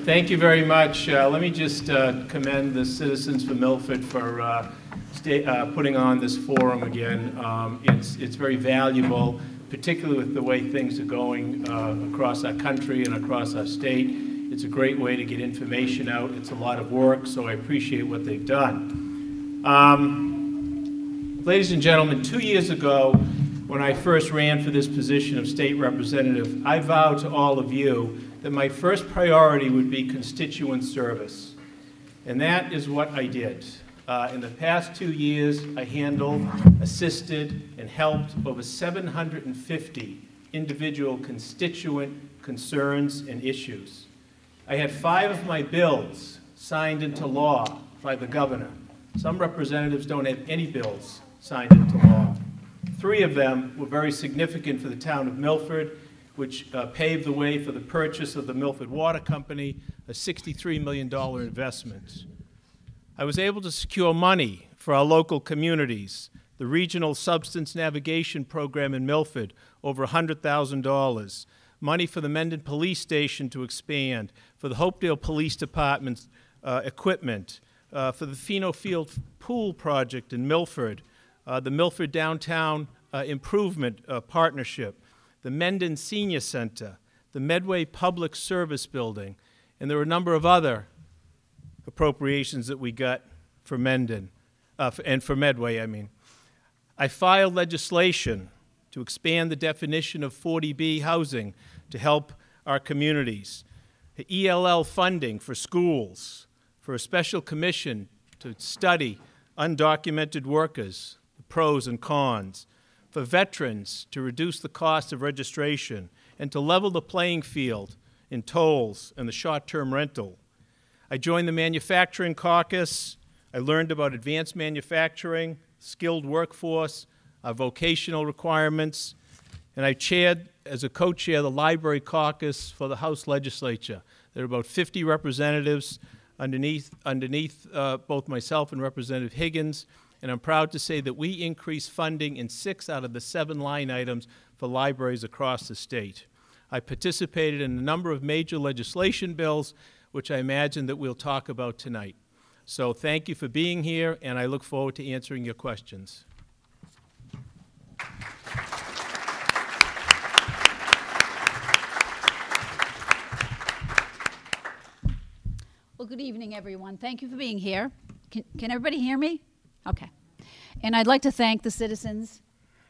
Thank you very much. Let me just commend the citizens from Milford for putting on this forum again. It's very valuable, particularly with the way things are going across our country and across our state. It's a great way to get information out. It's a lot of work, so I appreciate what they've done. Ladies and gentlemen, 2 years ago, when I first ran for this position of state representative, I vowed to all of you that my first priority would be constituent service. And that is what I did. In the past 2 years, I handled, assisted, and helped over 750 individual constituent concerns and issues. I had 5 of my bills signed into law by the governor. Some representatives don't have any bills signed into law. 3 of them were very significant for the town of Milford, which paved the way for the purchase of the Milford Water Company, a $63 million investment. I was able to secure money for our local communities, the Regional Substance Navigation Program in Milford, over $100,000, money for the Mendon Police Station to expand, for the Hopedale Police Department's equipment, for the Pheno Field Pool Project in Milford, the Milford Downtown Improvement Partnership, the Mendon Senior Center, the Medway Public Service Building, and there were a number of other appropriations that we got for Mendon, and for Medway, I mean. I filed legislation to expand the definition of 40B housing to help our communities, the ELL funding for schools, for a special commission to study undocumented workers, the pros and cons, for veterans to reduce the cost of registration and to level the playing field in tolls and the short-term rental. I joined the Manufacturing Caucus. I learned about advanced manufacturing, skilled workforce, vocational requirements, and I chaired, as a co-chair, the Library Caucus for the House Legislature. There are about 50 representatives underneath both myself and Representative Higgins, and I'm proud to say that we increased funding in 6 out of the 7 line items for libraries across the state. I participated in a number of major legislation bills, which I imagine that we'll talk about tonight. So thank you for being here, and I look forward to answering your questions. Well, good evening, everyone. Thank you for being here. Can everybody hear me? Okay. And I'd like to thank the citizens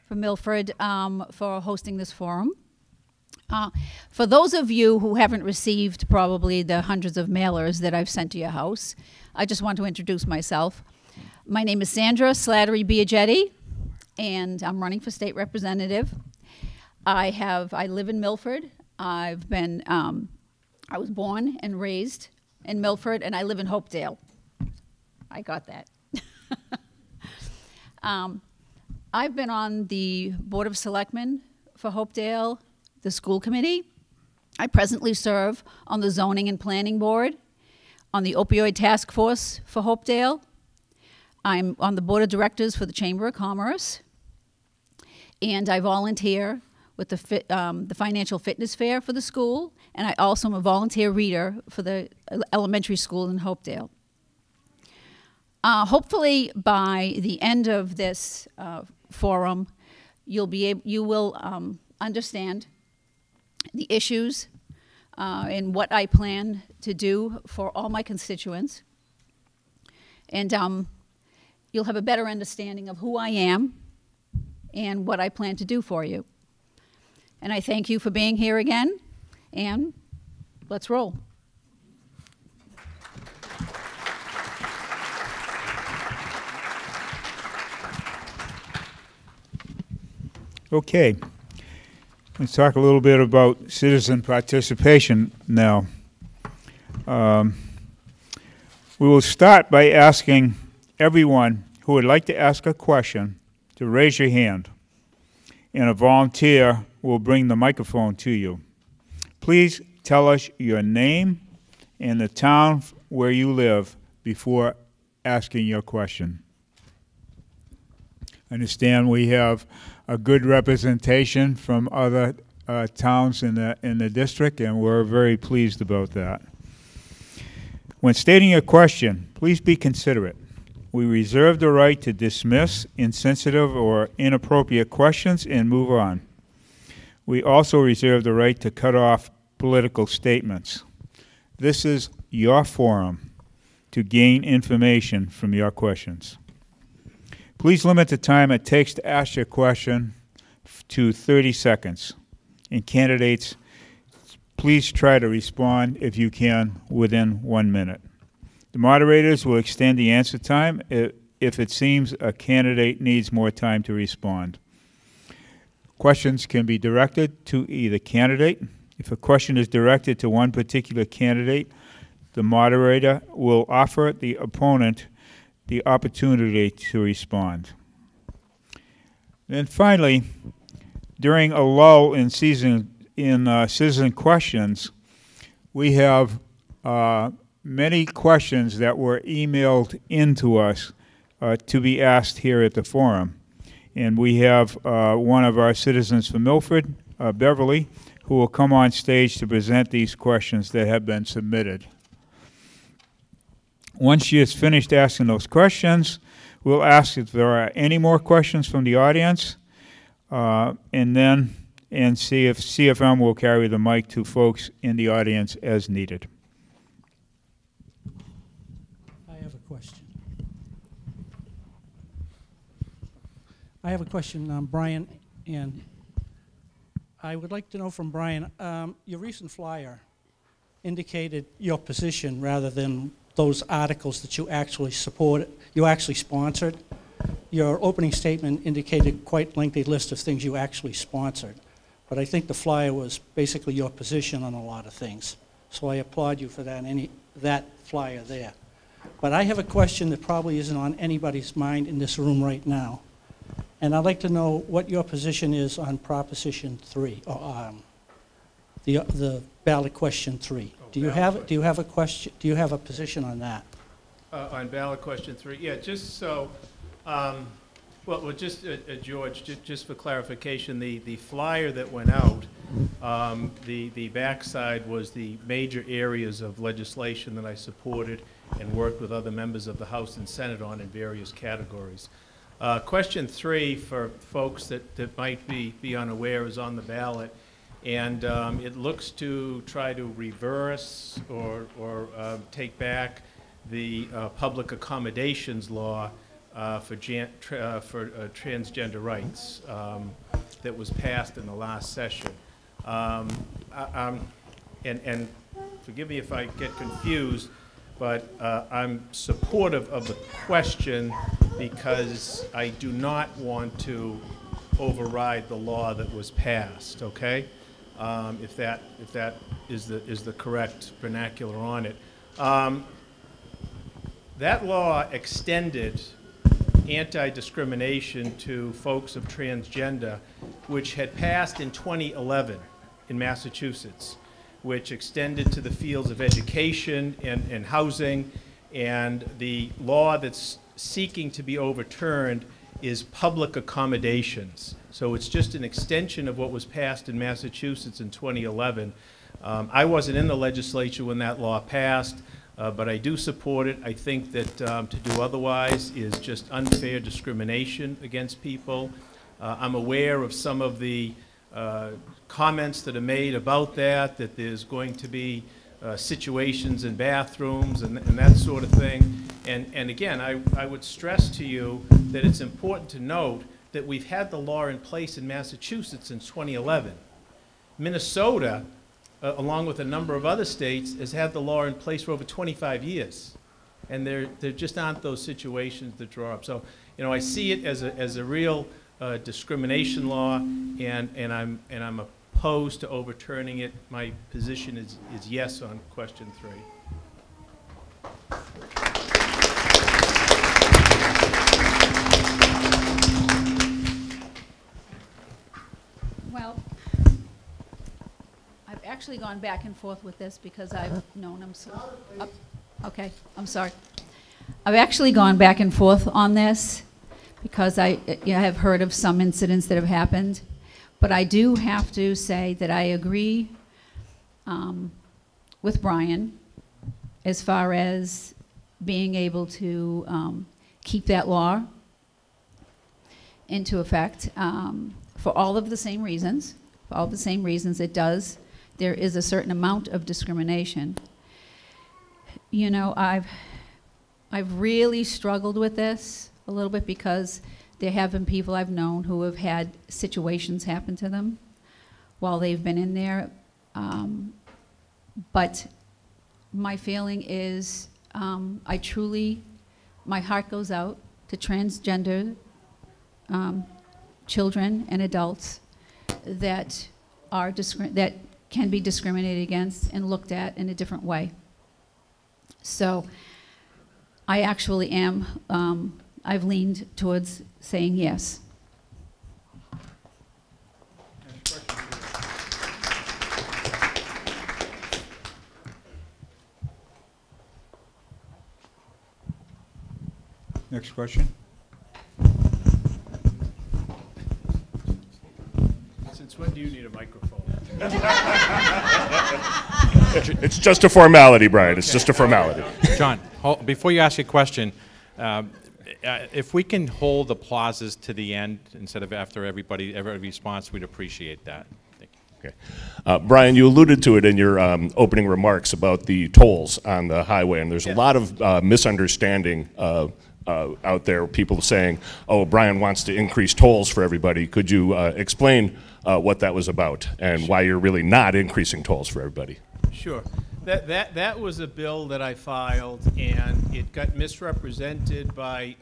from Milford for hosting this forum. For those of you who haven't received probably the hundreds of mailers that I've sent to your house, I just want to introduce myself. My name is Sandra Slattery-Biagetti, and I'm running for state representative. I live in Milford. I was born and raised in Milford, and I live in Hopedale. I got that. I've been on the Board of Selectmen for Hopedale, the school committee. I presently serve on the Zoning and Planning Board, on the Opioid Task Force for Hopedale. I'm on the Board of Directors for the Chamber of Commerce, and I volunteer with the Financial Fitness Fair for the school, and I also am a volunteer reader for the elementary school in Hopedale. Hopefully, by the end of this forum, you will understand the issues and what I plan to do for all my constituents, and you'll have a better understanding of who I am and what I plan to do for you. And I thank you for being here again, and let's roll. Okay, let's talk a little bit about citizen participation now. We will start by asking everyone who would like to ask a question to raise your hand, and a volunteer will bring the microphone to you. Please tell us your name and the town where you live before asking your question. I understand we have a good representation from other towns in the district, and we're very pleased about that. When stating a question, please be considerate. We reserve the right to dismiss insensitive or inappropriate questions and move on. We also reserve the right to cut off political statements. This is your forum to gain information from your questions. Please limit the time it takes to ask your question to 30 seconds. And candidates, please try to respond, if you can, within 1 minute. The moderators will extend the answer time if it seems a candidate needs more time to respond. Questions can be directed to either candidate. If a question is directed to one particular candidate, the moderator will offer the opponent the opportunity to respond. And finally, during a lull in citizen questions, we have many questions that were emailed into us to be asked here at the forum. And we have one of our citizens from Milford, Beverly, who will come on stage to present these questions that have been submitted. Once she has finished asking those questions, we'll ask if there are any more questions from the audience, and see if CFM will carry the mic to folks in the audience as needed. I have a question, Brian, and I would like to know from Brian, your recent flyer indicated your position rather than those articles that you actually sponsored. Your opening statement indicated quite a lengthy list of things you actually sponsored, but I think the flyer was basically your position on a lot of things. So I applaud you for that flyer there. But I have a question that probably isn't on anybody's mind in this room right now. And I'd like to know what your position is on Proposition 3, or the ballot question 3. Do you have a question? Do you have a position on that? On ballot question 3, yeah. Just so, George, just for clarification, the flyer that went out, the backside was the major areas of legislation that I supported and worked with other members of the House and Senate on in various categories. Question 3, for folks that might be unaware, is on the ballot, and it looks to try to reverse or take back the public accommodations law for transgender rights that was passed in the last session. And forgive me if I get confused, but I'm supportive of the question because I do not want to override the law that was passed, okay? If that is the correct vernacular on it. That law extended anti-discrimination to folks of transgender, which had passed in 2011 in Massachusetts, which extended to the fields of education and housing, and the law that's seeking to be overturned is public accommodations. So it's just an extension of what was passed in Massachusetts in 2011. I wasn't in the legislature when that law passed, but I do support it. I think that to do otherwise is just unfair discrimination against people. I'm aware of some of the comments that are made about that there's going to be situations in bathrooms and that sort of thing. And again, I would stress to you that it's important to note that we've had the law in place in Massachusetts since 2011. Minnesota, along with a number of other states, has had the law in place for over 25 years. And there just aren't those situations that draw up. So, you know, I see it as a real discrimination law, and I'm opposed to overturning it. My position is yes on question 3. Well, I've actually gone back and forth with this because I've known him so. Okay, I'm sorry. I've actually gone back and forth on this because I have heard of some incidents that have happened. But I do have to say that I agree with Brian as far as being able to keep that law into effect for all of the same reasons. For all the same reasons there is a certain amount of discrimination. You know, I've really struggled with this a little bit because there have been people I've known who have had situations happen to them while they've been in there. But my feeling is my heart goes out to transgender children and adults that can be discriminated against and looked at in a different way. So I actually am, I've leaned towards saying yes. Next question. Since when do you need a microphone? It's just a formality, Brian. It's just a formality. John, before you ask your question, if we can hold the applauses to the end instead of after every response, we'd appreciate that. Thank you. Okay. Brian, you alluded to it in your opening remarks about the tolls on the highway, and there's a lot of misunderstanding out there, people saying, oh, Brian wants to increase tolls for everybody. Could you explain what that was about and why you're really not increasing tolls for everybody? Sure. That was a bill that I filed, and it got misrepresented by,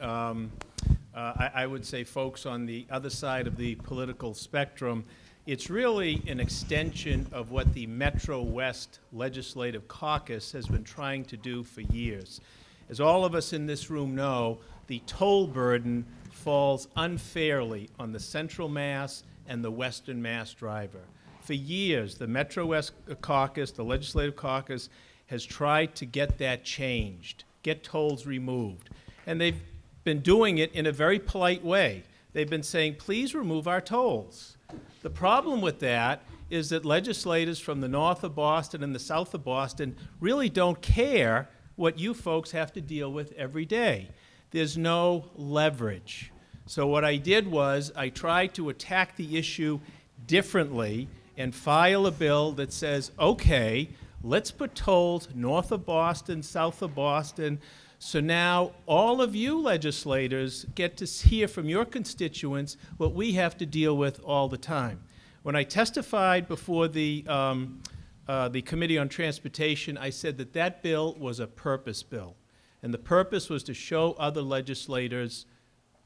I would say, folks on the other side of the political spectrum. It's really an extension of what the Metro West Legislative Caucus has been trying to do for years. As all of us in this room know, the toll burden falls unfairly on the Central Mass and the Western Mass driver. For years, the Metro West Caucus, the Legislative Caucus, has tried to get that changed, get tolls removed. And they've been doing it in a very polite way. They've been saying, please remove our tolls. The problem with that is that legislators from the north of Boston and the south of Boston really don't care what you folks have to deal with every day. There's no leverage. So what I did was I tried to attack the issue differently and file a bill that says, okay, let's put tolls north of Boston, south of Boston, so now all of you legislators get to hear from your constituents what we have to deal with all the time. When I testified before the Committee on Transportation, I said that that bill was a purpose bill. And the purpose was to show other legislators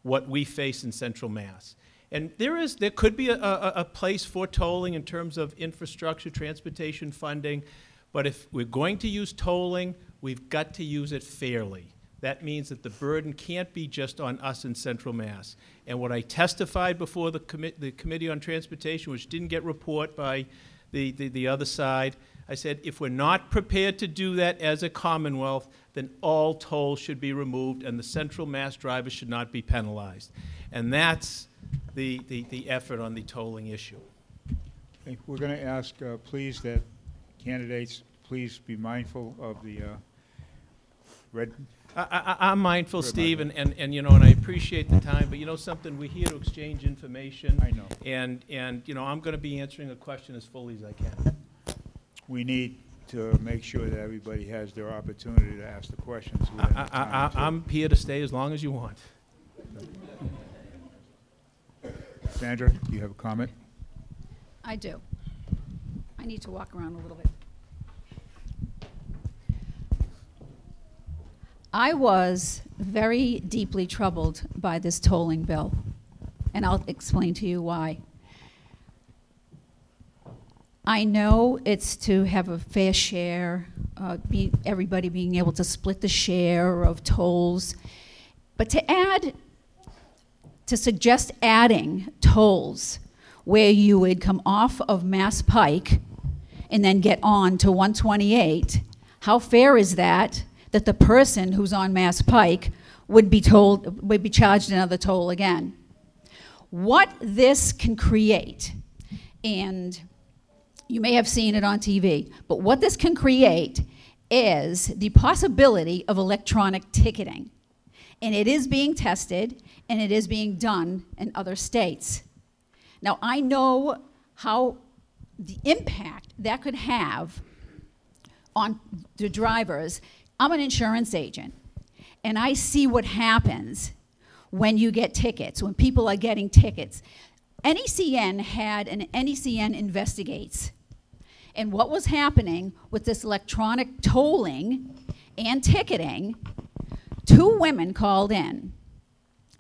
what we face in Central Mass. And there could be a place for tolling in terms of infrastructure, transportation funding, but if we're going to use tolling, we've got to use it fairly. That means that the burden can't be just on us in Central Mass. And what I testified before the Committee on Transportation, which didn't get report by the other side, I said, if we're not prepared to do that as a Commonwealth, then all tolls should be removed and the Central Mass drivers should not be penalized. And that's the effort on the tolling issue. Okay, we're going to ask, please, that candidates please be mindful of the red. I'm mindful, Steve, and you know, and I appreciate the time, but you know something, we're here to exchange information. I know. And you know, I'm going to be answering a question as fully as I can. We need to make sure that everybody has their opportunity to ask the questions. I'm here to stay as long as you want. Sandra, do you have a comment? I do. I need to walk around a little bit. I was very deeply troubled by this tolling bill, and I'll explain to you why. I know it's to have a fair share, everybody being able to split the share of tolls, but to suggest adding tolls where you would come off of Mass Pike and then get on to 128, how fair is that? That the person who's on Mass Pike would be charged another toll again. What this can create, and you may have seen it on TV, but what this can create is the possibility of electronic ticketing. And it is being tested, and it is being done in other states. Now, I know how the impact that could have on the drivers. I'm an insurance agent, and I see what happens when you get tickets, when people are getting tickets. NECN had an NECN Investigates. And what was happening with this electronic tolling and ticketing, 2 women called in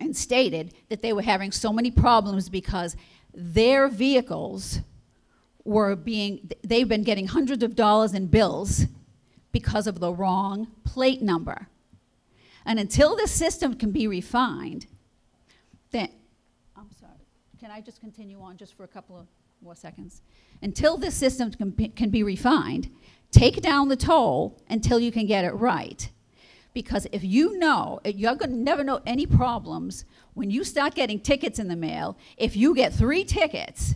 and stated that they were having so many problems because their vehicles were they've been getting hundreds of dollars in bills because of the wrong plate number. And until this system can be refined, then, I'm sorry, can I just continue on just for a couple of more seconds? Until this system can be refined, take down the toll until you can get it right. Because if you know, you're going to never know any problems when you start getting tickets in the mail. If you get 3 tickets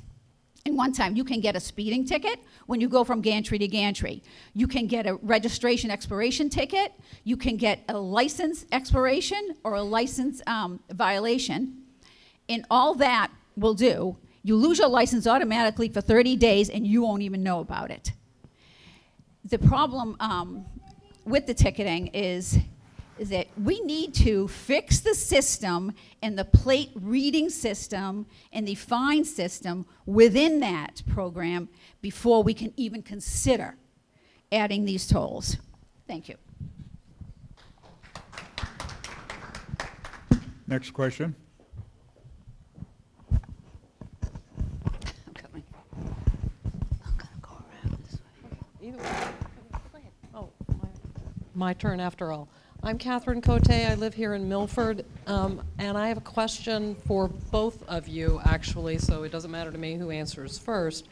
in one time, you can get a speeding ticket when you go from gantry to gantry. You can get a registration expiration ticket. You can get a license expiration or a license violation. And all that will do, you lose your license automatically for 30 days and you won't even know about it. The problem with the ticketing is that we need to fix the system and the plate reading system and the fine system within that program before we can even consider adding these tolls. Thank you. Next question. My turn after all. I'm Catherine Cote. I live here in Milford, and I have a question for both of you, actually, so it doesn't matter to me who answers first.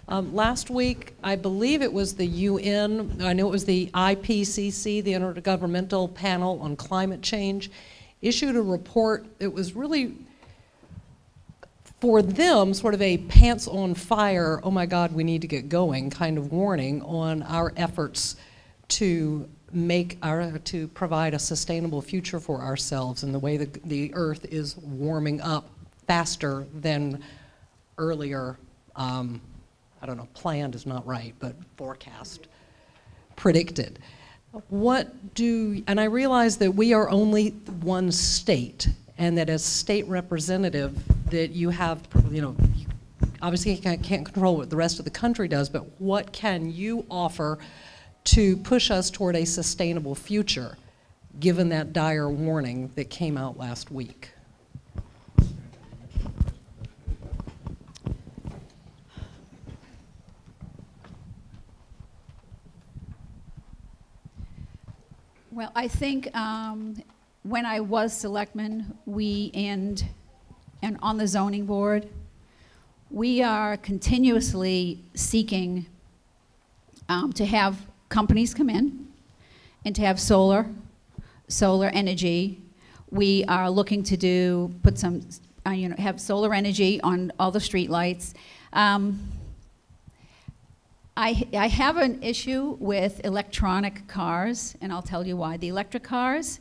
Last week, I believe it was the UN, I know it was the IPCC, the Intergovernmental Panel on Climate Change, issued a report that was really, for them, sort of a pants on fire, oh my God, we need to get going kind of warning on our efforts to to provide a sustainable future for ourselves and the way the Earth is warming up faster than earlier, I don't know, planned is not right, but forecast, predicted. And I realize that we are only one state, and that as state representative that you have, you know, obviously you can't control what the rest of the country does, but what can you offer to push us toward a sustainable future, given that dire warning that came out last week? Well, I think when I was selectman, and on the zoning board, we are continuously seeking to have companies come in and to have solar energy. We are looking to put some, have solar energy on all the street lights. I have an issue with electronic cars, and I'll tell you why. The electric cars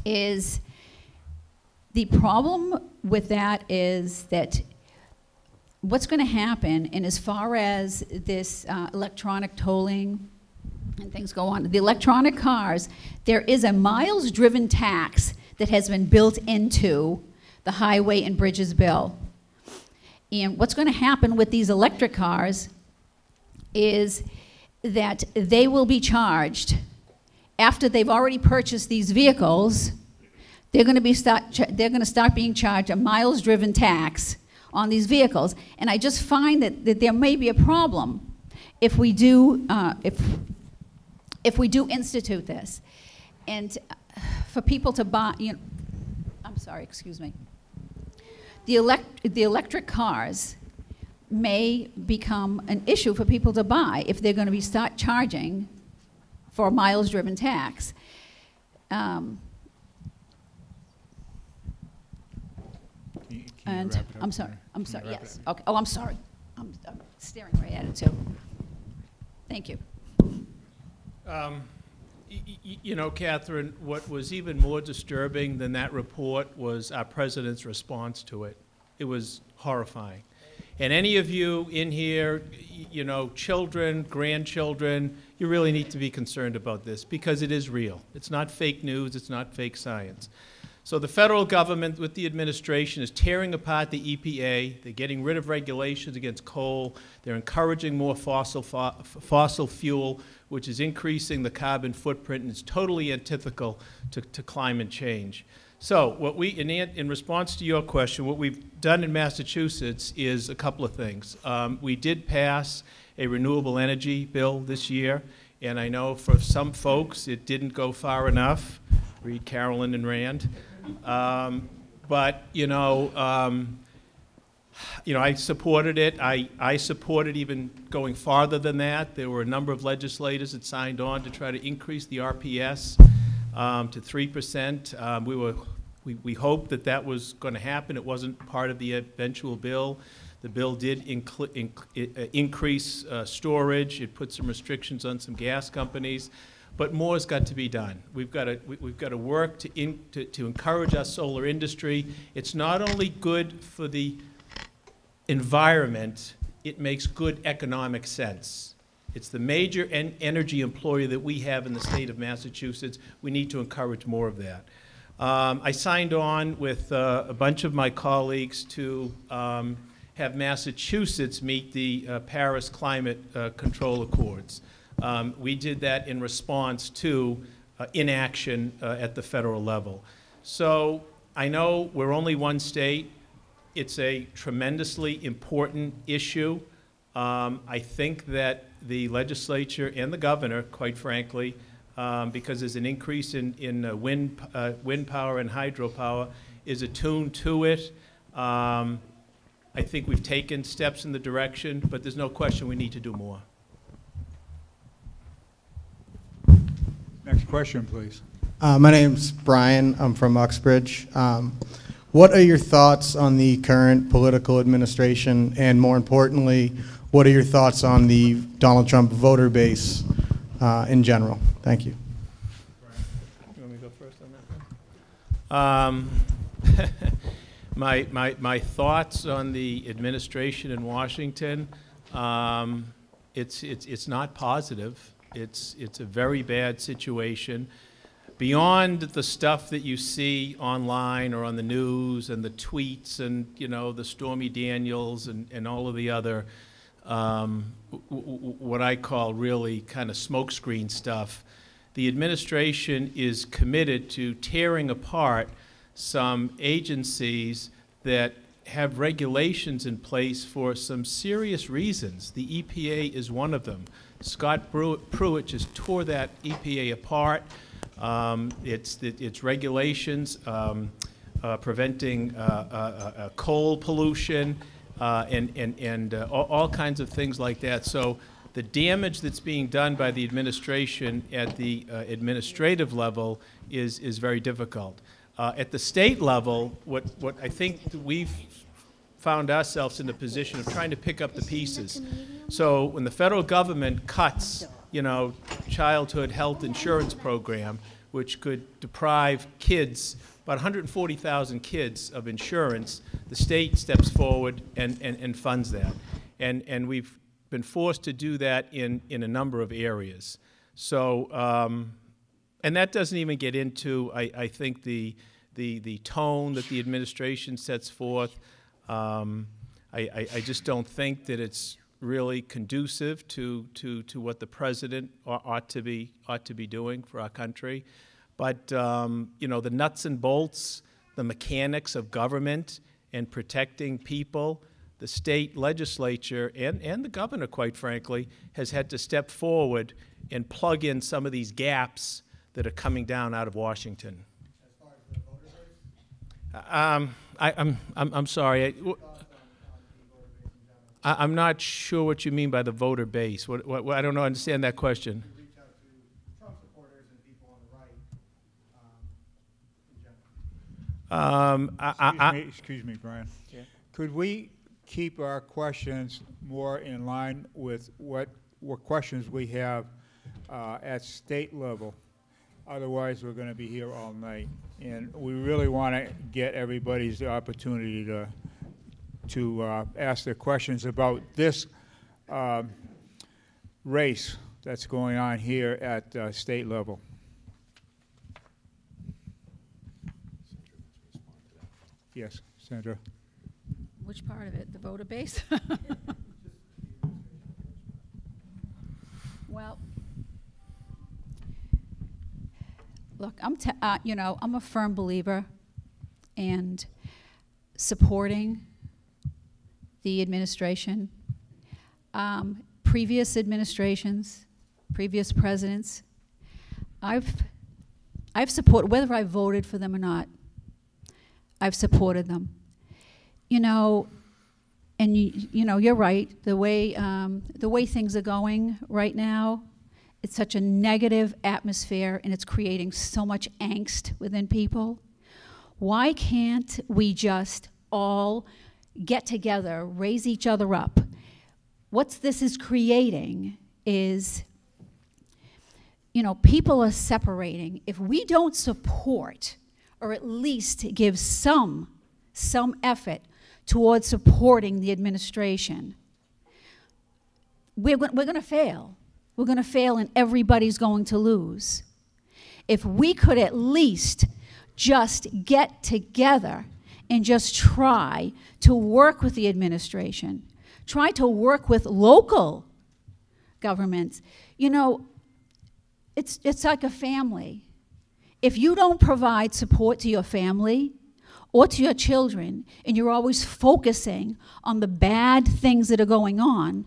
is, the problem with that is that what's going to happen, and as far as this electronic tolling and things go on, the electronic cars, there is a miles driven tax that has been built into the highway and bridges bill. And what's going to happen with these electric cars is that they will be charged after they've already purchased these vehicles. They're going to start being charged a miles driven tax on these vehicles. And I just find that there may be a problem if we do if we do institute this, and for people to buy, I'm sorry, excuse me. The electric cars may become an issue for people to buy if they're going to start charging for a miles driven tax. And I'm sorry, yes. Okay. Oh, I'm sorry. I'm staring right at it too. Thank you. You know, Catherine, what was even more disturbing than that report was our president's response to it. It was horrifying. And any of you in here, you know, children, grandchildren, you really need to be concerned about this because it is real. It's not fake news. It's not fake science. So the federal government with the administration is tearing apart the EPA. They're getting rid of regulations against coal. They're encouraging more fossil fuel, which is increasing the carbon footprint and is totally antithetical to climate change. So what we, in response to your question, what we've done in Massachusetts is a couple of things. We did pass a renewable energy bill this year, and I know for some folks it didn't go far enough. Read Carolyn and Rand. But you know, I supported it. I supported even going farther than that. There were a number of legislators that signed on to try to increase the RPS to 3%. We hoped that that was going to happen. It wasn't part of the eventual bill. The bill did increase storage. It put some restrictions on some gas companies. But more has got to be done. We've got to work to encourage our solar industry. It's not only good for the environment, it makes good economic sense. It's the major energy employer that we have in the state of Massachusetts. We need to encourage more of that. I signed on with a bunch of my colleagues to have Massachusetts meet the Paris Climate Control Accords. We did that in response to inaction at the federal level. So I know we're only one state. It's a tremendously important issue. I think that the legislature and the governor, quite frankly, because there's an increase in wind power and hydropower, is attuned to it. I think we've taken steps in the direction, but there's no question we need to do more. Next question, please. My name's Brian. I'm from Uxbridge. What are your thoughts on the current political administration, and more importantly, what are your thoughts on the Donald Trump voter base in general? Thank you. You want me to go first on that one? My thoughts on the administration in Washington, it's not positive. It's a very bad situation. Beyond the stuff that you see online or on the news and the tweets and, you know, the Stormy Daniels and all of the other, what I call really kind of smokescreen stuff, the administration is committed to tearing apart some agencies that have regulations in place for some serious reasons. The EPA is one of them. Scott Pruitt just tore that EPA apart. It's regulations preventing coal pollution and all kinds of things like that. So the damage that's being done by the administration at the administrative level is very difficult. At the state level, what I think we've found ourselves in the position of trying to pick up the pieces. So when the federal government cuts, you know, childhood health insurance program, which could deprive kids, about 140,000 kids, of insurance, the state steps forward and funds that. And we've been forced to do that in a number of areas. So, and that doesn't even get into, I think, the tone that the administration sets forth. I just don't think that it's really conducive to what the president ought to be doing for our country. But you know, the nuts and bolts, the mechanics of government and protecting people, the state legislature and the governor, quite frankly, has had to step forward and plug in some of these gaps that are coming down out of Washington. As far as the voter base? I'm sorry. I'm not sure what you mean by the voter base. What I don't understand that question. You reach out to Trump supporters and people on the right in general. Excuse me, Brian. Yeah. Could we keep our questions more in line with what questions we have at state level. Otherwise, we're going to be here all night. And we really want to get everybody's opportunity to ask their questions about this race that's going on here at state level. Yes, Sandra. Which part of it? The voter base? Well, look, I'm a firm believer and supporting the administration. Previous administrations, previous presidents, I've supported, whether I voted for them or not, I've supported them. You know, and you're right. The way things are going right now, it's such a negative atmosphere, and it's creating so much angst within people. Why can't we just all get together, raise each other up? What this is creating is, people are separating. If we don't support, or at least give some effort towards supporting the administration, we're going to fail. We're going to fail, and everybody's going to lose. If we could at least just get together and just try to work with the administration, try to work with local governments. It's like a family. If you don't provide support to your family or to your children, and you're always focusing on the bad things that are going on,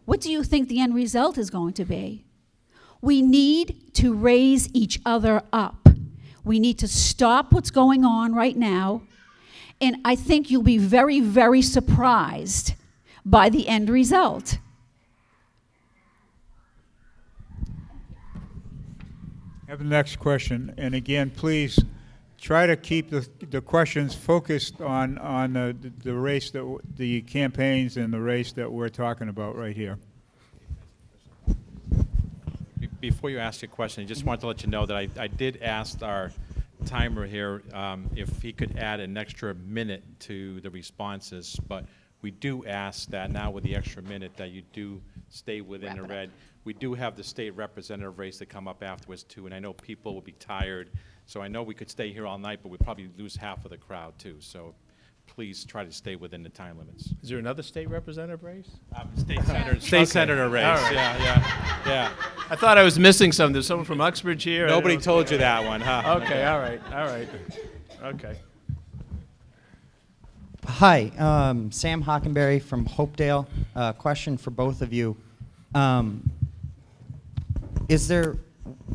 what do you think the end result is going to be? We need to raise each other up. We need to stop what's going on right now, and I think you'll be very, very surprised by the end result. I have the next question, and again, please try to keep the questions focused on the race, the campaigns and the race that we're talking about right here. Before you ask your question, I just wanted to let you know that I did ask our timer here if he could add an extra minute to the responses, but we do ask that now with the extra minute that you do stay within the red. We do have the state representative race that come up afterwards too, and I know people will be tired, so I know we could stay here all night, but we'd probably lose half of the crowd too, so please try to stay within the time limits. Is there another state representative race? State senator race, Right. yeah. I thought I was missing something. There's someone from Uxbridge here. Nobody told you that one, huh? Okay, all right. Okay. Hi, Sam Hockenberry from Hopedale. Question for both of you.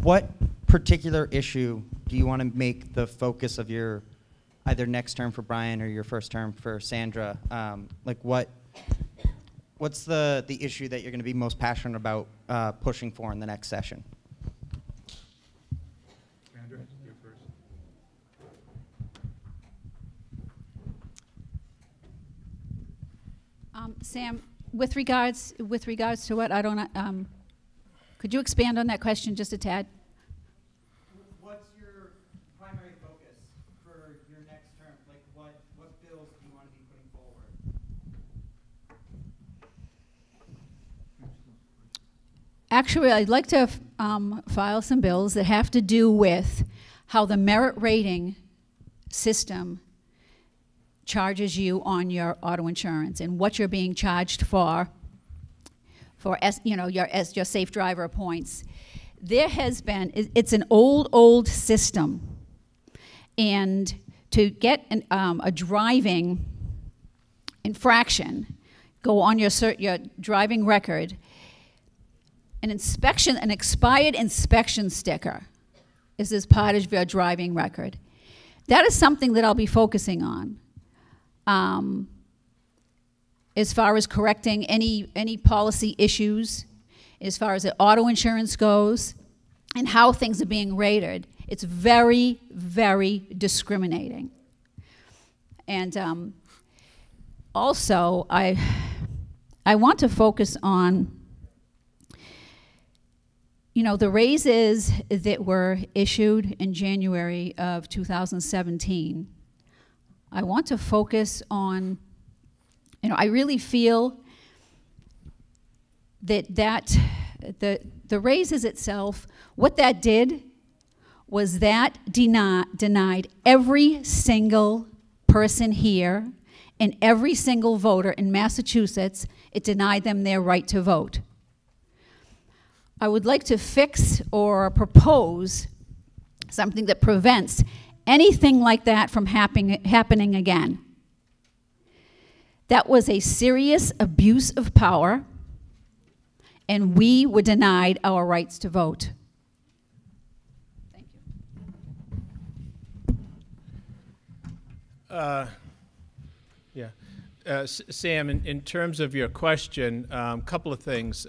What particular issue do you want to make the focus of your either next term for Brian or your first term for Sandra? What's the issue that you're going to be most passionate about pushing for in the next session? Sandra, you're first. Sam, with regards to what, I don't, could you expand on that question just a tad? What's your primary focus for your next term? Like, what bills do you want to be putting forward? Actually, I'd like to file some bills that have to do with how the merit rating system charges you on your auto insurance and what you're being charged for your safe driver points. There has been, it's an old system, and to get a driving infraction, go on your driving record, an expired inspection sticker is as part of your driving record. That is something that I'll be focusing on. As far as correcting any policy issues, as far as the auto insurance goes, and how things are being rated, it's very, very discriminating. And also, I want to focus on you know, the raises that were issued in January of 2017, I want to focus on, you know, I really feel that the raises itself, what that did was that denied every single person here and every single voter in Massachusetts, it denied them their right to vote. I would like to fix or propose something that prevents anything like that from happening again. That was a serious abuse of power, and we were denied our rights to vote. Thank you. Sam, in terms of your question, a couple of things.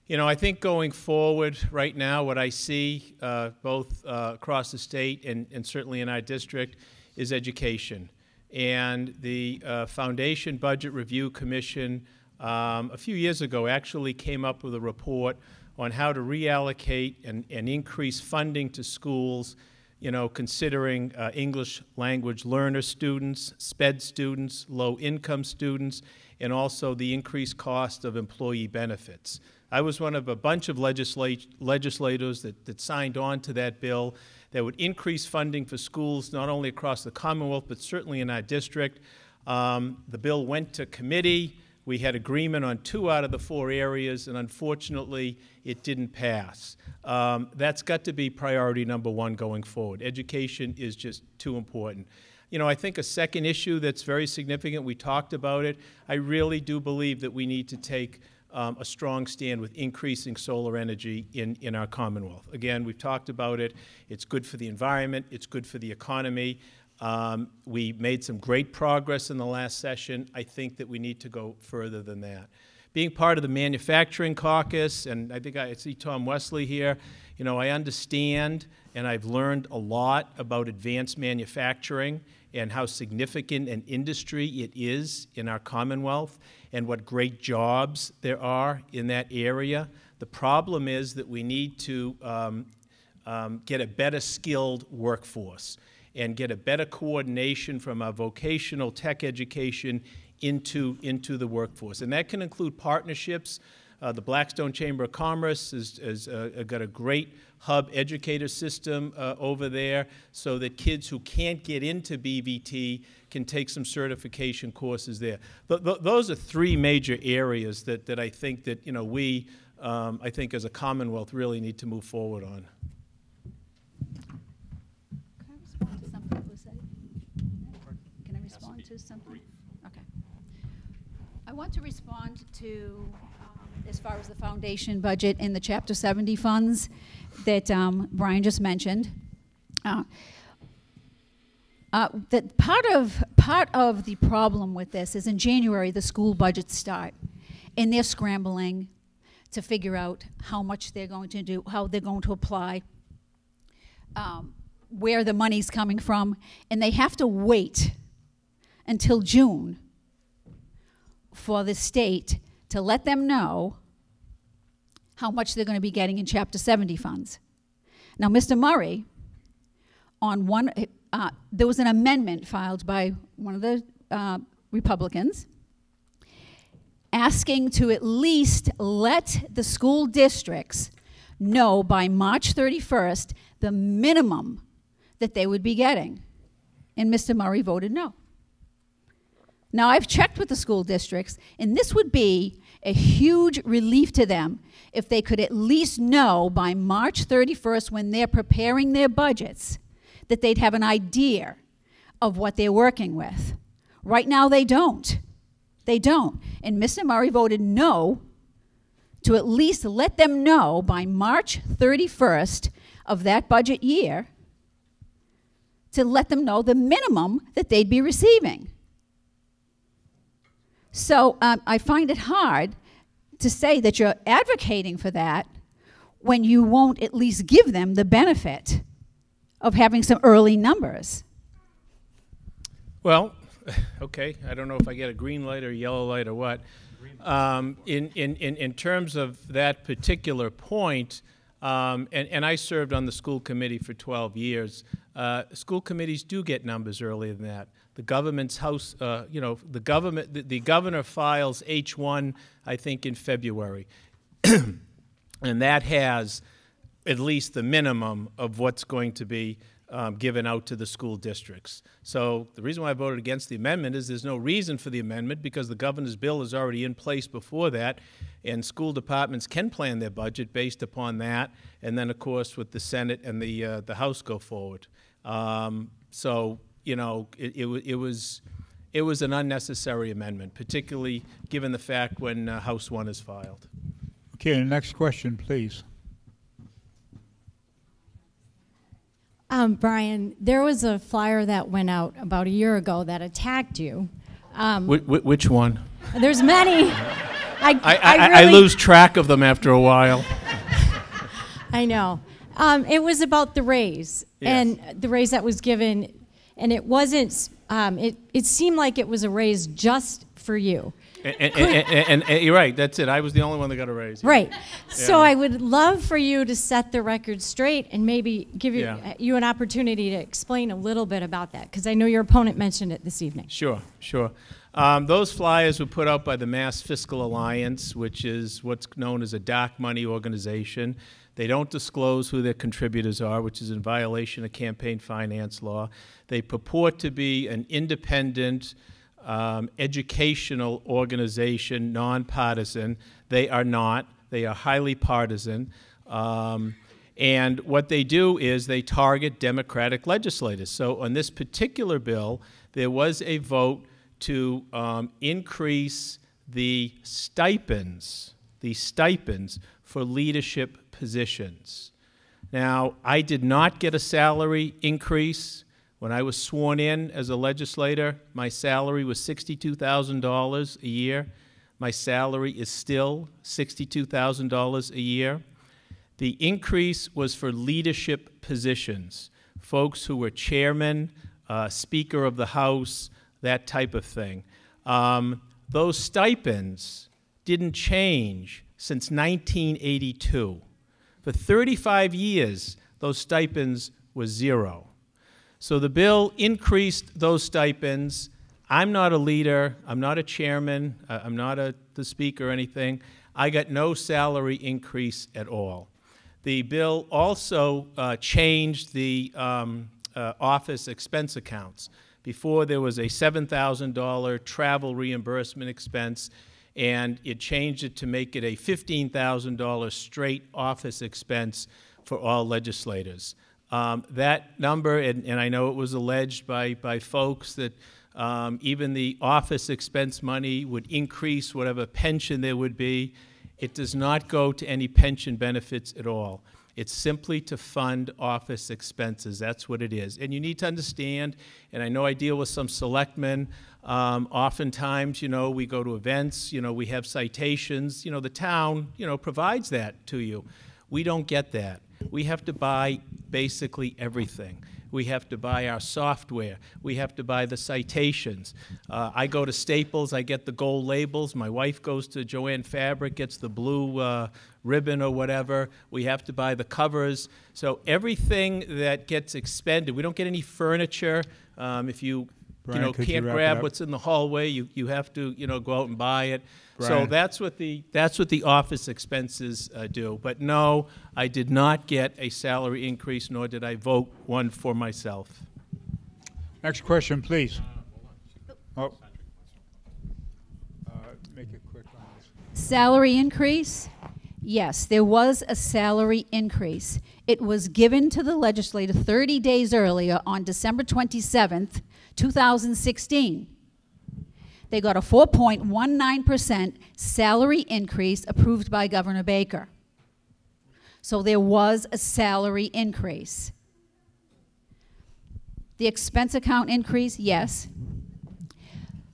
You know, I think going forward right now, what I see both across the state and certainly in our district is education. And the Foundation Budget Review Commission a few years ago actually came up with a report on how to reallocate and increase funding to schools, you know, considering English language learner students, SPED students, low-income students, and also the increased cost of employee benefits. I was one of a bunch of legislators that signed on to that bill that would increase funding for schools not only across the Commonwealth, but certainly in our district. The bill went to committee. We had agreement on 2 out of the 4 areas, and unfortunately, it didn't pass. That's got to be priority number 1 going forward. Education is just too important. You know, I think a second issue that's very significant, we talked about it, I really do believe that we need to take a strong stand with increasing solar energy in our Commonwealth. Again, we've talked about it. It's good for the environment. It's good for the economy. We made some great progress in the last session. I think that we need to go further than that. Being part of the manufacturing caucus, and I think I see Tom Wesley here, you know, I understand and I've learned a lot about advanced manufacturing and how significant an industry it is in our Commonwealth and what great jobs there are in that area. The problem is that we need to get a better skilled workforce and get a better coordination from our vocational tech education into the workforce. And that can include partnerships. The Blackstone Chamber of Commerce has got a great hub educator system over there so that kids who can't get into BVT can take some certification courses there. Those are 3 major areas that I think that, you know, we, I think as a Commonwealth, really need to move forward on. Can I respond to something that was said? Can I respond to something? Okay. I want to respond to as far as the foundation budget and the Chapter 70 funds that Brian just mentioned. That part of the problem with this is in January the school budgets start, and they're scrambling to figure out how much they're going to do, how they're going to apply, where the money's coming from, and they have to wait until June for the state to let them know how much they're going to be getting in Chapter 70 funds. Now, Mr. Murray, on one, there was an amendment filed by one of the Republicans asking to at least let the school districts know by March 31st the minimum that they would be getting. And Mr. Murray voted no. Now, I've checked with the school districts, and this would be a huge relief to them if they could at least know by March 31st when they're preparing their budgets that they'd have an idea of what they're working with. Right now, they don't. They don't. And Mr. Murray voted no to at least let them know by March 31st of that budget year to let them know the minimum that they'd be receiving. So I find it hard to say that you're advocating for that when you won't at least give them the benefit of having some early numbers. Well, okay, I don't know if I get a green light or a yellow light or what. In terms of that particular point, and I served on the school committee for 12 years, school committees do get numbers earlier than that. The government's house, the governor files H1, I think, in February. And that has at least the minimum of what's going to be given out to the school districts. So the reason why I voted against the amendment is there's no reason for the amendment because the governor's bill is already in place before that, and school departments can plan their budget based upon that, and then, of course, with the Senate and the House go forward. So, you know, it was an unnecessary amendment, particularly given the fact when House 1 is filed. Okay, the next question, please. Brian, there was a flyer that went out about a year ago that attacked you. Which one? There's many. I lose track of them after a while. I know. It was about the raise, Yes. and the raise that was given, and it wasn't, it seemed like it was a raise just for you. And you're right, that's it. I was the only one that got a raise. Right. So Yeah. I would love for you to set the record straight and maybe give you an opportunity to explain a little bit about that, because I know your opponent mentioned it this evening. Sure, sure. Those flyers were put out by the Mass Fiscal Alliance, which is what's known as a dark money organization. They don't disclose who their contributors are, which is in violation of campaign finance law. They purport to be an independent educational organization, nonpartisan. They are not. They are highly partisan. And what they do is they target Democratic legislators. So on this particular bill, there was a vote to increase the stipends for leadership positions. Now, I did not get a salary increase. When I was sworn in as a legislator, my salary was $62,000 a year. My salary is still $62,000 a year. The increase was for leadership positions, folks who were chairman, Speaker of the House, that type of thing. Those stipends didn't change since 1982. For 35 years, those stipends were zero. So the bill increased those stipends. I'm not a leader. I'm not a chairman. I'm not the speaker or anything. I got no salary increase at all. The bill also changed the office expense accounts. Before, there was a $7,000 travel reimbursement expense, and it changed it to make it a $15,000 straight office expense for all legislators. That number, and I know it was alleged by folks that even the office expense money would increase whatever pension there would be. It does not go to any pension benefits at all. It's simply to fund office expenses. That's what it is. And you need to understand, and I know I deal with some selectmen, oftentimes, you know, we go to events, you know, we have citations, you know, the town, you know, provides that to you. We don't get that. We have to buy basically everything. We have to buy our software. We have to buy the citations. I go to Staples, I get the gold labels. My wife goes to Joann Fabric, gets the blue ribbon or whatever. We have to buy the covers. So everything that gets expended, we don't get any furniture. If you Brian, could you can't wrap it grab up? what's in the hallway, you have to, go out and buy it. So Brian. that's what the office expenses do. But no, I did not get a salary increase, nor did I vote one for myself. Next question, please. Oh. Make it quick on this. Salary increase? Yes, there was a salary increase. It was given to the legislature 30 days earlier on December 27th, 2016. They got a 4.19% salary increase approved by Governor Baker. So there was a salary increase. The expense account increase, yes.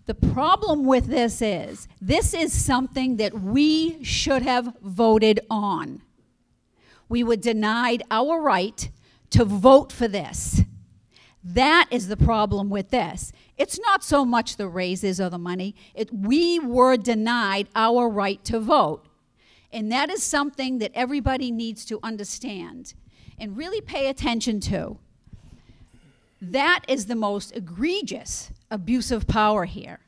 The problem with this is something that we should have voted on. We were denied our right to vote for this. That is the problem with this. It's not so much the raises or the money. We were denied our right to vote. And that is something that everybody needs to understand and really pay attention to. That is the most egregious abuse of power here,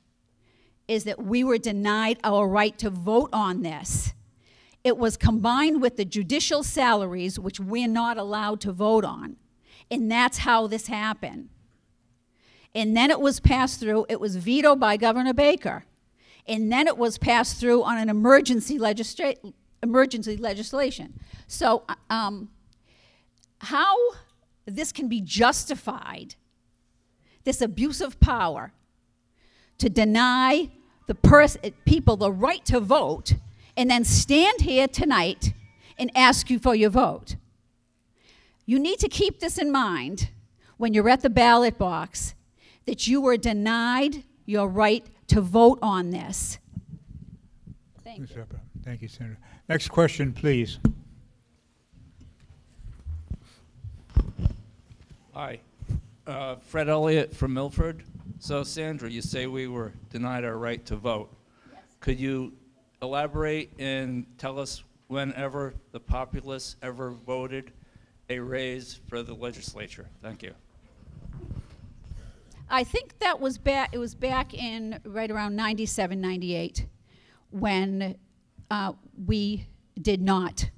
is that we were denied our right to vote on this. It was combined with the judicial salaries, which we're not allowed to vote on. And that's how this happened. And then it was passed through, it was vetoed by Governor Baker. And then it was passed through on an emergency legislation. So how this can be justified, this abuse of power, to deny the people the right to vote, and then stand here tonight and ask you for your vote. You need to keep this in mind when you're at the ballot box, that you were denied your right to vote on this. Thank you. Thank you, Senator. Next question, please. Hi, Fred Elliott from Milford. So Sandra, you say we were denied our right to vote. Yes. Could you elaborate and tell us whenever the populace ever voted a raise for the legislature? Thank you. I think that was back, it was back in right around 97, 98, when we did not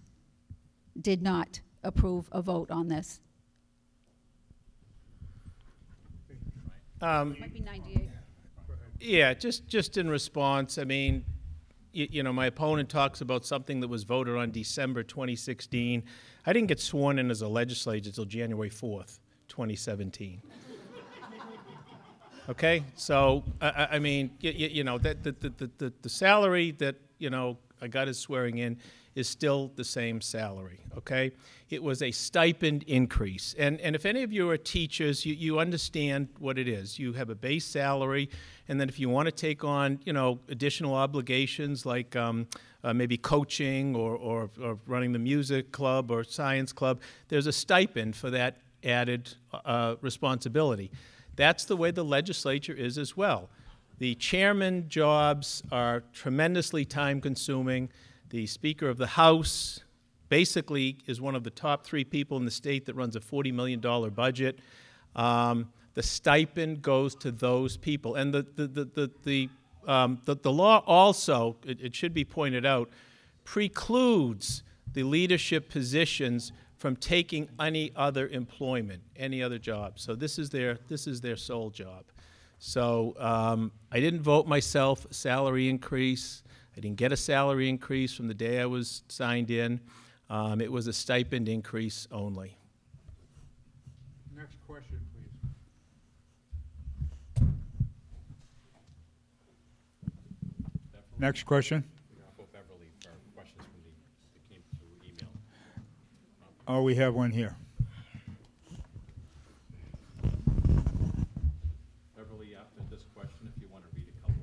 approve a vote on this. Might be 98. Yeah, just in response, I mean, you know, my opponent talks about something that was voted on December 2016. I didn't get sworn in as a legislator until January 4th, 2017. Okay, so I mean, you know, that the salary that, you know, I got as swearing in is still the same salary. Okay, it was a stipend increase, and if any of you are teachers, you understand what it is. You have a base salary, and then if you want to take on, you know, additional obligations like maybe coaching or running the music club or science club, there's a stipend for that added responsibility. That's the way the legislature is as well. The chairman jobs are tremendously time-consuming. The Speaker of the House basically is one of the top 3 people in the state that runs a $40 million budget. The stipend goes to those people. And the law also, it should be pointed out, precludes the leadership positions from taking any other employment, any other job. So this is their sole job. So I didn't vote myself a salary increase. I didn't get a salary increase from the day I was signed in. It was a stipend increase only. Next question, please. Next question. Oh, we have one here. Beverly, after this question, if you want to read a couple.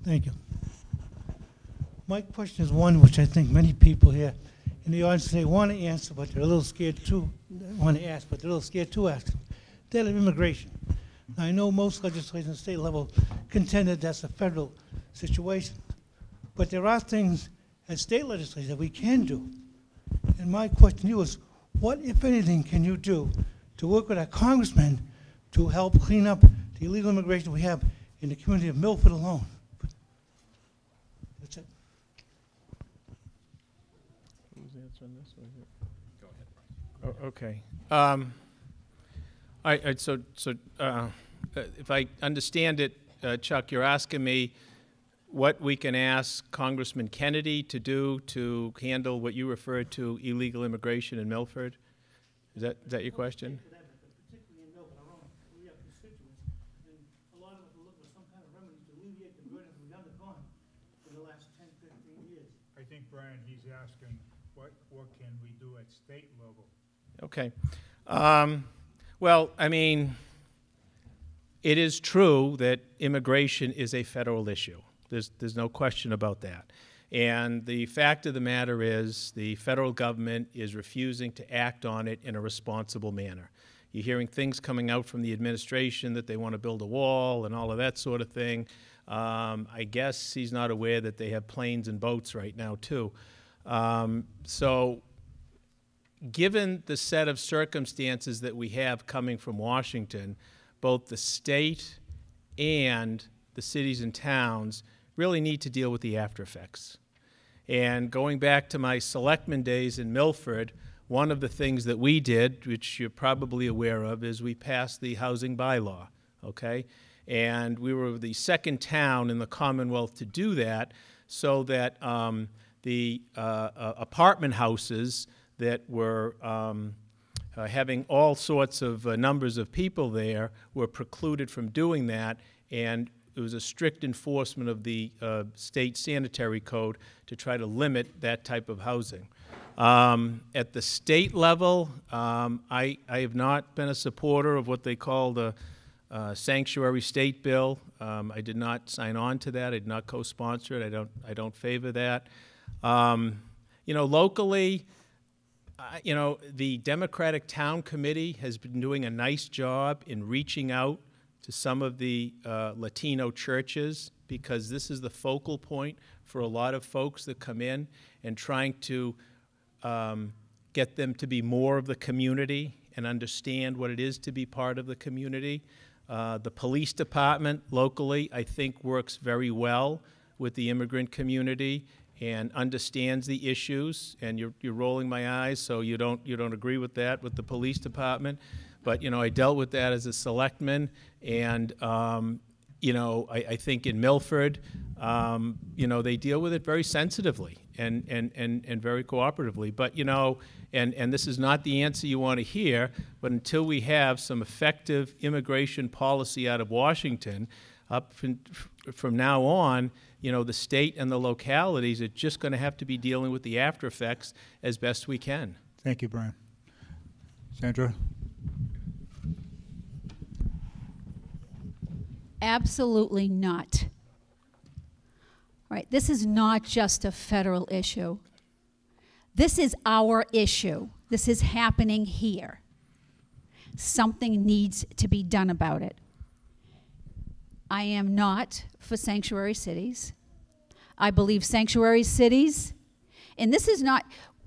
Thank you. My question is one which I think many people here in the audience today want to answer, but they're a little scared to want to ask, but they're a little scared to ask. That of immigration. Now, I know most legislators at the state level contend that that's a federal situation, but there are things at state legislatures that we can do. And my question to you is, what, if anything, can you do to work with our congressmen to help clean up the illegal immigration we have in the community of Milford alone? That's it. Who's answering this? Go ahead, Brian. Oh, okay. All right, so if I understand it, Chuck, you're asking me what we can ask Congressman Kennedy to do to handle what you referred to illegal immigration in Milford? Is that your question? Particularly in Milford, we have constituents, and a lot of us are looking for some kind of remedy to alleviate the burden we've undergone for the last 10, 15 years. I think, Brian, he's asking what can we do at state level? Okay. Well, I mean, it is true that immigration is a federal issue. There's no question about that. And the fact of the matter is the federal government is refusing to act on it in a responsible manner. You're hearing things coming out from the administration that they want to build a wall and all of that sort of thing. I guess he's not aware that they have planes and boats right now, too. So given the set of circumstances that we have coming from Washington, both the state and the cities and towns really need to deal with the after effects. And going back to my selectman days in Milford, one of the things that we did, which you're probably aware of, is we passed the housing bylaw, okay? And we were the second town in the Commonwealth to do that, so that the apartment houses that were having all sorts of numbers of people there were precluded from doing that, and it was a strict enforcement of the state sanitary code to try to limit that type of housing. At the state level, I have not been a supporter of what they call the sanctuary state bill. I did not sign on to that. I did not co-sponsor it. I don't favor that. You know, locally, you know, the Democratic Town Committee has been doing a nice job in reaching out to some of the Latino churches, because this is the focal point for a lot of folks that come in, and trying to get them to be more of the community and understand what it is to be part of the community. The police department locally, I think, works very well with the immigrant community and understands the issues. And you're rolling my eyes, so you don't agree with that with the police department. But you know, I dealt with that as a selectman, and you know, I think in Milford, you know, they deal with it very sensitively and very cooperatively. But you know, and this is not the answer you want to hear, but until we have some effective immigration policy out of Washington, up from now on, you know, the state and the localities are just going to have to be dealing with the after effects as best we can. Thank you, Brian. Sandra? Absolutely not. Right, this is not just a federal issue. This is our issue. This is happening here. Something needs to be done about it. I am not for sanctuary cities. I believe sanctuary cities, and this is not,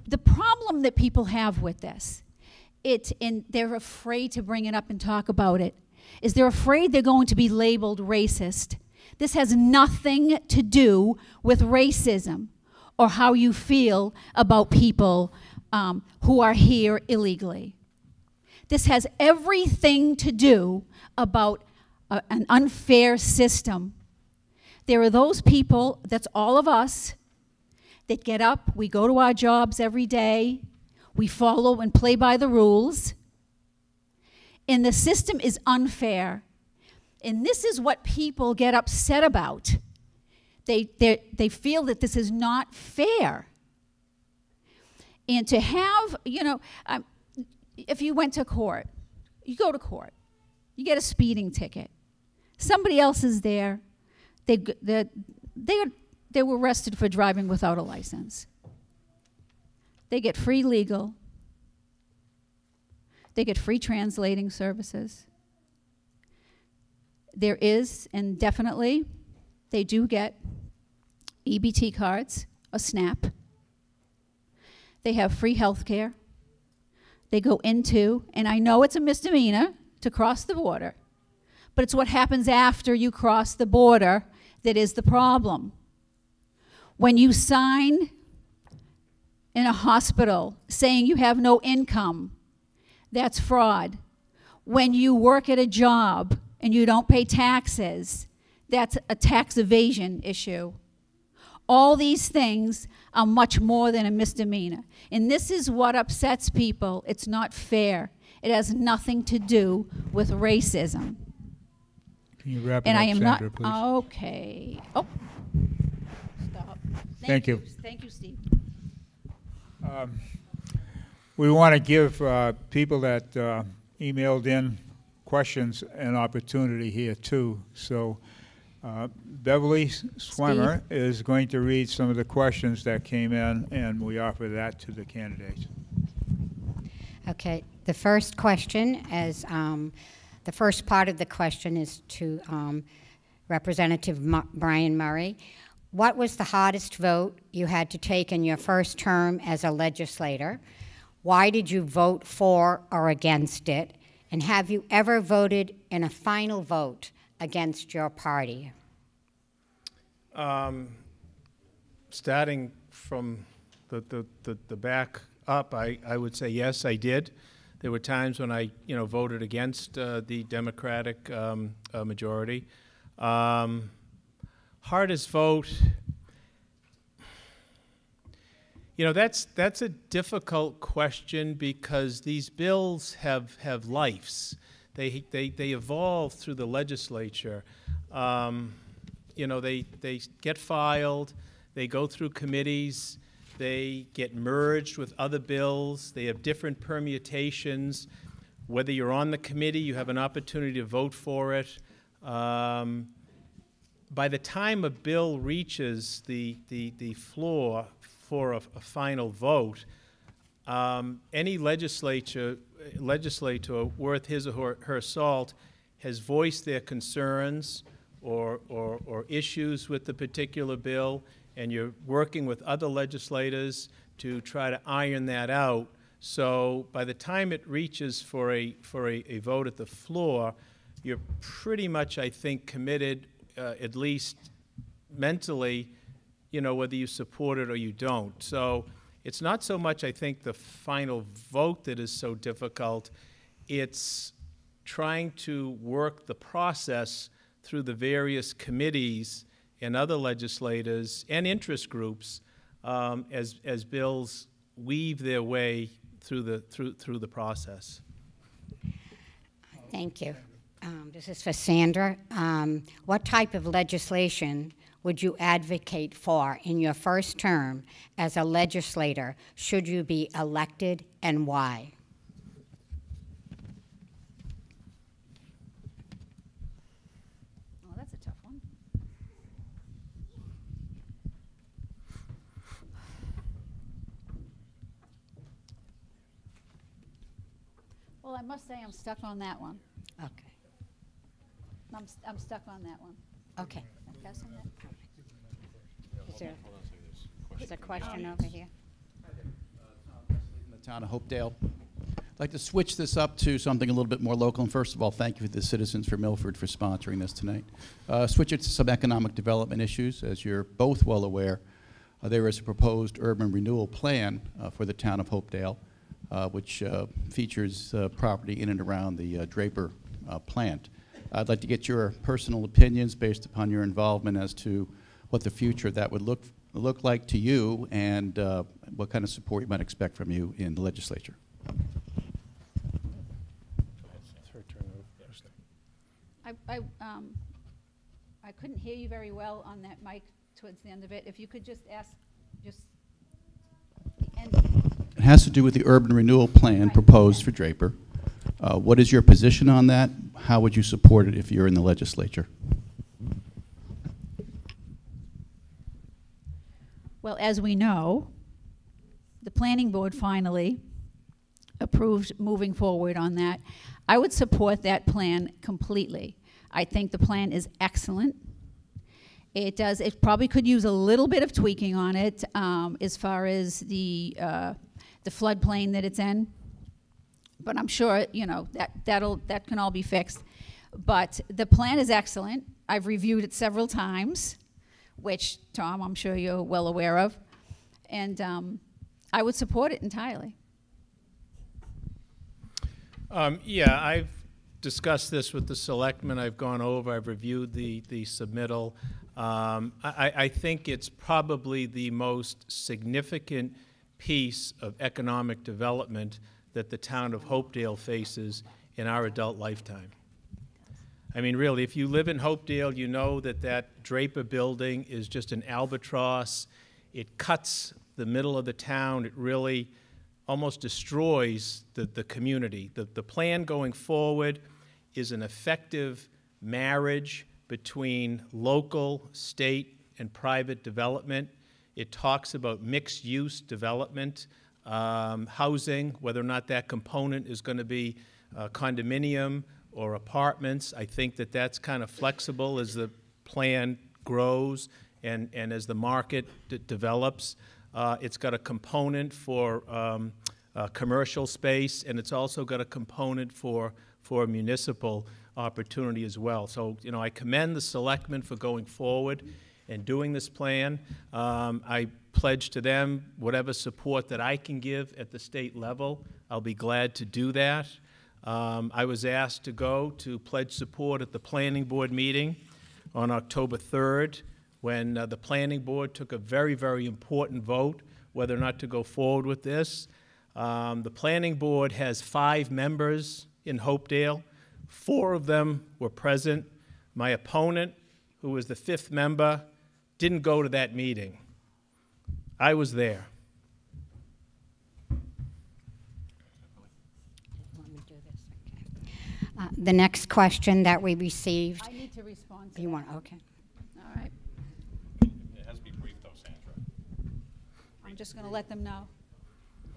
the problem that people have with this, and they're afraid to bring it up and talk about it, is they're afraid they're going to be labeled racist. This has nothing to do with racism or how you feel about people who are here illegally. This has everything to do about an unfair system. There are those people, that's all of us, that get up, we go to our jobs every day, we follow and play by the rules, and the system is unfair. And this is what people get upset about. They feel that this is not fair. And to have, you know, if you went to court, you go to court, you get a speeding ticket. Somebody else is there. They were arrested for driving without a license. They get free legal. They get free translating services. There is, and definitely, they do get EBT cards, a SNAP. They have free health care. They go into, and I know it's a misdemeanor to cross the border, but it's what happens after you cross the border that is the problem. When you sign in a hospital saying you have no income, that's fraud. When you work at a job and you don't pay taxes, that's a tax evasion issue. All these things are much more than a misdemeanor. And this is what upsets people. It's not fair. It has nothing to do with racism. Can you wrap it and up, I am Sandra, not, please? okay. Oh, stop. Thank you. Thank you, Steve. We want to give people that emailed in questions an opportunity here too. So Beverly Swimmer is going to read some of the questions that came in, and we offer that to the candidates. Okay, the first question is, the first part of the question is to Representative Brian Murray. What was the hardest vote you had to take in your first term as a legislator? Why did you vote for or against it? And have you ever voted in a final vote against your party? Starting from the back up, I would say yes, I did. There were times when I, voted against the Democratic majority. Hardest vote, that's a difficult question because these bills have lives. They evolve through the legislature. They get filed, they go through committees, they get merged with other bills, they have different permutations. Whether you're on the committee, you have an opportunity to vote for it. By the time a bill reaches the floor for a final vote, any legislator worth his or her salt has voiced their concerns or issues with the particular bill, and you're working with other legislators to try to iron that out. So by the time it reaches for a vote at the floor, you're pretty much, I think, committed, at least mentally, whether you support it or you don't. So it's not so much, I think, the final vote that is so difficult. It's trying to work the process through the various committees and other legislators and interest groups as bills weave their way through the process. Thank you. This is for Sandra. What type of legislation would you advocate for in your first term as a legislator should you be elected, and why? Oh, that's a tough one. Well, I must say I'm stuck on that one. Okay. I'm stuck on that one. Okay. Pass on that? Is there a question over here? In the town of Hopedale. I'd like to switch this up to something a little bit more local. And first of all, thank you to the citizens for Milford for sponsoring this tonight. Switch it to some economic development issues. As you're both well aware, there is a proposed urban renewal plan for the town of Hopedale, which features property in and around the Draper plant. I'd like to get your personal opinions based upon your involvement as to what the future of that would look like to you, and what kind of support you might expect from you in the legislature. I couldn't hear you very well on that mic towards the end of it. If you could just ask, the end. It has to do with the urban renewal plan proposed for Draper. What is your position on that? How would you support it if you're in the legislature? Well, as we know, the planning board finally approved moving forward on that. I would support that plan completely. I think the plan is excellent. It probably could use a little bit of tweaking on it as far as the floodplain that it's in. But I'm sure, that can all be fixed. But the plan is excellent. I've reviewed it several times, which, Tom, I'm sure you're well aware of. And I would support it entirely. Yeah, I've discussed this with the selectmen. I've gone over, I've reviewed the submittal. I think it's probably the most significant piece of economic development that the town of Hopedale faces in our adult lifetime. I mean, really, if you live in Hopedale, you know that Draper building is just an albatross. It cuts the middle of the town. It really almost destroys the community. The plan going forward is an effective marriage between local, state, and private development. It talks about mixed-use development, housing, whether or not that component is going to be condominium or apartments. I think that that's kind of flexible as the plan grows and as the market develops. It's got a component for commercial space, and it's also got a component for municipal opportunity as well. So, you know, I commend the selectmen for going forward and doing this plan. I pledge to them whatever support that I can give at the state level. I'll be glad to do that. I was asked to go to pledge support at the planning board meeting on October 3rd when the planning board took a very, very important vote whether or not to go forward with this. The planning board has 5 members in Hopedale. 4 of them were present. My opponent, who was the 5th member, didn't go to that meeting. I was there. The next question that we received. I need to respond to You that. want, okay. All right. It has to be brief, though, Sandra. I'm just going to let them know.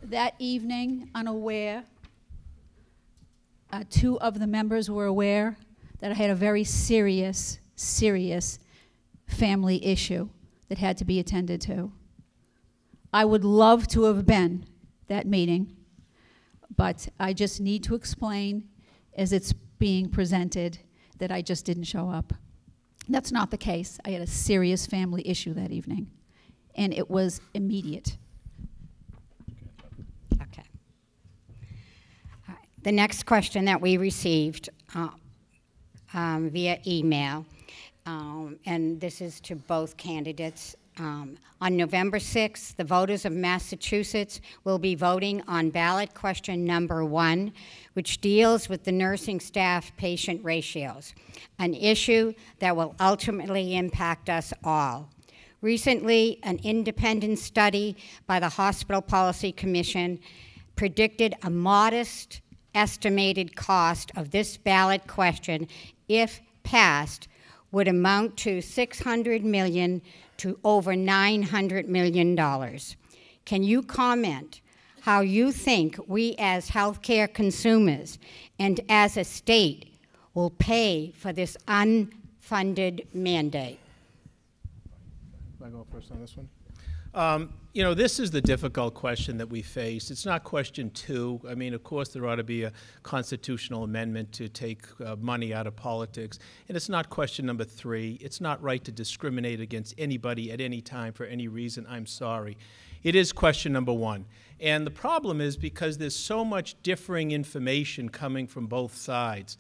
That evening, unaware, 2 of the members were aware that I had a very serious family issue that had to be attended to. I would love to have been that meeting, but I just need to explain as it's being presented that I just didn't show up. That's not the case. I had a serious family issue that evening, and it was immediate. Okay. All right. The next question that we received via email, and this is to both candidates. On November 6th, the voters of Massachusetts will be voting on ballot question number 1, which deals with the nursing staff-patient ratios, an issue that will ultimately impact us all. Recently, an independent study by the Hospital Policy Commission predicted a modest estimated cost of this ballot question, if passed, would amount to $600 million to over $900 million. Can you comment how you think we as healthcare consumers and as a state will pay for this unfunded mandate? Can I go first on this one? You know, this is the difficult question that we face. It's not question 2. I mean, of course, there ought to be a constitutional amendment to take money out of politics. And it's not question number 3. It's not right to discriminate against anybody at any time for any reason. I'm sorry. It is question number 1. And the problem is because there's so much differing information coming from both sides.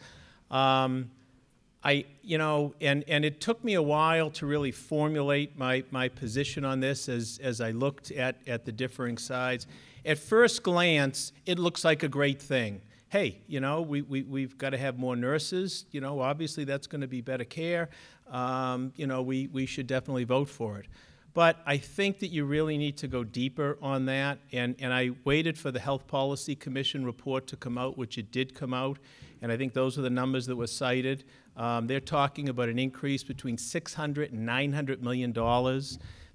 You know, and it took me a while to really formulate my position on this as I looked at the differing sides. At first glance, it looks like a great thing. Hey, you know, we've got to have more nurses. You know, obviously that's going to be better care. You know, we should definitely vote for it. But I think that you really need to go deeper on that. And I waited for the Health Policy Commission report to come out, which it did come out. And I think those are the numbers that were cited. They're talking about an increase between $600 and $900 million.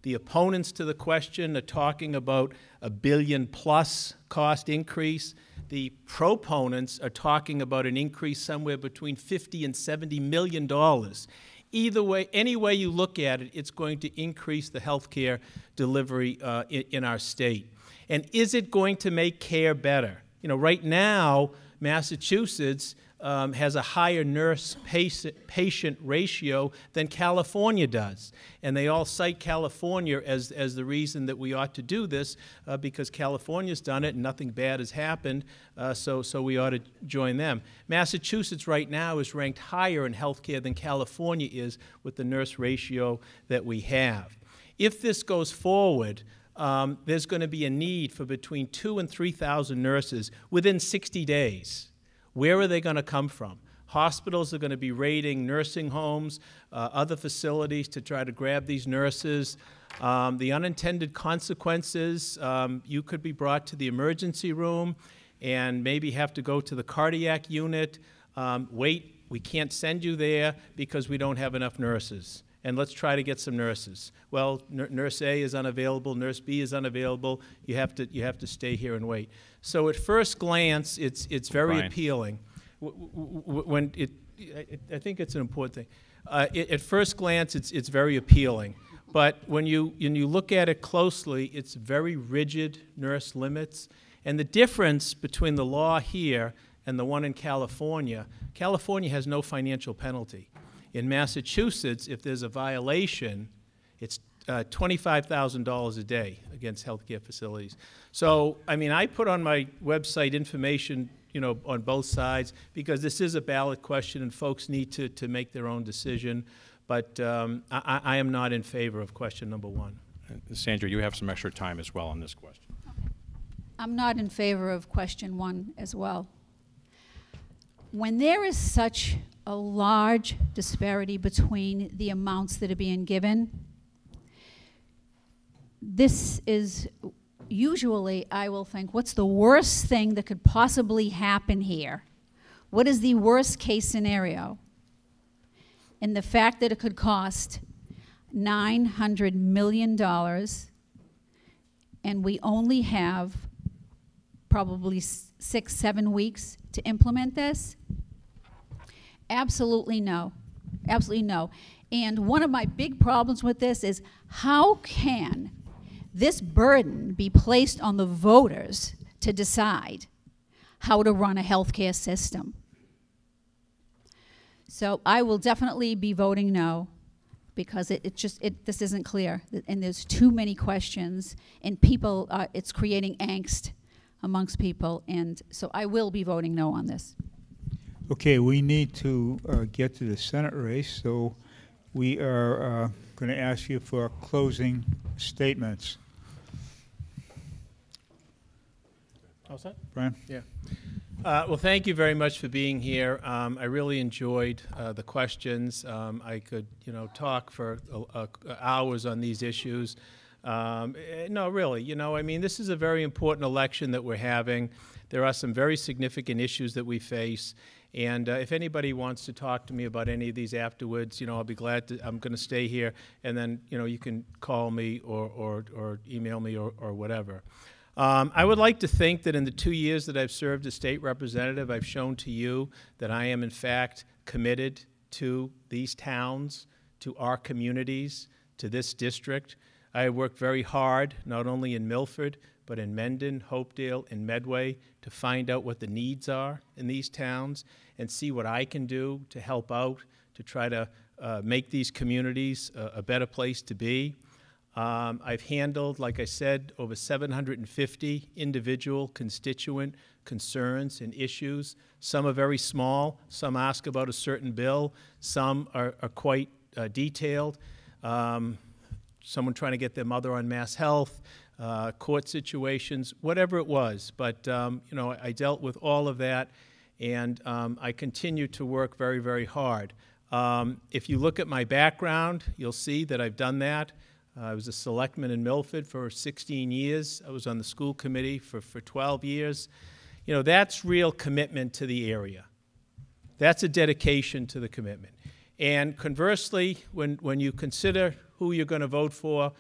The opponents to the question are talking about a $1 billion plus cost increase. The proponents are talking about an increase somewhere between $50 and $70 million. Either way, any way you look at it, it's going to increase the health care delivery in our state. And is it going to make care better? You know, right now, Massachusetts has a higher nurse-patient ratio than California does. And they all cite California as the reason that we ought to do this because California's done it and nothing bad has happened, so we ought to join them. Massachusetts right now is ranked higher in healthcare than California is with the nurse ratio that we have. If this goes forward, there's going to be a need for between 2,000 and 3,000 nurses within 60 days. Where are they going to come from? Hospitals are going to be raiding nursing homes, other facilities to try to grab these nurses. The unintended consequences, you could be brought to the emergency room and maybe have to go to the cardiac unit, wait we can't send you there because we don't have enough nurses. And let's try to get some nurses. Well, nurse A is unavailable, nurse B is unavailable. You have to stay here and wait. So at first glance, it's very Brian. appealing. I think it's an important thing. At first glance, it's very appealing. But when you look at it closely, it's very rigid nurse limits. And the difference between the law here and the one in California, California has no financial penalty. In Massachusetts, if there's a violation, it's $25,000 a day against healthcare facilities. So, I mean, I put on my website information, you know, on both sides, because this is a ballot question and folks need to make their own decision. But I am not in favor of question number one. Sandra, you have some extra time as well on this question. Okay. I'm not in favor of question one as well. When there is such a large disparity between the amounts that are being given, this is usually, I will think, what's the worst thing that could possibly happen here? What is the worst case scenario? And the fact that it could cost $900 million and we only have probably 6-7 weeks to implement this? Absolutely no. Absolutely no. And one of my big problems with this is how can this burden be placed on the voters to decide how to run a healthcare system? So I will definitely be voting no, because this isn't clear, and there's too many questions, and people, it's creating angst amongst people, and so I will be voting no on this. Okay, we need to get to the Senate race, so we are going to ask you for closing statements. All set? Brian? Yeah. Well, thank you very much for being here. I really enjoyed the questions. I could, you know, talk for hours on these issues. No, really, you know, I mean, this is a very important election that we're having. There are some very significant issues that we face. And if anybody wants to talk to me about any of these afterwards, you know, I'll be glad to. I'm going to stay here, and then, you know, you can call me or email me or whatever. I would like to think that in the 2 years that I've served as state representative, I've shown to you that I am, in fact, committed to these towns, to our communities, to this district. I have worked very hard, not only in Milford, but in Mendon, Hopedale, and Medway, to find out what the needs are in these towns and see what I can do to help out, to try to make these communities a better place to be. I've handled, like I said, over 750 individual constituent concerns and issues. Some are very small. Some ask about a certain bill. Some are quite detailed. Someone trying to get their mother on mass health, court situations, whatever it was. But, you know, I dealt with all of that, and I continue to work very, very hard. If you look at my background, you'll see that I've done that. I was a selectman in Milford for 16 years. I was on the school committee for 12 years. You know, that's real commitment to the area. That's a dedication to the commitment. And conversely, when you consider who you're going to vote for,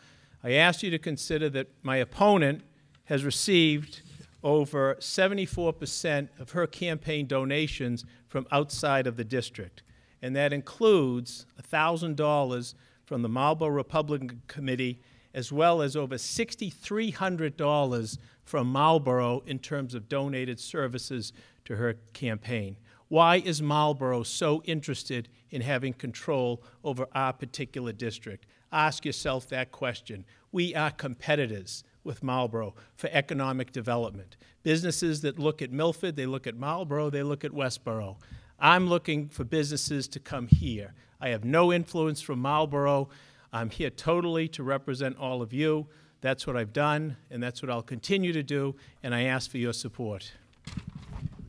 I ask you to consider that my opponent has received over 74% of her campaign donations from outside of the district. And that includes $1,000 from the Marlboro Republican Committee, as well as over $6,300 from Marlboro in terms of donated services to her campaign. Why is Marlboro so interested in having control over our particular district? Ask yourself that question. We are competitors with Marlboro for economic development. Businesses that look at Milford, they look at Marlboro, they look at Westboro. I'm looking for businesses to come here. I have no influence from Marlboro. I'm here totally to represent all of you. That's what I've done, and that's what I'll continue to do, and I ask for your support.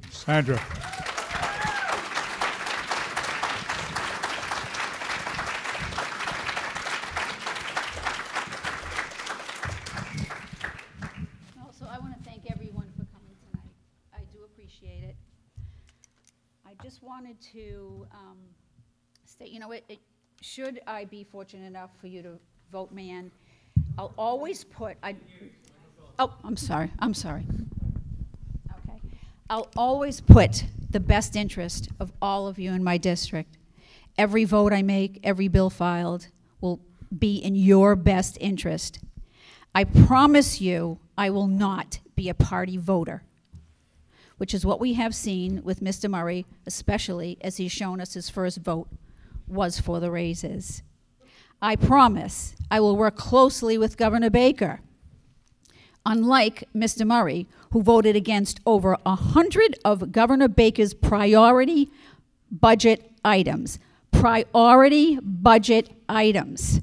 Sandra. Also, I want to thank everyone for coming tonight. I do appreciate it. I just wanted to state, you know, should I be fortunate enough for you to vote me in, I'll always put, oh, I'm sorry. Okay. I'll always put the best interest of all of you in my district. Every vote I make, every bill filed will be in your best interest. I promise you I will not be a party voter, which is what we have seen with Mr. Murray, especially as he's shown us his first vote was for the raises. I promise I will work closely with Governor Baker. Unlike Mr. Murray, who voted against over 100 of Governor Baker's priority budget items. Priority budget items.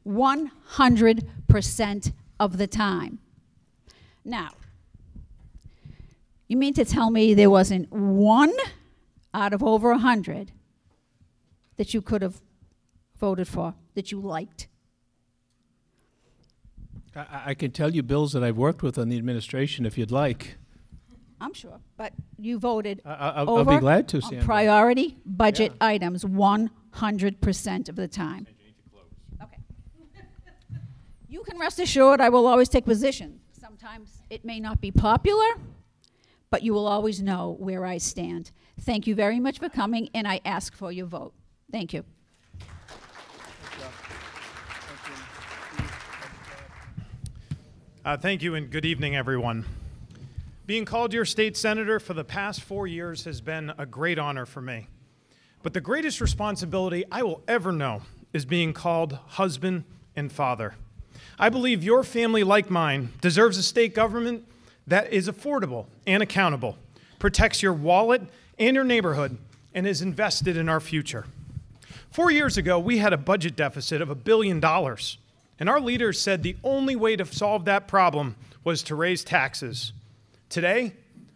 100% of the time. Now, you mean to tell me there wasn't one out of over 100 that you could have voted for, that you liked? I can tell you bills that I've worked with on the administration if you'd like. I'm sure, but you voted I'll be glad to, on Sandra. priority budget items 100% of the time. Okay. You can rest assured I will always take position. Sometimes it may not be popular, but you will always know where I stand. Thank you very much for coming, and I ask for your vote. Thank you. Thank you, and good evening, everyone. Being called your state senator for the past 4 years has been a great honor for me. But the greatest responsibility I will ever know is being called husband and father. I believe your family, like mine, deserves a state government that is affordable and accountable, protects your wallet and your neighborhood, and is invested in our future. 4 years ago, we had a budget deficit of $1 billion. And our leaders said the only way to solve that problem was to raise taxes. Today,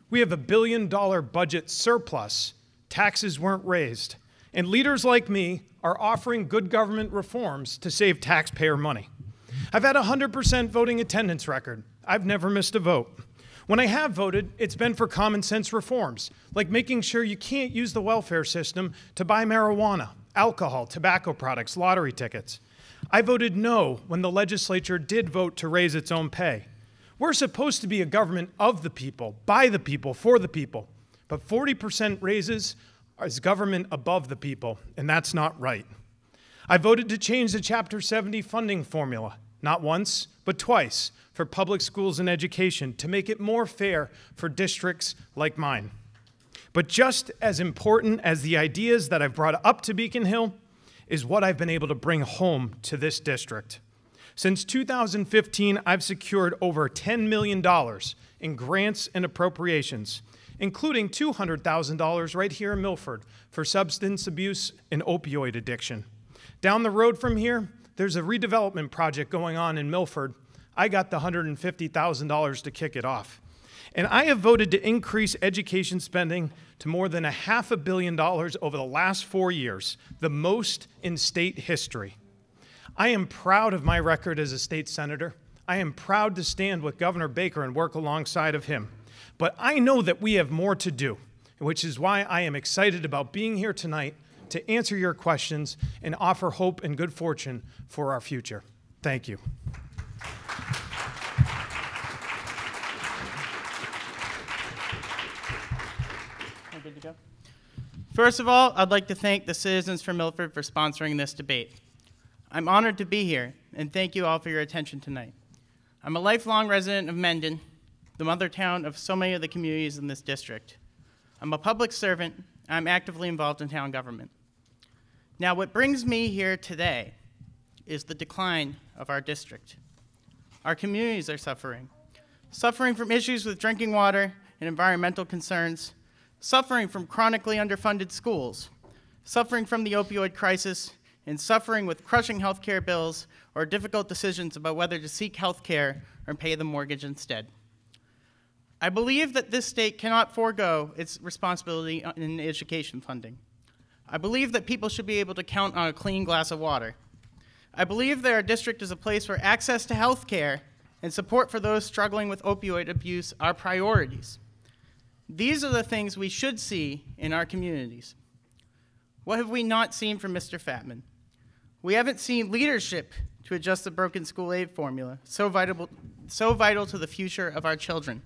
we have $1 billion budget surplus. Taxes weren't raised. And leaders like me are offering good government reforms to save taxpayer money. I've had a 100% voting attendance record. I've never missed a vote. When I have voted, it's been for common sense reforms, like making sure you can't use the welfare system to buy marijuana, alcohol, tobacco products, lottery tickets. I voted no when the legislature did vote to raise its own pay. We're supposed to be a government of the people, by the people, for the people. But 40% raises is government above the people, and that's not right. I voted to change the Chapter 70 funding formula, not once, but twice, for public schools and education to make it more fair for districts like mine. But just as important as the ideas that I've brought up to Beacon Hill is what I've been able to bring home to this district. Since 2015, I've secured over $10 million in grants and appropriations, including $200,000 right here in Milford for substance abuse and opioid addiction. Down the road from here, there's a redevelopment project going on in Milford. I got the $150,000 to kick it off. And I have voted to increase education spending to more than $500 million over the last 4 years, the most in state history. I am proud of my record as a state senator. I am proud to stand with Governor Baker and work alongside of him. But I know that we have more to do, which is why I am excited about being here tonight to answer your questions and offer hope and good fortune for our future. Thank you. Good to go. First of all, I'd like to thank the citizens from Milford for sponsoring this debate. I'm honored to be here, and thank you all for your attention tonight. I'm a lifelong resident of Mendon, the mother town of so many of the communities in this district. I'm a public servant, and I'm actively involved in town government. Now, what brings me here today is the decline of our district. Our communities are suffering from issues with drinking water and environmental concerns, suffering from chronically underfunded schools, suffering from the opioid crisis, and suffering with crushing health care bills or difficult decisions about whether to seek health care or pay the mortgage instead. I believe that this state cannot forego its responsibility in education funding. I believe that people should be able to count on a clean glass of water. I believe that our district is a place where access to health care and support for those struggling with opioid abuse are priorities. These are the things we should see in our communities. What have we not seen from Mr. Fatman? We haven't seen leadership to adjust the broken school aid formula, so vital to the future of our children.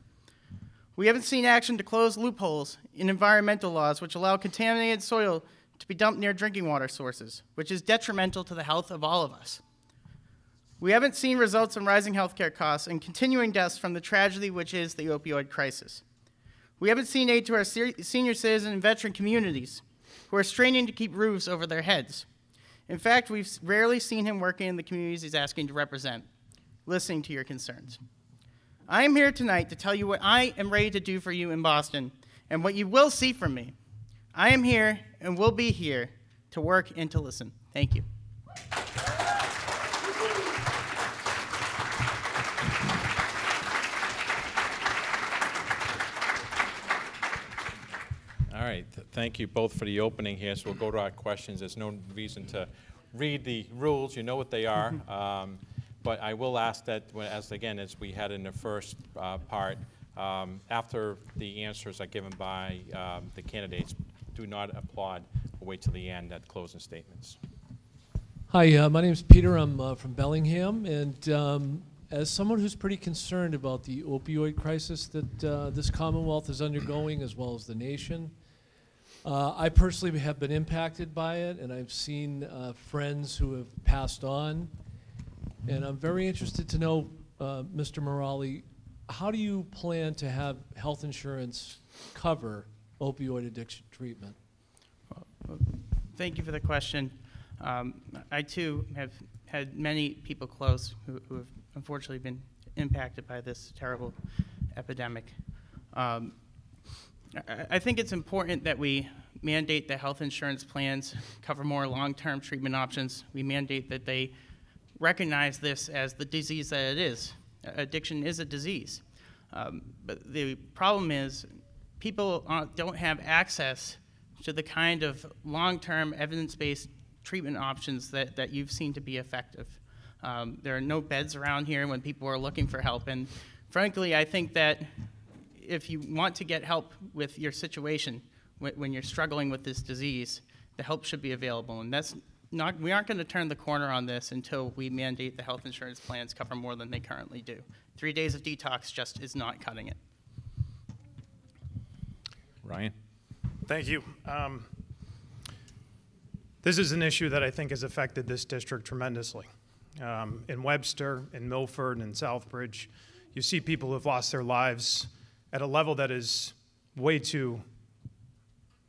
We haven't seen action to close loopholes in environmental laws which allow contaminated soil to be dumped near drinking water sources, which is detrimental to the health of all of us. We haven't seen results in rising healthcare costs and continuing deaths from the tragedy which is the opioid crisis. We haven't seen aid to our senior citizen and veteran communities who are straining to keep roofs over their heads. In fact, we've rarely seen him working in the communities he's asking to represent, listening to your concerns. I am here tonight to tell you what I am ready to do for you in Boston and what you will see from me. I am here and will be here to work and to listen. Thank you. All right, thank you both for the opening here. So we'll go to our questions. There's no reason to read the rules. You know what they are. But I will ask that, as we had in the first part, after the answers are given by the candidates, do not applaud or wait till the end at closing statements. Hi, my name is Peter. I'm from Bellingham, and as someone who's pretty concerned about the opioid crisis that this Commonwealth is undergoing, as well as the nation, I personally have been impacted by it, and I've seen friends who have passed on. And I'm very interested to know, Mr. Morali, how do you plan to have health insurance cover opioid addiction treatment? Thank you for the question. I too have had many people close who have unfortunately been impacted by this terrible epidemic. I think it's important that we mandate that health insurance plans cover more long-term treatment options. We mandate that they recognize this as the disease that it is. Addiction is a disease. But the problem is people don't have access to the kind of long-term evidence-based treatment options that you've seen to be effective. There are no beds around here when people are looking for help. And frankly, I think that if you want to get help with your situation when you're struggling with this disease, the help should be available. And we aren't going to turn the corner on this until we mandate the health insurance plans cover more than they currently do. 3 days of detox just is not cutting it. Ryan? Thank you. This is an issue that I think has affected this district tremendously. In Webster, in Milford, and Southbridge, you see people who have lost their lives at a level that is way too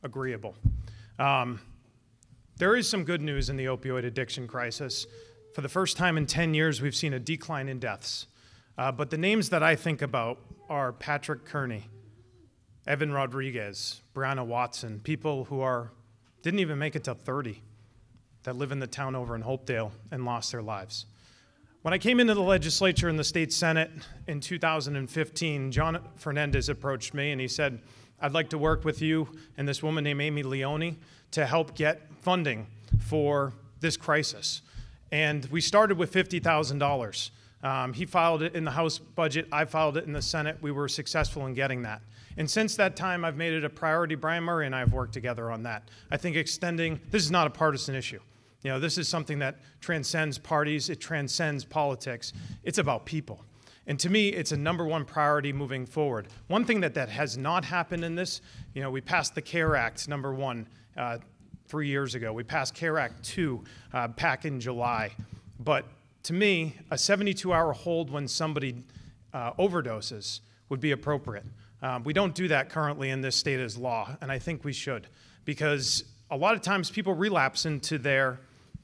agreeable. There is some good news in the opioid addiction crisis. For the first time in 10 years, we've seen a decline in deaths. But the names that I think about are Patrick Kearney, Evan Rodriguez, Brianna Watson, people who didn't even make it to 30, that live in the town over in Hopedale and lost their lives. When I came into the legislature in the state Senate in 2015, John Fernandez approached me and he said, I'd like to work with you and this woman named Amy Leone to help get funding for this crisis. And we started with $50,000. He filed it in the House budget, I filed it in the Senate. We were successful in getting that. And since that time, I've made it a priority. Brian Murray and I have worked together on that. I think this is not a partisan issue. You know, this is something that transcends parties, it transcends politics. It's about people. And to me, it's a #1 priority moving forward. One thing that has not happened in this, you know, we passed the CARE Act, #1, 3 years ago. We passed CARE Act 2 back in July. But to me, a 72-hour hold when somebody overdoses would be appropriate. We don't do that currently in this state as law, and I think we should, because a lot of times people relapse into their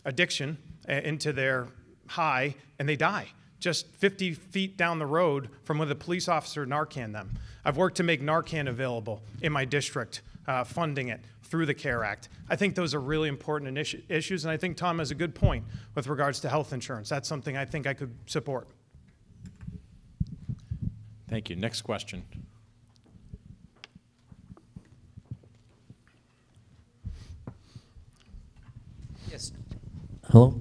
addiction, into their high, and they die just 50 feet down the road from where the police officer Narcan them. I've worked to make Narcan available in my district, funding it through the CARE Act. I think those are really important issues, and I think Tom has a good point with regards to health insurance. That's something I think I could support. Thank you. Next question. Yes. Hello.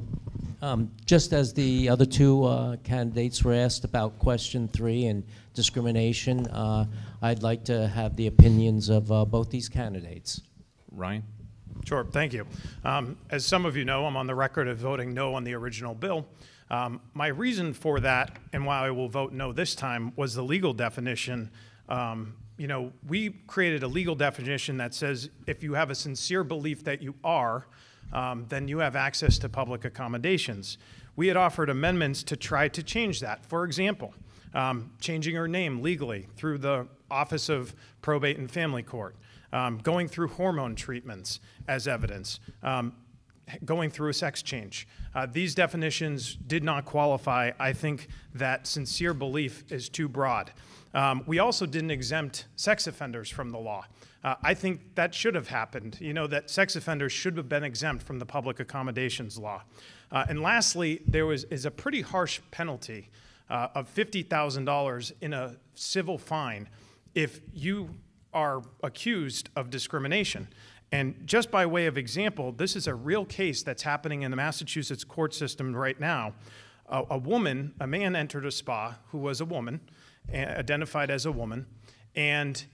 Just as the other two candidates were asked about question 3 and discrimination, I'd like to have the opinions of both these candidates. Ryan? Sure, thank you. As some of you know, I'm on the record of voting no on the original bill. My reason for that, and why I will vote no this time, was the legal definition. You know, we created a legal definition that says if you have a sincere belief that you are, then you have access to public accommodations. We had offered amendments to try to change that. For example, changing her name legally through the Office of Probate and Family Court, going through hormone treatments as evidence, going through a sex change. These definitions did not qualify. I think that sincere belief is too broad. We also didn't exempt sex offenders from the law. I think that should have happened, you know, that sex offenders should have been exempt from the public accommodations law. And lastly, there is a pretty harsh penalty of $50,000 in a civil fine if you are accused of discrimination. And just by way of example, this is a real case that's happening in the Massachusetts court system right now. A man entered a spa who was a woman, identified as a woman, and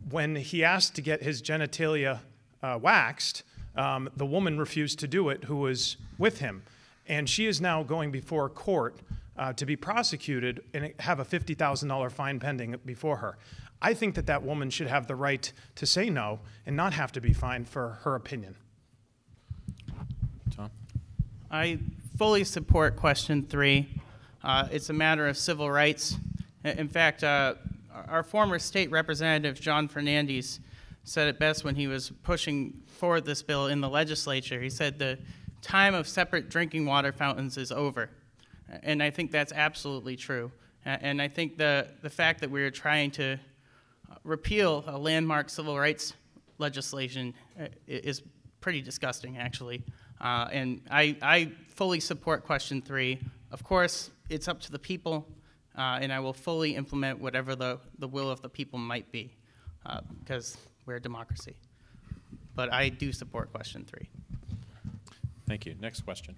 when he asked to get his genitalia waxed, the woman refused to do it who was with him. And she is now going before a court to be prosecuted and have a $50,000 fine pending before her. I think that that woman should have the right to say no and not have to be fined for her opinion. Tom? I fully support question 3. It's a matter of civil rights. In fact, our former state representative, John Fernandez, said it best when he was pushing forward this bill in the legislature. He said the time of separate drinking water fountains is over. And I think that's absolutely true. And I think the fact that we're trying to repeal a landmark civil rights legislation is pretty disgusting, actually. And I fully support question 3. Of course, it's up to the people, and I will fully implement whatever the will of the people might be, because we're a democracy. But I do support question 3. Thank you. Next question.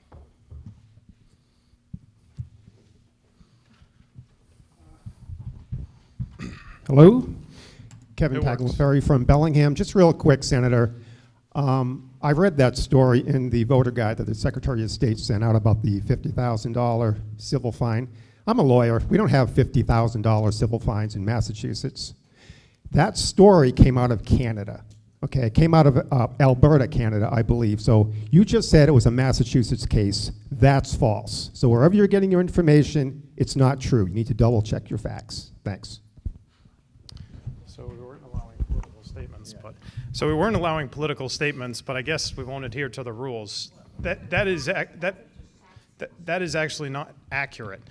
Hello? Kevin Tagliaferri from Bellingham. Just real quick, Senator. I read that story in the voter guide that the Secretary of State sent out about the $50,000 civil fine. I'm a lawyer. We don't have $50,000 civil fines in Massachusetts. That story came out of Canada. Okay, it came out of Alberta, Canada, I believe. So you just said it was a Massachusetts case. That's false. So wherever you're getting your information, it's not true. You need to double check your facts. Thanks. So we weren't allowing political statements, so we weren't allowing political statements, but I guess we won't adhere to the rules. That is actually not accurate.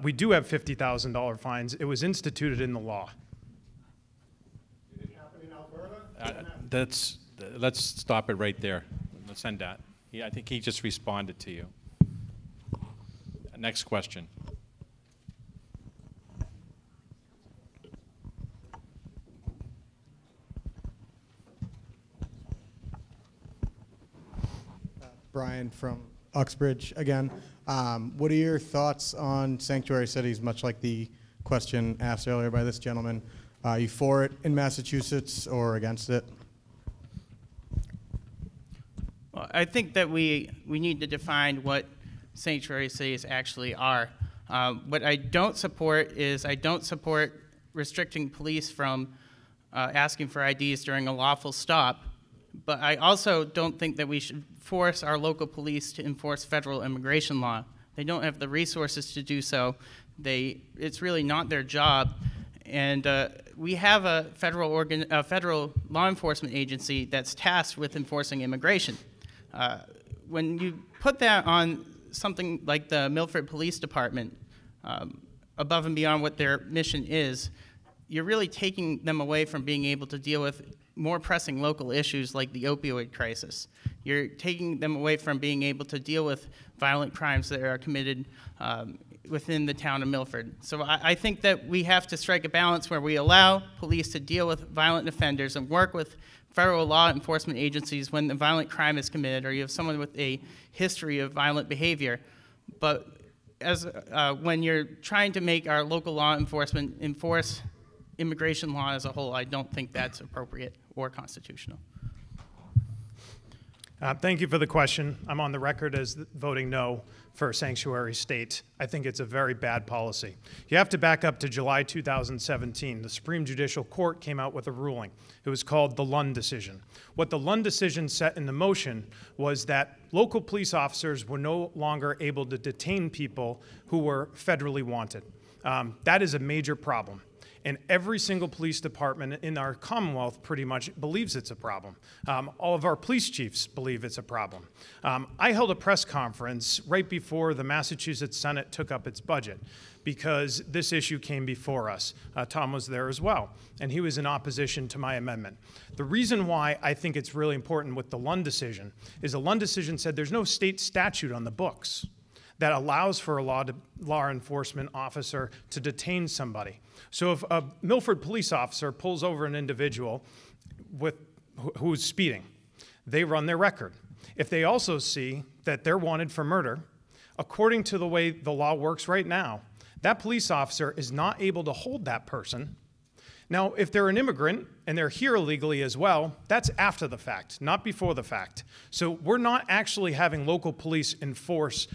We do have $50,000 fines. It was instituted in the law. Let's stop it right there. Let's end that. I think he just responded to you. Next question. Brian from Uxbridge again. What are your thoughts on sanctuary cities, much like the question asked earlier by this gentleman? Are you for it in Massachusetts or against it? Well, I think that we need to define what sanctuary cities actually are. What I don't support is I don't support restricting police from asking for IDs during a lawful stop, but I also don't think that we should force our local police to enforce federal immigration law. They don't have the resources to do so. It's really not their job. And we have a federal law enforcement agency that's tasked with enforcing immigration. When you put that on something like the Milford Police Department, above and beyond what their mission is, you're really taking them away from being able to deal with more pressing local issues like the opioid crisis. You're taking them away from being able to deal with violent crimes that are committed within the town of Milford. So I think that we have to strike a balance where we allow police to deal with violent offenders and work with federal law enforcement agencies when the violent crime is committed or you have someone with a history of violent behavior. but as when you're trying to make our local law enforcement enforce immigration law as a whole, I don't think that's appropriate or constitutional. Thank you for the question. I'm on the record as voting no for a sanctuary state. I think it's a very bad policy. You have to back up to July 2017. The Supreme Judicial Court came out with a ruling. It was called the Lund decision. What the Lund decision set into motion was that local police officers were no longer able to detain people who were federally wanted. That is a major problem. And every single police department in our Commonwealth pretty much believes it's a problem. All of our police chiefs believe it's a problem. I held a press conference right before the Massachusetts Senate took up its budget because this issue came before us. Tom was there as well, and he was in opposition to my amendment. The reason why I think it's really important with the Lund decision is the Lund decision said there's no state statute on the books that allows for a law enforcement officer to detain somebody. So if a Milford police officer pulls over an individual who's speeding, they run their record. If they also see that they're wanted for murder, according to the way the law works right now, that police officer is not able to hold that person. Now, if they're an immigrant and they're here illegally as well, that's after the fact, not before the fact. So we're not actually having local police enforce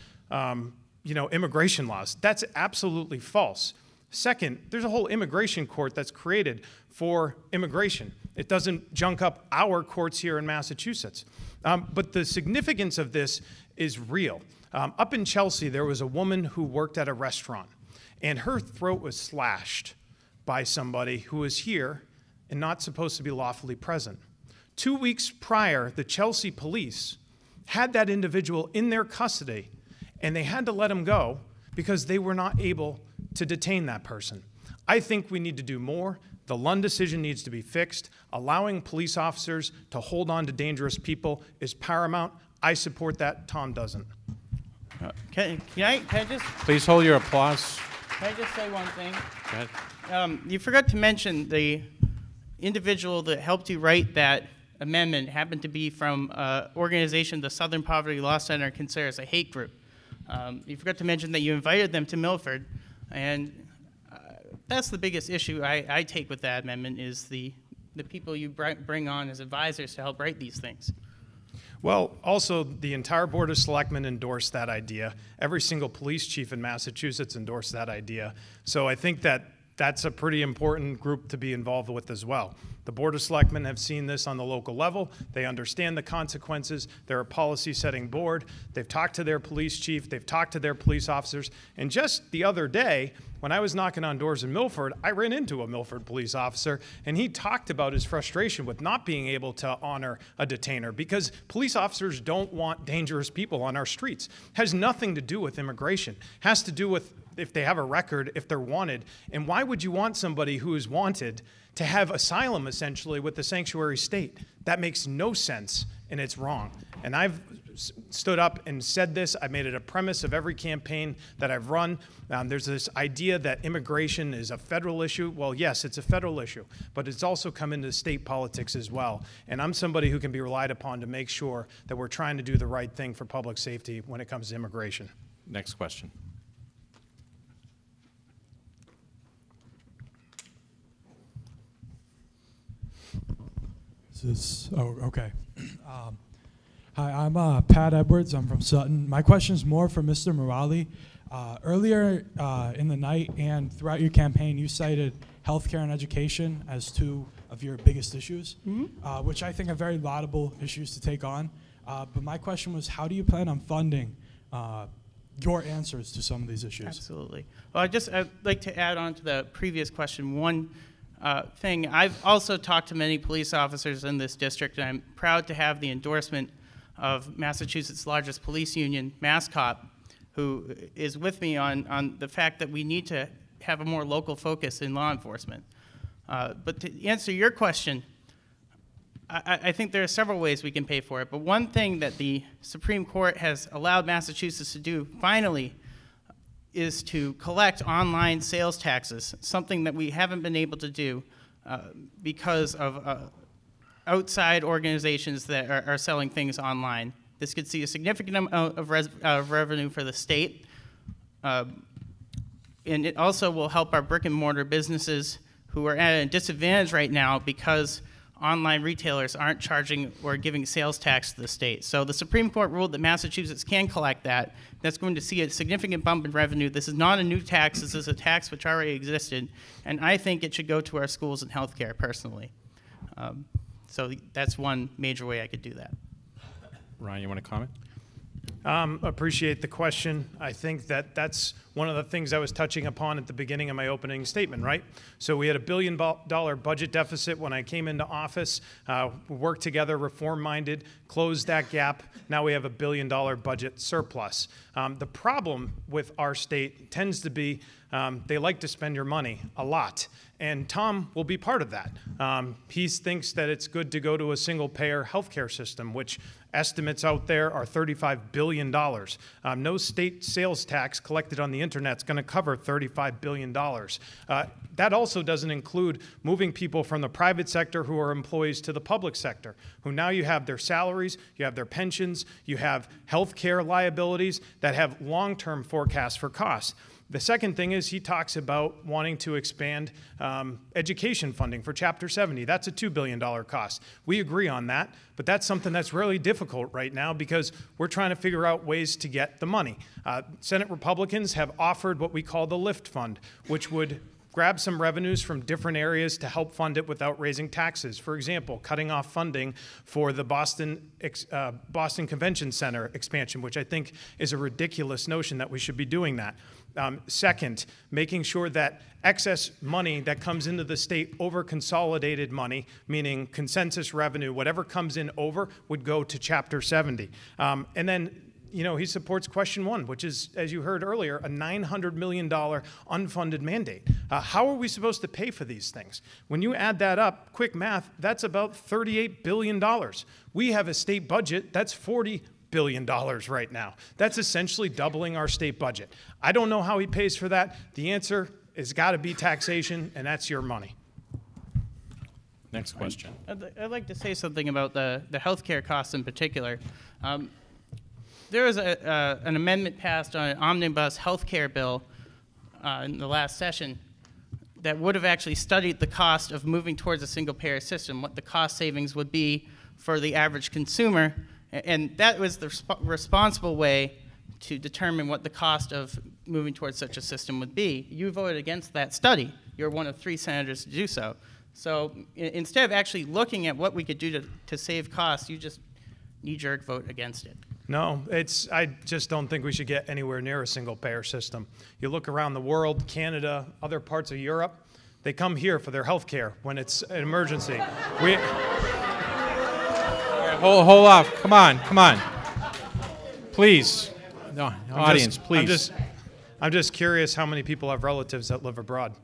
immigration laws. That's absolutely false. Second, there's a whole immigration court that's created for immigration. It doesn't junk up our courts here in Massachusetts. But the significance of this is real. Up in Chelsea, there was a woman who worked at a restaurant, and her throat was slashed by somebody who was here and not supposed to be lawfully present. 2 weeks prior, the Chelsea police had that individual in their custody, and they had to let him go because they were not able to detain that person. I think we need to do more. The Lund decision needs to be fixed. Allowing police officers to hold on to dangerous people is paramount. I support that. Tom doesn't. Can I just... Please hold your applause. Can I just say one thing? Go ahead. You forgot to mention the individual that helped you write that amendment happened to be from an organization the Southern Poverty Law Center considers a hate group. You forgot to mention that you invited them to Milford, and that's the biggest issue I take with that amendment is the people you bring on as advisors to help write these things. Well, also, the entire Board of Selectmen endorsed that idea. Every single police chief in Massachusetts endorsed that idea. So I think that that's a pretty important group to be involved with as well. The Board of Selectmen have seen this on the local level. They understand the consequences. They're a policy-setting board. They've talked to their police chief. They've talked to their police officers. And just the other day, when I was knocking on doors in Milford, I ran into a Milford police officer, and he talked about his frustration with not being able to honor a detainer because police officers don't want dangerous people on our streets. It has nothing to do with immigration. It has to do with if they have a record, if they're wanted. And why would you want somebody who is wanted to have asylum, essentially, with the sanctuary state? That makes no sense, and it's wrong. And I've stood up and said this. I made it a premise of every campaign that I've run. There's this idea that immigration is a federal issue. Well, yes, it's a federal issue, but it's also come into state politics as well. And I'm somebody who can be relied upon to make sure that we're trying to do the right thing for public safety when it comes to immigration. Next question. Okay. Hi, I'm Pat Edwards. I'm from Sutton. My question is more for Mr. Morali. Earlier in the night and throughout your campaign, you cited healthcare and education as two of your biggest issues, which I think are very laudable issues to take on. But my question was, how do you plan on funding your answers to some of these issues? Absolutely. Well, I'd like to add on to the previous question one thing. I've also talked to many police officers in this district, and I'm proud to have the endorsement of Massachusetts' largest police union, MassCop, who is with me on the fact that we need to have a more local focus in law enforcement. But to answer your question, I think there are several ways we can pay for it. But one thing that the Supreme Court has allowed Massachusetts to do, finally, is to collect online sales taxes, something that we haven't been able to do because of outside organizations that are selling things online. This could see a significant amount of revenue for the state. And it also will help our brick and mortar businesses who are at a disadvantage right now because online retailers aren't charging or giving sales tax to the state. So the Supreme Court ruled that Massachusetts can collect that. That's going to see a significant bump in revenue. This is not a new tax. This is a tax which already existed. And I think it should go to our schools and healthcare personally. So that's one major way I could do that. Ryan, you want to comment? Appreciate the question. I think that that's one of the things I was touching upon at the beginning of my opening statement, right? So we had $1 billion budget deficit when I came into office. We worked together, reform-minded, closed that gap. Now we have $1 billion budget surplus. The problem with our state tends to be they like to spend your money a lot. And Tom will be part of that. He thinks that it's good to go to a single-payer healthcare system, which estimates out there are $35 billion. No state sales tax collected on the internet is going to cover $35 billion. That also doesn't include moving people from the private sector who are employees to the public sector, who now you have their salaries, you have their pensions, you have health care liabilities that have long-term forecasts for costs. The second thing is he talks about wanting to expand education funding for Chapter 70. That's a $2 billion cost. We agree on that, but that's something that's really difficult right now because we're trying to figure out ways to get the money. Senate Republicans have offered what we call the LIFT Fund, which would grab some revenues from different areas to help fund it without raising taxes. For example, cutting off funding for the Boston Convention Center expansion, which I think is a ridiculous notion that we should be doing that. Second, making sure that excess money that comes into the state over consolidated money, meaning consensus revenue, whatever comes in over, would go to Chapter 70. And then, you know, he supports question 1, which is, as you heard earlier, a $900 million unfunded mandate. How are we supposed to pay for these things? When you add that up, quick math, that's about $38 billion. We have a state budget that's $40 billion right now. That's essentially doubling our state budget. I don't know how he pays for that. The answer has got to be taxation, and that's your money. Next question. I'd like to say something about the healthcare costs in particular. There was an amendment passed on an omnibus healthcare bill in the last session that would have actually studied the cost of moving towards a single-payer system, what the cost savings would be for the average consumer, and that was the responsible way to determine what the cost of moving towards such a system would be. You voted against that study. You're one of 3 senators to do so. So instead of actually looking at what we could do to save costs, you just knee-jerk vote against it. No, I just don't think we should get anywhere near a single-payer system. You look around the world, Canada, other parts of Europe, they come here for their health care when it's an emergency. Hold off. Come on. Please. No, audience, please. I'm just curious how many people have relatives that live abroad.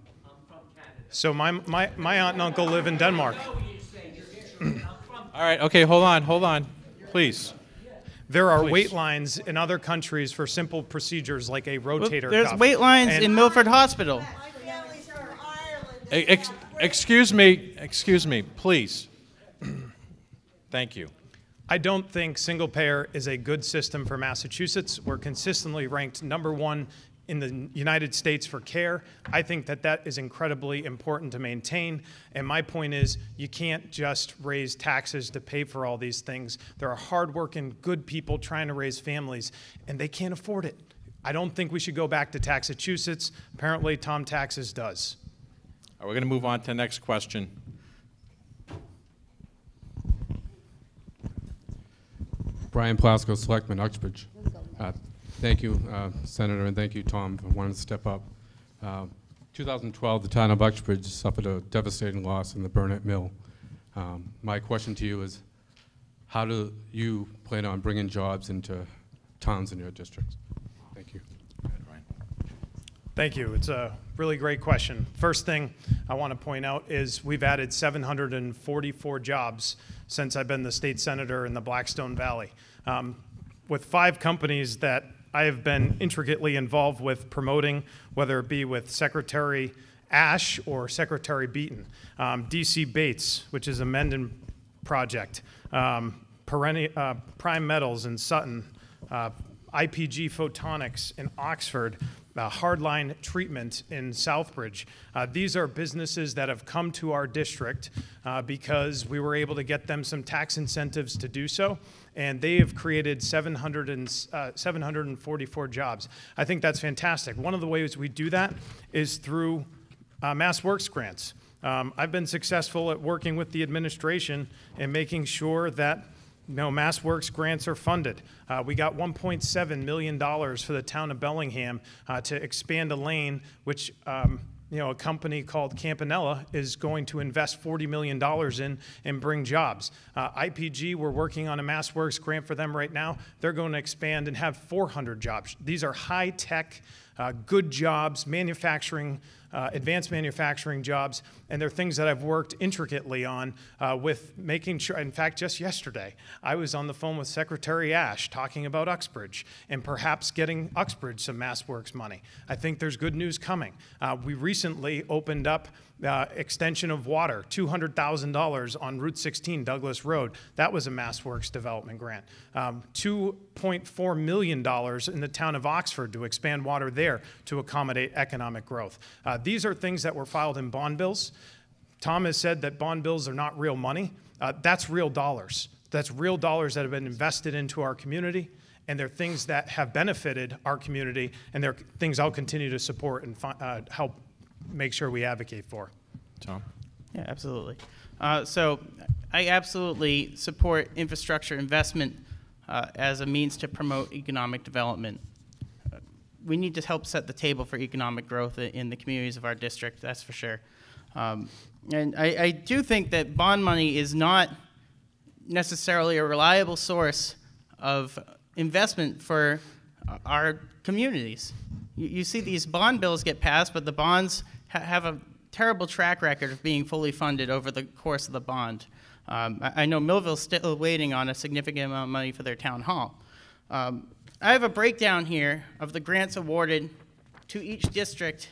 So my aunt and uncle live in Denmark. All right, okay, hold on. Please. There are wait lines in other countries for simple procedures like a rotator There's cuff. wait lines in Milford Hospital. Excuse me, please. Thank you. I don't think single payer is a good system for Massachusetts. We're consistently ranked #1 in the United States for care. I think that is incredibly important to maintain. And my point is, you can't just raise taxes to pay for all these things. There are hardworking, good people trying to raise families, and they can't afford it. I don't think we should go back to Taxachusetts. Apparently, Tom Taxes does. All right, we're going to move on to the next question. Brian Plasko, Selectman, Uxbridge. Thank you, Senator, and thank you, Tom, for wanting to step up. 2012, the town of Uxbridge suffered a devastating loss in the Burnett Mill. My question to you is, how do you plan on bringing jobs into towns in your districts? Thank you. Thank you. It's a really great question. First thing I want to point out is we've added 744 jobs since I've been the state senator in the Blackstone Valley, with 5 companies that I have been intricately involved with promoting, whether it be with Secretary Ash or Secretary Beaton. DC Bates, which is a Mendon project, Prime Metals in Sutton, IPG Photonics in Oxford, Hardline Treatment in Southbridge. These are businesses that have come to our district because we were able to get them some tax incentives to do so, and they have created 744 jobs. I think that's fantastic. One of the ways we do that is through Mass Works grants. I've been successful at working with the administration and making sure that Mass Works grants are funded. We got $1.7 million for the town of Bellingham to expand a lane, which a company called Campanella is going to invest $40 million in and bring jobs. IPG, we're working on a Mass Works grant for them right now. They're going to expand and have 400 jobs. These are high-tech, good jobs, manufacturing, advanced manufacturing jobs, and they're things that I've worked intricately on with making sure. In fact, just yesterday, I was on the phone with Secretary Ash talking about Uxbridge and perhaps getting Uxbridge some Mass Works money. I think there's good news coming. We recently opened up extension of water, $200,000 on Route 16, Douglas Road. That was a Mass Works development grant. $2.4 million in the town of Oxford to expand water there to accommodate economic growth. These are things that were filed in bond bills. Tom has said that bond bills are not real money. That's real dollars. That's real dollars that have been invested into our community, and they're things that have benefited our community, and they're things I'll continue to support and help make sure we advocate for. Tom? Yeah, absolutely. So I absolutely support infrastructure investment as a means to promote economic development. We need to help set the table for economic growth in the communities of our district, that's for sure. And I do think that bond money is not necessarily a reliable source of investment for our communities. You see these bond bills get passed, but the bonds have a terrible track record of being fully funded over the course of the bond. I know Millville's still waiting on a significant amount of money for their town hall. I have a breakdown here of the grants awarded to each district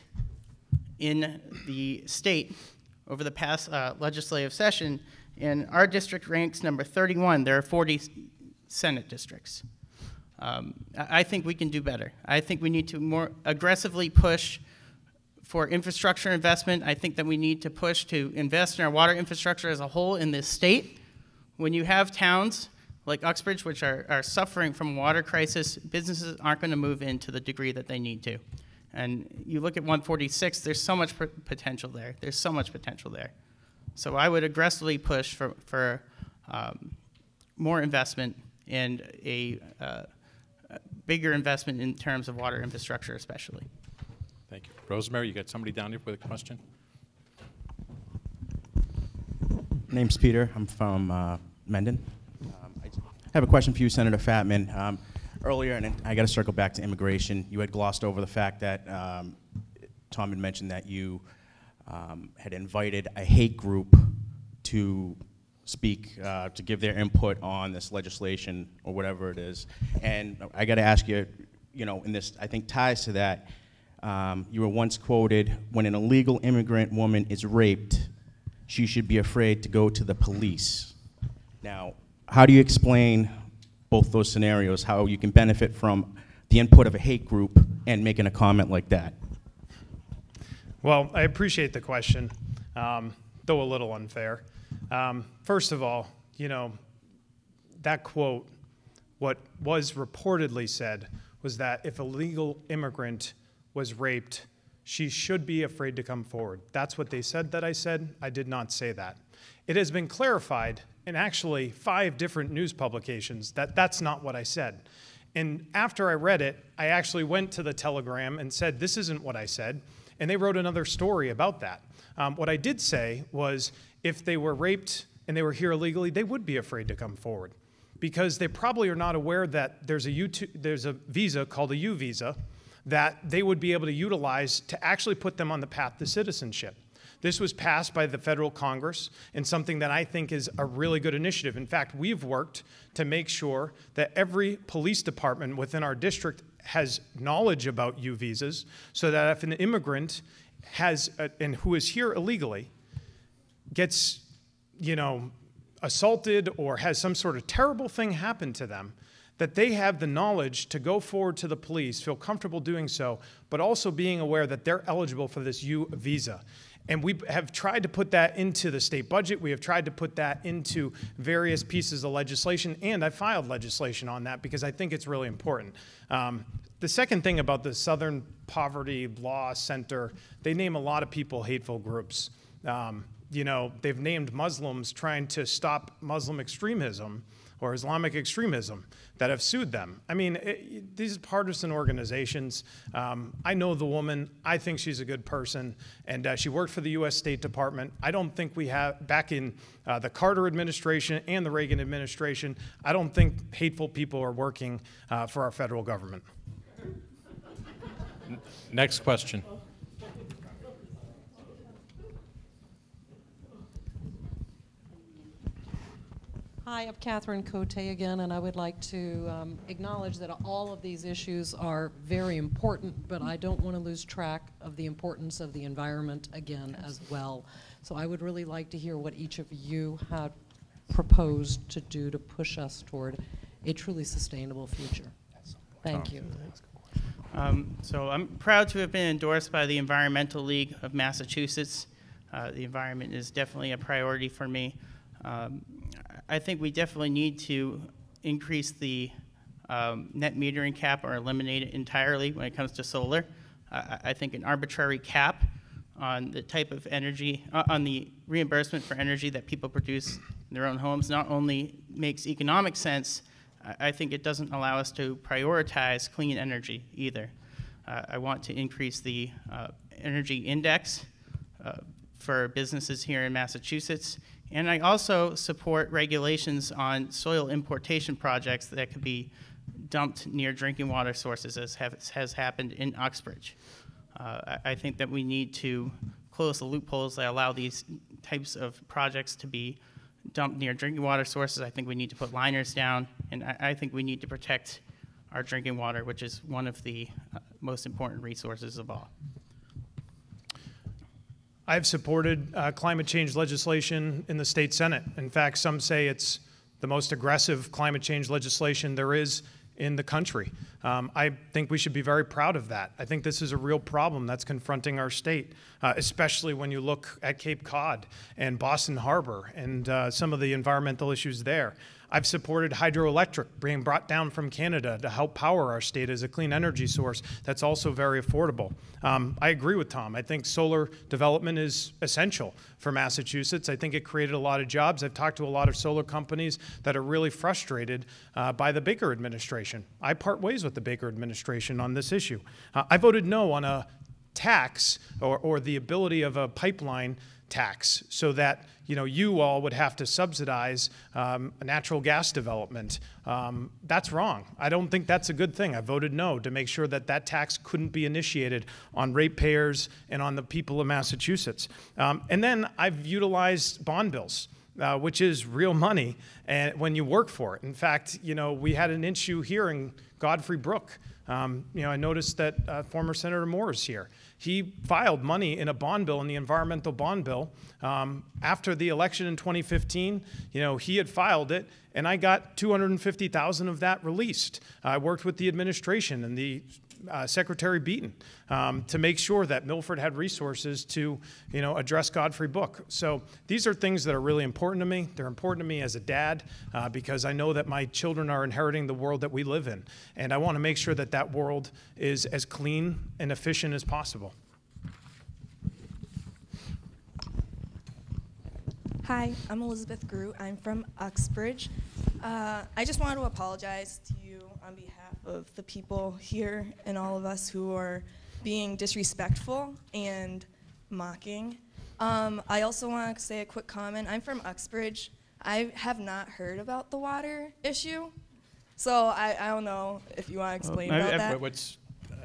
in the state over the past legislative session, and our district ranks number 31. There are 40 Senate districts. I think we can do better. I think we need to more aggressively push for infrastructure investment. I think that we need to push to invest in our water infrastructure as a whole in this state. When you have towns like Uxbridge, which are suffering from a water crisis, businesses aren't going to move in to the degree that they need to. And you look at 146, there's so much potential there. There's so much potential there. So I would aggressively push for more investment and a bigger investment in terms of water infrastructure especially. Thank you. Rosemary, you got somebody down here with a question? Name's Peter. I'm from Mendon. I have a question for you, Senator Fatman. Earlier, and I got to circle back to immigration, you had glossed over the fact that Tom had mentioned that you had invited a hate group to speak, to give their input on this legislation or whatever it is. And I got to ask you, in this, I think ties to that, you were once quoted, when an illegal immigrant woman is raped, she should be afraid to go to the police. Now, how do you explain both those scenarios, how you can benefit from the input of a hate group and making a comment like that? Well, I appreciate the question, though a little unfair. First of all, that quote, what was reportedly said was that if a legal immigrant was raped, she should be afraid to come forward. That's what they said that I said. I did not say that. It has been clarified in actually 5 different news publications that that's not what I said. And after I read it, I actually went to the Telegram and said, this isn't what I said. And they wrote another story about that. What I did say was if they were raped and they were here illegally, they would be afraid to come forward because they probably are not aware that there's a visa called a U visa that they would be able to utilize to actually put them on the path to citizenship. This was passed by the federal Congress and something that I think is a really good initiative. In fact, we've worked to make sure that every police department within our district has knowledge about U visas so that if an immigrant and who is here illegally gets, assaulted or has some sort of terrible thing happen to them, that they have the knowledge to go forward to the police, feel comfortable doing so, but also being aware that they're eligible for this U visa. And we have tried to put that into the state budget. We have tried to put that into various pieces of legislation, and I filed legislation on that because I think it's really important. The second thing about the Southern Poverty Law Center, they name a lot of people hateful groups. You know, they've named Muslims trying to stop Muslim extremism or Islamic extremism that have sued them. I mean, these are partisan organizations. I know the woman. I think she's a good person, and she worked for the U.S. State Department. I don't think we have, back in the Carter administration and the Reagan administration, I don't think hateful people are working for our federal government. Next question. Hi, I'm Catherine Cote again, and I would like to acknowledge that all of these issues are very important, but I don't want to lose track of the importance of the environment again as well. So I would really like to hear what each of you had proposed to do to push us toward a truly sustainable future. Thank you. So I'm proud to have been endorsed by the Environmental League of Massachusetts. The environment is definitely a priority for me. I think we definitely need to increase the net metering cap or eliminate it entirely when it comes to solar. I think an arbitrary cap on the type of energy, on the reimbursement for energy that people produce in their own homes not only makes economic sense, I think it doesn't allow us to prioritize clean energy either. I want to increase the energy index for businesses here in Massachusetts. And I also support regulations on soil importation projects that could be dumped near drinking water sources, as has happened in Uxbridge. I think that we need to close the loopholes that allow these types of projects to be dumped near drinking water sources. I think we need to put liners down, and I think we need to protect our drinking water, which is one of the most important resources of all. I've supported climate change legislation in the state Senate. In fact, some say it's the most aggressive climate change legislation there is in the country. I think we should be very proud of that. I think this is a real problem that's confronting our state, especially when you look at Cape Cod and Boston Harbor and some of the environmental issues there. I've supported hydroelectric being brought down from Canada to help power our state as a clean energy source that's also very affordable. I agree with Tom. I think solar development is essential for Massachusetts. I think it created a lot of jobs. I've talked to a lot of solar companies that are really frustrated by the Baker administration. I part ways with the Baker administration on this issue. I voted no on a tax or the ability of a pipeline tax so that you all would have to subsidize natural gas development. That's wrong. I don't think that's a good thing. I voted no to make sure that that tax couldn't be initiated on ratepayers and on the people of Massachusetts. And then I've utilized bond bills, which is real money and when you work for it. In fact, we had an issue here in Godfrey Brook. I noticed that former Senator Moore is here. He filed money in a bond bill, in the environmental bond bill. After the election in 2015, he had filed it, and I got $250,000 of that released. I worked with the administration and the Secretary Beaton to make sure that Milford had resources to, address Godfrey Brook. So these are things that are really important to me. They're important to me as a dad because I know that my children are inheriting the world that we live in, and I want to make sure that that world is as clean and efficient as possible. Hi, I'm Elizabeth Groot. I'm from Uxbridge. I just wanted to apologize to you on behalf of the people here and all of us who are being disrespectful and mocking. I also want to say a quick comment. I'm from Uxbridge. I have not heard about the water issue, so I don't know if you want to explain about that.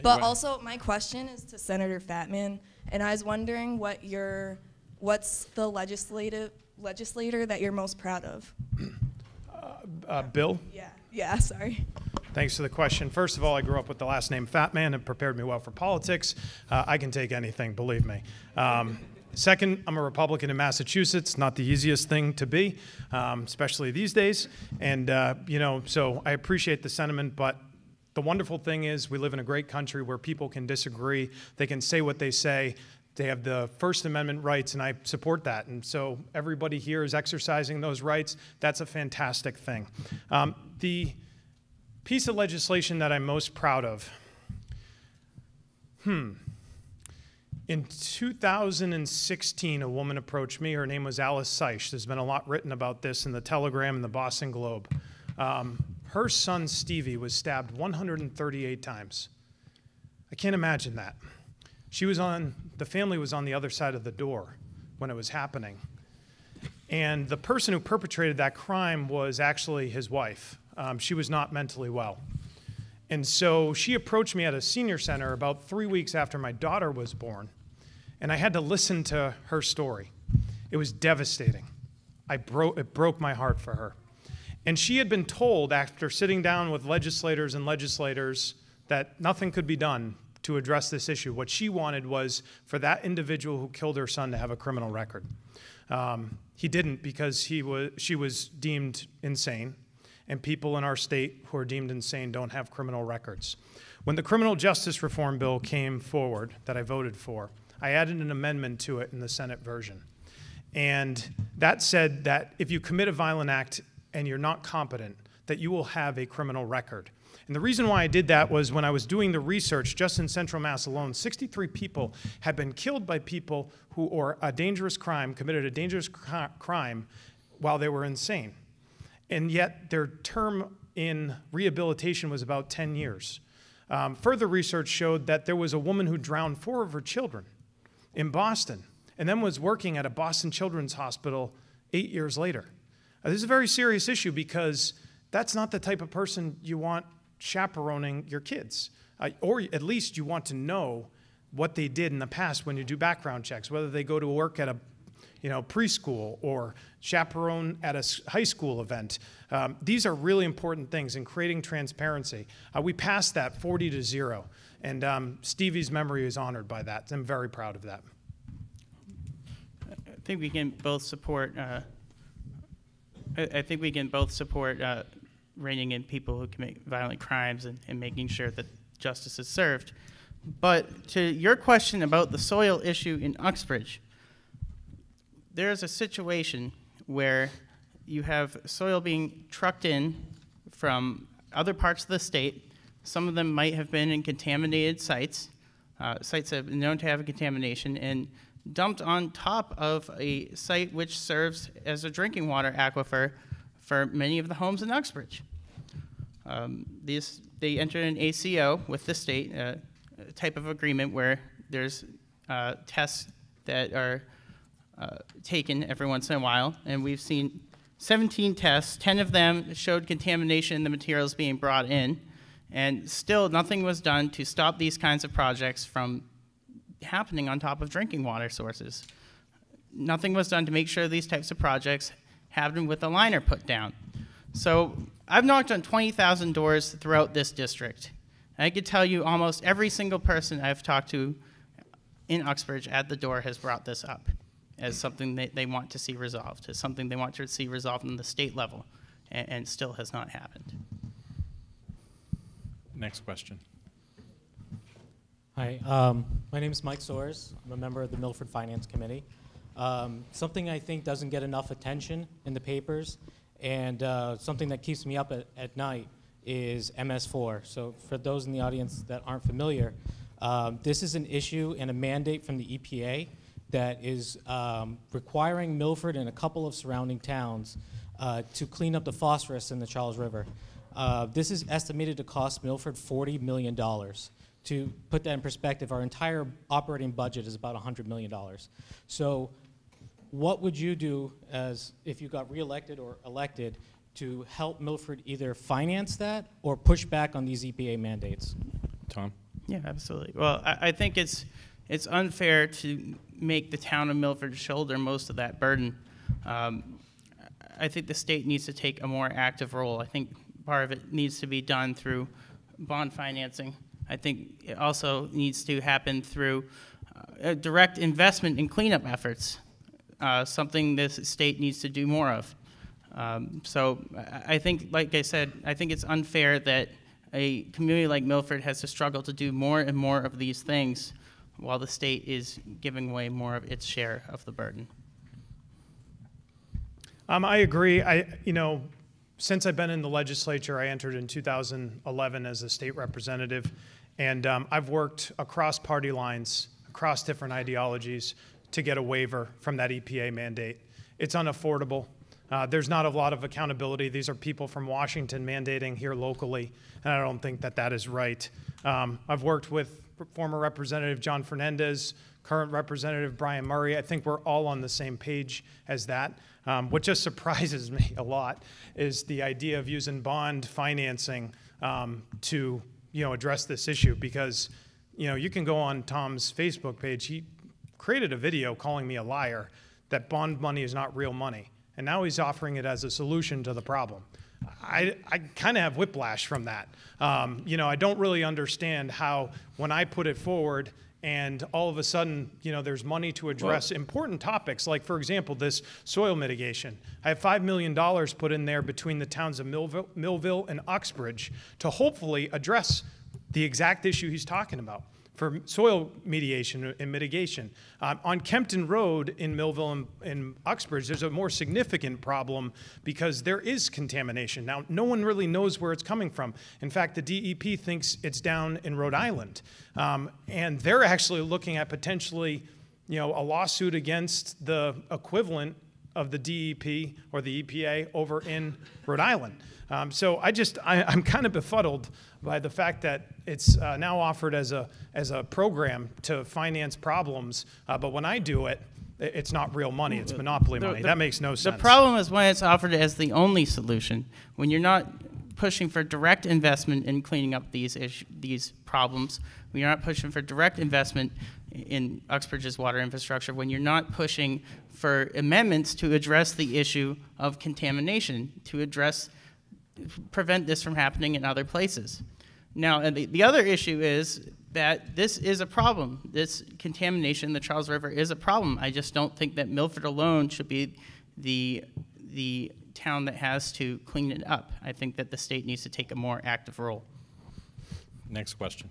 But also, my question is to Senator Fatman, and I was wondering what's the legislator that you're most proud of? Bill? Yeah, sorry. Thanks for the question. First of all, I grew up with the last name Fatman. It prepared me well for politics. I can take anything, believe me. Second, I'm a Republican in Massachusetts, not the easiest thing to be, especially these days. And, so I appreciate the sentiment, but the wonderful thing is we live in a great country where people can disagree. They can say what they say. They have the First Amendment rights, and I support that. And so everybody here is exercising those rights. That's a fantastic thing. The piece of legislation that I'm most proud of, in 2016, a woman approached me. Her name was Alice Seish. There's been a lot written about this in the Telegram and the Boston Globe. Her son, Stevie, was stabbed 138 times. I can't imagine that. The family was on the other side of the door when it was happening. And the person who perpetrated that crime was actually his wife. She was not mentally well. And so she approached me at a senior center about 3 weeks after my daughter was born, and I had to listen to her story. It was devastating. It broke my heart for her. And she had been told after sitting down with legislators that nothing could be done to address this issue. What she wanted was for that individual who killed her son to have a criminal record. He didn't because she was deemed insane. And people in our state who are deemed insane don't have criminal records. When the criminal justice reform bill came forward that I voted for, I added an amendment to it in the Senate version. And that said that if you commit a violent act and you're not competent, that you will have a criminal record. And the reason why I did that was when I was doing the research, just in Central Mass alone, 63 people had been killed by people who, or a dangerous crime, committed a dangerous crime while they were insane. And yet their term in rehabilitation was about 10 years. Further research showed that there was a woman who drowned 4 of her children in Boston and then was working at a Boston Children's Hospital 8 years later. This is a very serious issue because that's not the type of person you want chaperoning your kids. Or at least you want to know what they did in the past when you do background checks, whether they go to work at a preschool or chaperone at a high school event. These are really important things in creating transparency. We passed that 40-0, and Stevie's memory is honored by that. I'm very proud of that. I think we can both support. I think we can both support reining in people who commit violent crimes and making sure that justice is served. But to your question about the soil issue in Uxbridge, there's a situation where you have soil being trucked in from other parts of the state. Some of them might have been in contaminated sites, sites that have been known to have a contamination, and dumped on top of a site which serves as a drinking water aquifer for many of the homes in Uxbridge. They entered an ACO with the state, a type of agreement where there's tests that are taken every once in a while, and we've seen 17 tests. 10 of them showed contamination in the materials being brought in, and still nothing was done to stop these kinds of projects from happening on top of drinking water sources. Nothing was done to make sure these types of projects happened with a liner put down. So I've knocked on 20,000 doors throughout this district. I could tell you almost every single person I've talked to in Uxbridge at the door has brought this up as something that they want to see resolved, as something they want to see resolved on the state level, and still has not happened. Next question. Hi, my name is Mike Soares. I'm a member of the Milford Finance Committee. Something I think doesn't get enough attention in the papers, and something that keeps me up at night is MS4. So for those in the audience that aren't familiar, this is an issue and a mandate from the EPA that is requiring Milford and a couple of surrounding towns to clean up the phosphorus in the Charles River. This is estimated to cost Milford $40 million. To put that in perspective, our entire operating budget is about $100 million. So what would you do as if you got reelected or elected to help Milford either finance that or push back on these EPA mandates? Tom? Yeah, absolutely. Well, I think it's unfair to make the town of Milford shoulder most of that burden. I think the state needs to take a more active role. I think part of it needs to be done through bond financing. I think it also needs to happen through direct investment in cleanup efforts, something this state needs to do more of. So I think, like I said, I think it's unfair that a community like Milford has to struggle to do more and more of these things while the state is giving away more of its share of the burden. I agree. Since I've been in the legislature, I entered in 2011 as a state representative, and I've worked across party lines, across different ideologies, to get a waiver from that EPA mandate. It's unaffordable. There's not a lot of accountability. These are people from Washington mandating here locally, and I don't think that that is right. I've worked with former Representative John Fernandez, current Representative Brian Murray. I think we're all on the same page as that. What just surprises me a lot is the idea of using bond financing to address this issue, because you can go on Tom's Facebook page. He created a video calling me a liar, that bond money is not real money. And now he's offering it as a solution to the problem. I kind of have whiplash from that. I don't really understand how, when I put it forward and all of a sudden, there's money to address important topics, like, for example, this soil mitigation. I have $5 million put in there between the towns of Millville and Uxbridge to hopefully address the exact issue he's talking about for soil mediation and mitigation. On Kempton Road in Millville and Uxbridge, there's a more significant problem because there is contamination. Now, no one really knows where it's coming from. In fact, the DEP thinks it's down in Rhode Island. And they're actually looking at potentially, a lawsuit against the equivalent of the DEP or the EPA over in Rhode Island. So I'm kind of befuddled by the fact that it's now offered as a program to finance problems, but when I do it, it's not real money, it's monopoly money. That makes no sense. The problem is when it's offered as the only solution, when you're not pushing for direct investment in cleaning up these problems, when you're not pushing for direct investment in Uxbridge's water infrastructure, when you're not pushing for amendments to address the issue of contamination, to prevent this from happening in other places. Now, and the other issue is that this is a problem. This contamination in the Charles River is a problem. I just don't think that Milford alone should be the town that has to clean it up. I think that the state needs to take a more active role. Next question.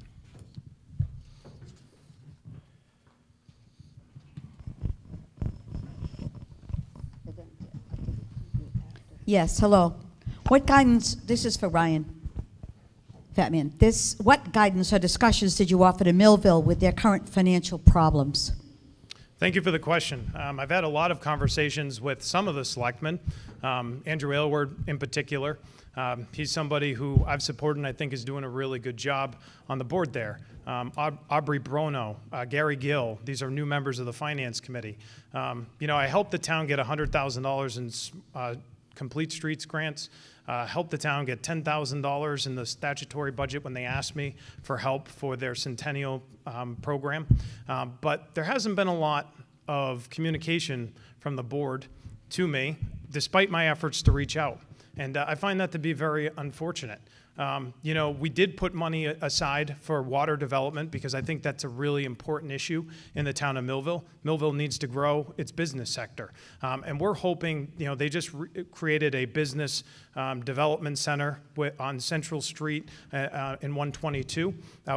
Yes, hello. What guidance, this is for Ryan Fatman, what guidance or discussions did you offer to Millville with their current financial problems? Thank you for the question. I've had a lot of conversations with some of the selectmen, Andrew Aylward in particular. He's somebody who I've supported and I think is doing a really good job on the board there. Aubrey Brono, Gary Gill, these are new members of the Finance Committee. I helped the town get $100,000 in Complete Streets grants, helped the town get $10,000 in the statutory budget when they asked me for help for their centennial program. But there hasn't been a lot of communication from the board to me, despite my efforts to reach out. And I find that to be very unfortunate. We did put money aside for water development because I think that's a really important issue in the town of Millville. Millville needs to grow its business sector. And we're hoping, they just created a business development center on Central Street in 122.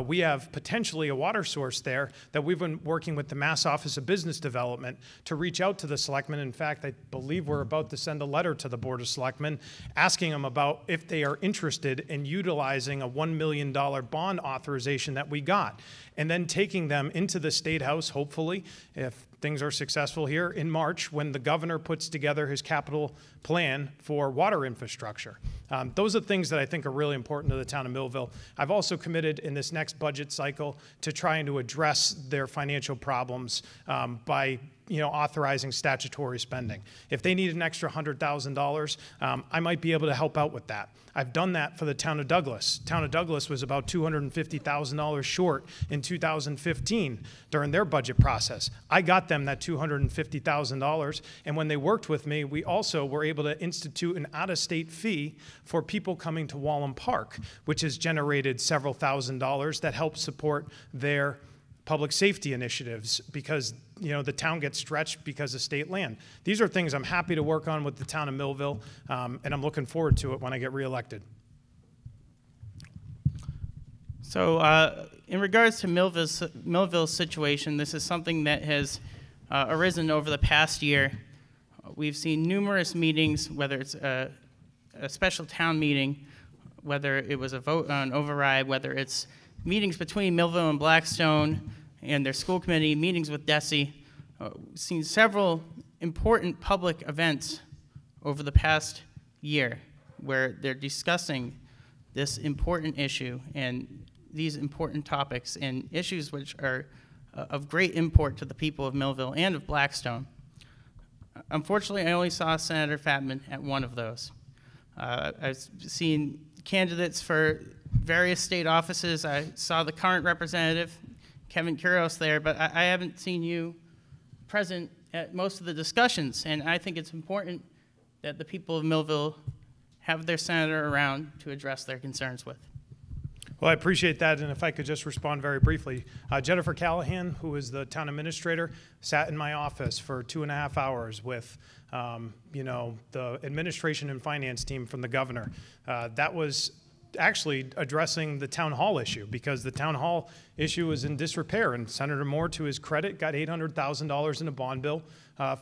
We have potentially a water source there that we've been working with the Mass Office of Business Development to reach out to the selectmen. In fact, I believe we're about to send a letter to the Board of Selectmen asking them about if they are interested in utilizing a $1 million bond authorization that we got, and then taking them into the State House, hopefully, if things are successful here, in March, when the governor puts together his capital plan for water infrastructure. Those are things that I think are really important to the town of Millville. I've also committed in this next budget cycle to trying to address their financial problems by authorizing statutory spending. If they need an extra $100,000, I might be able to help out with that. I've done that for the town of Douglas. Town of Douglas was about $250,000 short in 2015 during their budget process. I got them that $250,000, and when they worked with me, we also were able to institute an out-of-state fee for people coming to Walham Park, which has generated several $1,000s that help support their public safety initiatives because the town gets stretched because of state land. These are things I'm happy to work on with the town of Millville, and I'm looking forward to it when I get reelected. So in regards to Millville's situation, this is something that has arisen over the past year. We've seen numerous meetings, whether it's a special town meeting, whether it was a vote on override, whether it's meetings between Millville and Blackstone and their school committee, meetings with DESE. We've seen several important public events over the past year where they're discussing this important issue and these important topics and issues which are of great import to the people of Millville and of Blackstone. Unfortunately, I only saw Senator Fatman at one of those. I've seen candidates for various state offices. I saw the current representative, Kevin Kuros, there, but I haven't seen you present at most of the discussions, and I think it's important that the people of Millville have their senator around to address their concerns with. Well, I appreciate that, and if I could just respond very briefly. Jennifer Callahan, who is the town administrator, sat in my office for 2.5 hours with the administration and finance team from the governor. That was actually addressing the town hall issue because the town hall issue is in disrepair, and Senator Moore, to his credit, got $800,000 in a bond bill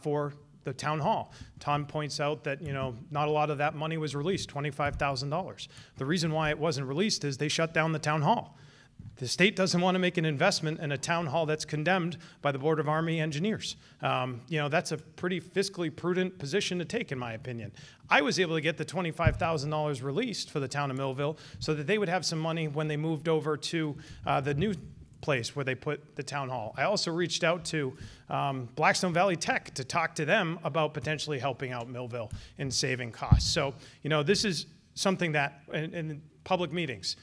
for the town hall. Tom points out that not a lot of that money was released, $25,000. The reason why it wasn't released is they shut down the town hall. The state doesn't want to make an investment in a town hall that's condemned by the Board of Army Engineers. That's a pretty fiscally prudent position to take, in my opinion. I was able to get the $25,000 released for the town of Millville so that they would have some money when they moved over to the new place where they put the town hall. I also reached out to Blackstone Valley Tech to talk to them about potentially helping out Millville in saving costs. So, this is something that in public meetings.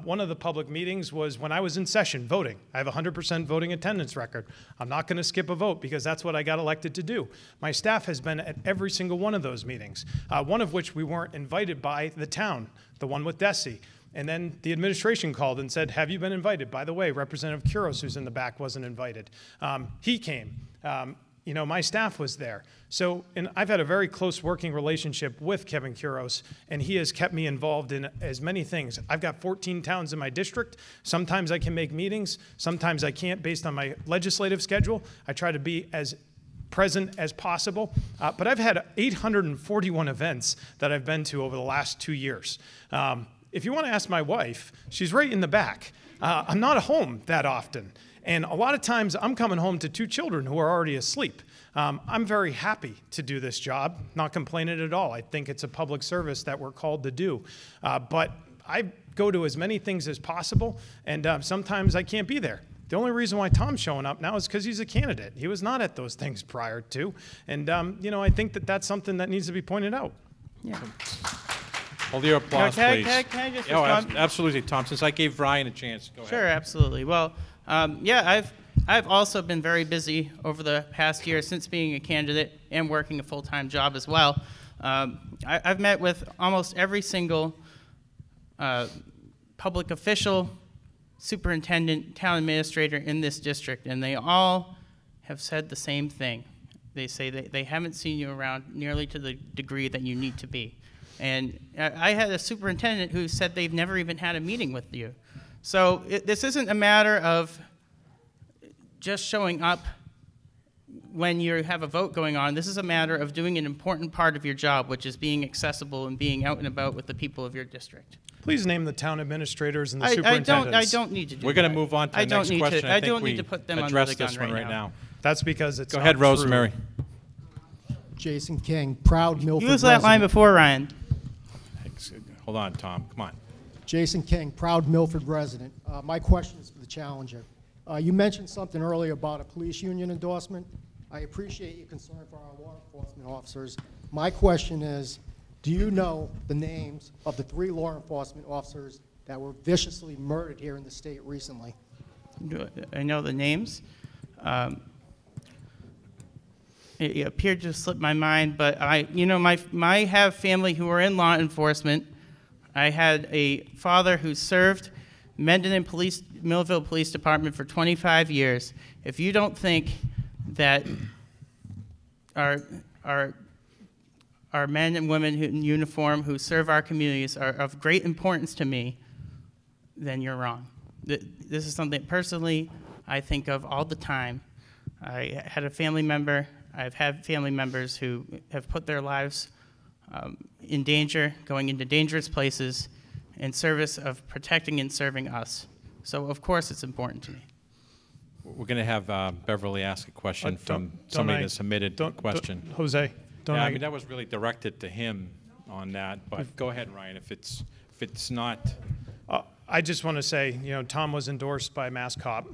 One of the public meetings was when I was in session voting. I have a 100% voting attendance record. I'm not going to skip a vote because that's what I got elected to do. My staff has been at every single one of those meetings, one of which we weren't invited by the town, the one with DESE. And then the administration called and said, have you been invited? By the way, Representative Kuros, who's in the back, wasn't invited. He came. My staff was there. So, and I've had a very close working relationship with Kevin Kuros, and he has kept me involved in as many things. I've got 14 towns in my district. Sometimes I can make meetings. Sometimes I can't based on my legislative schedule. I try to be as present as possible. But I've had 841 events that I've been to over the last 2 years. If you want to ask my wife, she's right in the back. I'm not at home that often. And a lot of times I'm coming home to 2 children who are already asleep. I'm very happy to do this job, not complaining at all. I think it's a public service that we're called to do. But I go to as many things as possible, and sometimes I can't be there. The only reason why Tom's showing up now is because he's a candidate. He was not at those things prior to. And, I think that that's something that needs to be pointed out. Yeah. Hold your applause, please. Can I just respond? Absolutely, Tom. Since I gave Ryan a chance, go ahead. Sure, absolutely. Well, I've also been very busy over the past year since being a candidate and working a full-time job as well. I've met with almost every single public official, superintendent, town administrator in this district, and they all have said the same thing. They say that they haven't seen you around nearly to the degree that you need to be. And I had a superintendent who said they've never even had a meeting with you. So this isn't a matter of just showing up when you have a vote going on. This is a matter of doing an important part of your job, which is being accessible and being out and about with the people of your district. Please name the town administrators and the superintendents. I don't need to do that. We're going to move on to the next question. I don't need to put them under the gun right now. That's because it's Go ahead, Rosemary. Jason King, proud Milford Use that line before Ryan. Hold on, Tom. Come on. Jason King, proud Milford resident. My question is for the challenger. You mentioned something earlier about a police union endorsement. I appreciate your concern for our law enforcement officers. My question is, do you know the names of the 3 law enforcement officers that were viciously murdered here in the state recently? I know the names. It appeared to slip my mind, but I have family who are in law enforcement. I had a father who served Mendon and Millville Police Department for 25 years. If you don't think that our men and women in uniform who serve our communities are of great importance to me, then you're wrong. This is something personally I think of all the time. I had a family member, I've had family members who have put their lives in danger, going into dangerous places in service of protecting and serving us. So of course it's important to me. We're going to have Beverly ask a question from somebody that submitted a question. Jose, yeah, I mean, that was really directed to him on that, but go ahead, Ryan, if it's not. I just want to say, you know, Tom was endorsed by Mass Cop.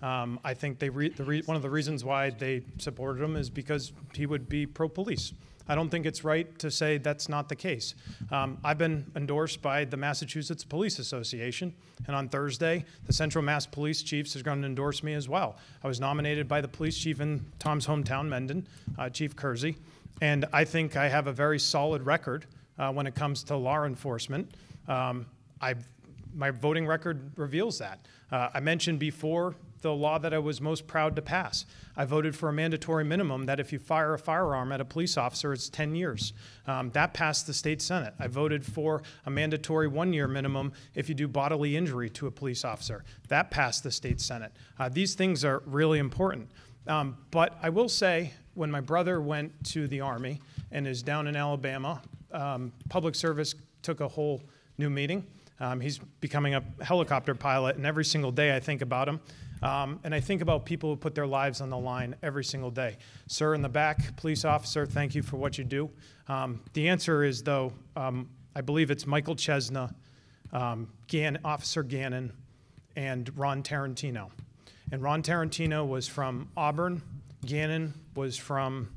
I think one of the reasons why they supported him is because he would be pro-police. I don't think it's right to say that's not the case. I've been endorsed by the Massachusetts Police Association, and on Thursday, the Central Mass Police Chiefs is going to endorse me as well. I was nominated by the police chief in Tom's hometown, Mendon, Chief Kersey, and I think I have a very solid record when it comes to law enforcement. My voting record reveals that. I mentioned before the law that I was most proud to pass. I voted for a mandatory minimum that if you fire a firearm at a police officer, it's 10 years. That passed the state Senate. I voted for a mandatory 1-year minimum if you do bodily injury to a police officer. That passed the state Senate. These things are really important. But I will say, when my brother went to the Army and is down in Alabama, Public Service took a whole new meeting. He's becoming a helicopter pilot, and every single day I think about him. And I think about people who put their lives on the line every single day. Sir in the back, police officer, thank you for what you do. The answer is, though, I believe it's Michael Chesna, Officer Gannon, and Ron Tarantino. And Ron Tarantino was from Auburn. Gannon was from,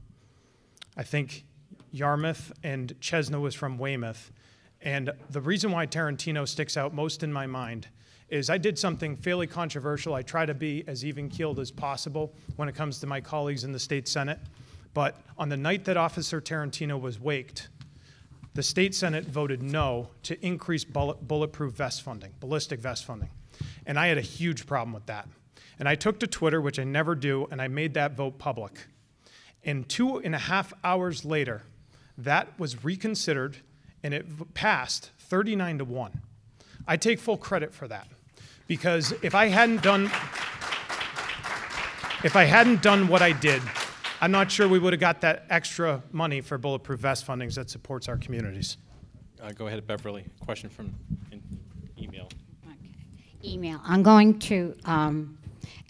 I think, Yarmouth, and Chesna was from Weymouth. And the reason why Tarantino sticks out most in my mind is I did something fairly controversial. I try to be as even-keeled as possible when it comes to my colleagues in the state Senate. But on the night that Officer Tarantino was waked, the state Senate voted no to increase bulletproof vest funding, ballistic vest funding. And I had a huge problem with that. And I took to Twitter, which I never do, and I made that vote public. And 2.5 hours later, that was reconsidered, and it passed 39-1. I take full credit for that, because if I hadn't done what I did, I'm not sure we would have got that extra money for bulletproof vest fundings that supports our communities. Go ahead, Beverly. Question from email. Email. I'm going to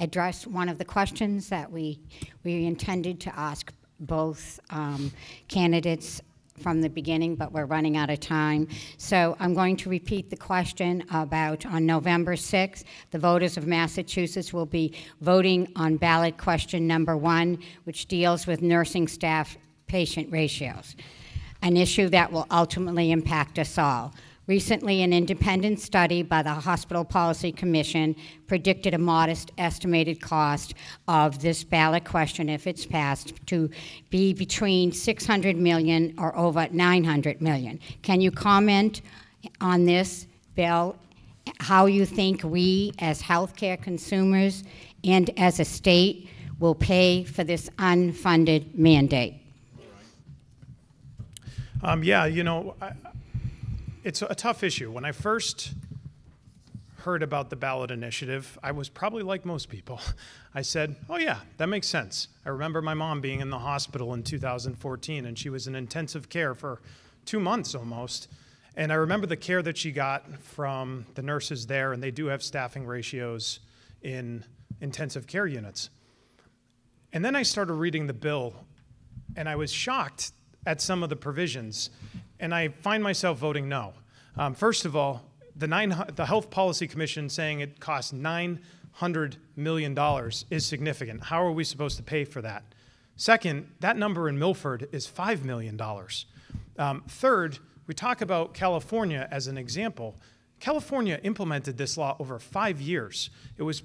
address one of the questions that we intended to ask both candidates from the beginning, but we're running out of time. So I'm going to repeat the question about on November 6th, the voters of Massachusetts will be voting on ballot question number 1, which deals with nursing staff patient ratios, an issue that will ultimately impact us all. Recently, an independent study by the Hospital Policy Commission predicted a modest estimated cost of this ballot question, if it's passed, to be between $600 million or over $900 million. Can you comment on this, Bill, how you think we as healthcare consumers and as a state will pay for this unfunded mandate? Yeah, you know, it's a tough issue. When I first heard about the ballot initiative, I was probably like most people. I said, oh yeah, that makes sense. I remember my mom being in the hospital in 2014, and she was in intensive care for 2 months almost. And I remember the care that she got from the nurses there, and they do have staffing ratios in intensive care units. And then I started reading the bill, and I was shocked at some of the provisions, and I find myself voting no. First of all, the Health Policy Commission saying it costs $900 million is significant. How are we supposed to pay for that? Second, that number in Milford is $5 million. Third, we talk about California as an example. California implemented this law over 5 years. It was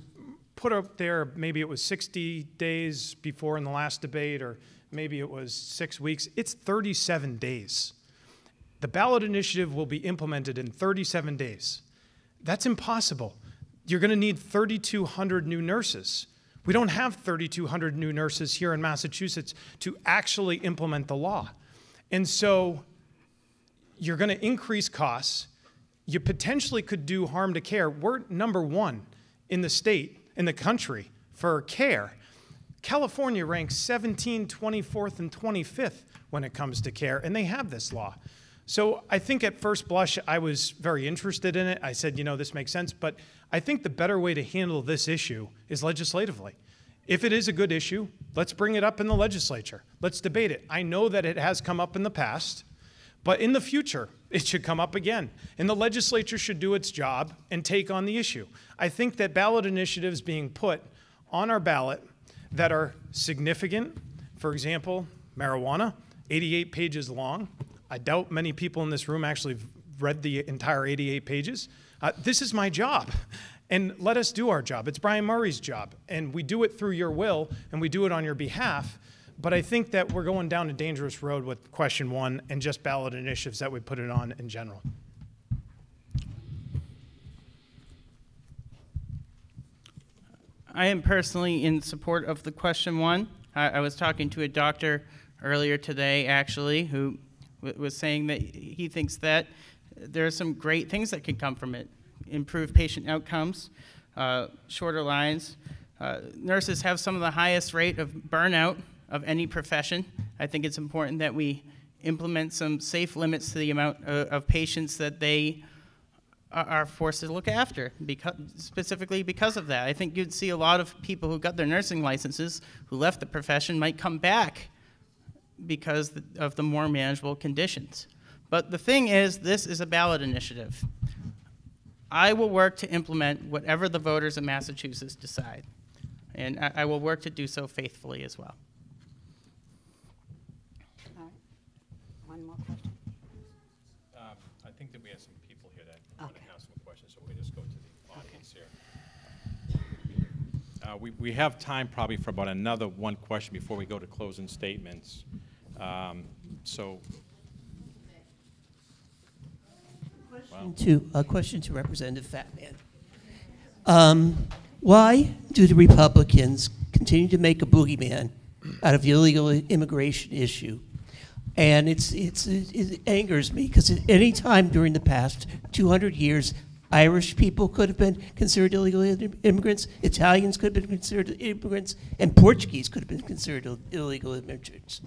put up there, maybe it was 60 days before in the last debate, or maybe it was 6 weeks. It's 37 days. The ballot initiative will be implemented in 37 days. That's impossible. you're going to need 3,200 new nurses. We don't have 3,200 new nurses here in Massachusetts to actually implement the law. And so you're going to increase costs. You potentially could do harm to care. We're number one in the state, in the country, for care. California ranks 17th, 24th, and 25th when it comes to care, and they have this law. So I think at first blush, I was very interested in it. I said, you know, this makes sense, but I think the better way to handle this issue is legislatively. If it is a good issue, let's bring it up in the legislature. Let's debate it. I know that it has come up in the past, but in the future, it should come up again. And the legislature should do its job and take on the issue. I think that ballot initiatives being put on our ballot that are significant, for example, marijuana, 88 pages long. I doubt many people in this room actually read the entire 88 pages. This is my job, and let us do our job. It's Brian Murray's job, and we do it through your will, and we do it on your behalf. But I think that we're going down a dangerous road with question 1 and just ballot initiatives that we put it on in general. I am personally in support of the question 1. I was talking to a doctor earlier today, actually, who was saying that he thinks that there are some great things that can come from it. Improved patient outcomes, shorter lines. Nurses have some of the highest rate of burnout of any profession. I think it's important that we implement some safe limits to the amount of patients that they are forced to look after, specifically because of that. I think you'd see a lot of people who got their nursing licenses, who left the profession, might come back because of the more manageable conditions. But the thing is, this is a ballot initiative. I will work to implement whatever the voters of Massachusetts decide, and I will work to do so faithfully as well. One more question. I think that we have some people here that want to ask some questions, so we just go to the audience here. We have time probably for about another one question before we go to closing statements. A question to Representative Fatman. Why do the Republicans continue to make a boogeyman out of the illegal immigration issue? And it angers me because at any time during the past 200 years, Irish people could have been considered illegal immigrants, Italians could have been considered immigrants, and Portuguese could have been considered illegal immigrants.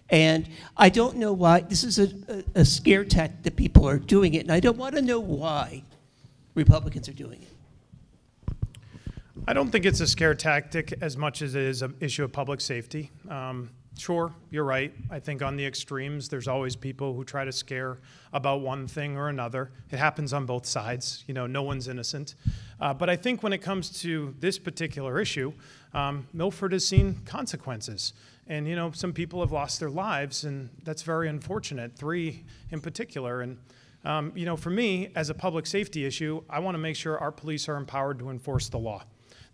And I don't know why. This is a scare tactic that people are doing it, and I don't want to know why Republicans are doing it. I don't think it's a scare tactic as much as it is an issue of public safety. Sure, you're right. I think on the extremes, there's always people who try to scare about one thing or another. It happens on both sides. You know, no one's innocent. But I think when it comes to this particular issue, Milford has seen consequences. And, you know, some people have lost their lives, and that's very unfortunate, 3 in particular. And, you know, for me, as a public safety issue, I want to make sure our police are empowered to enforce the law.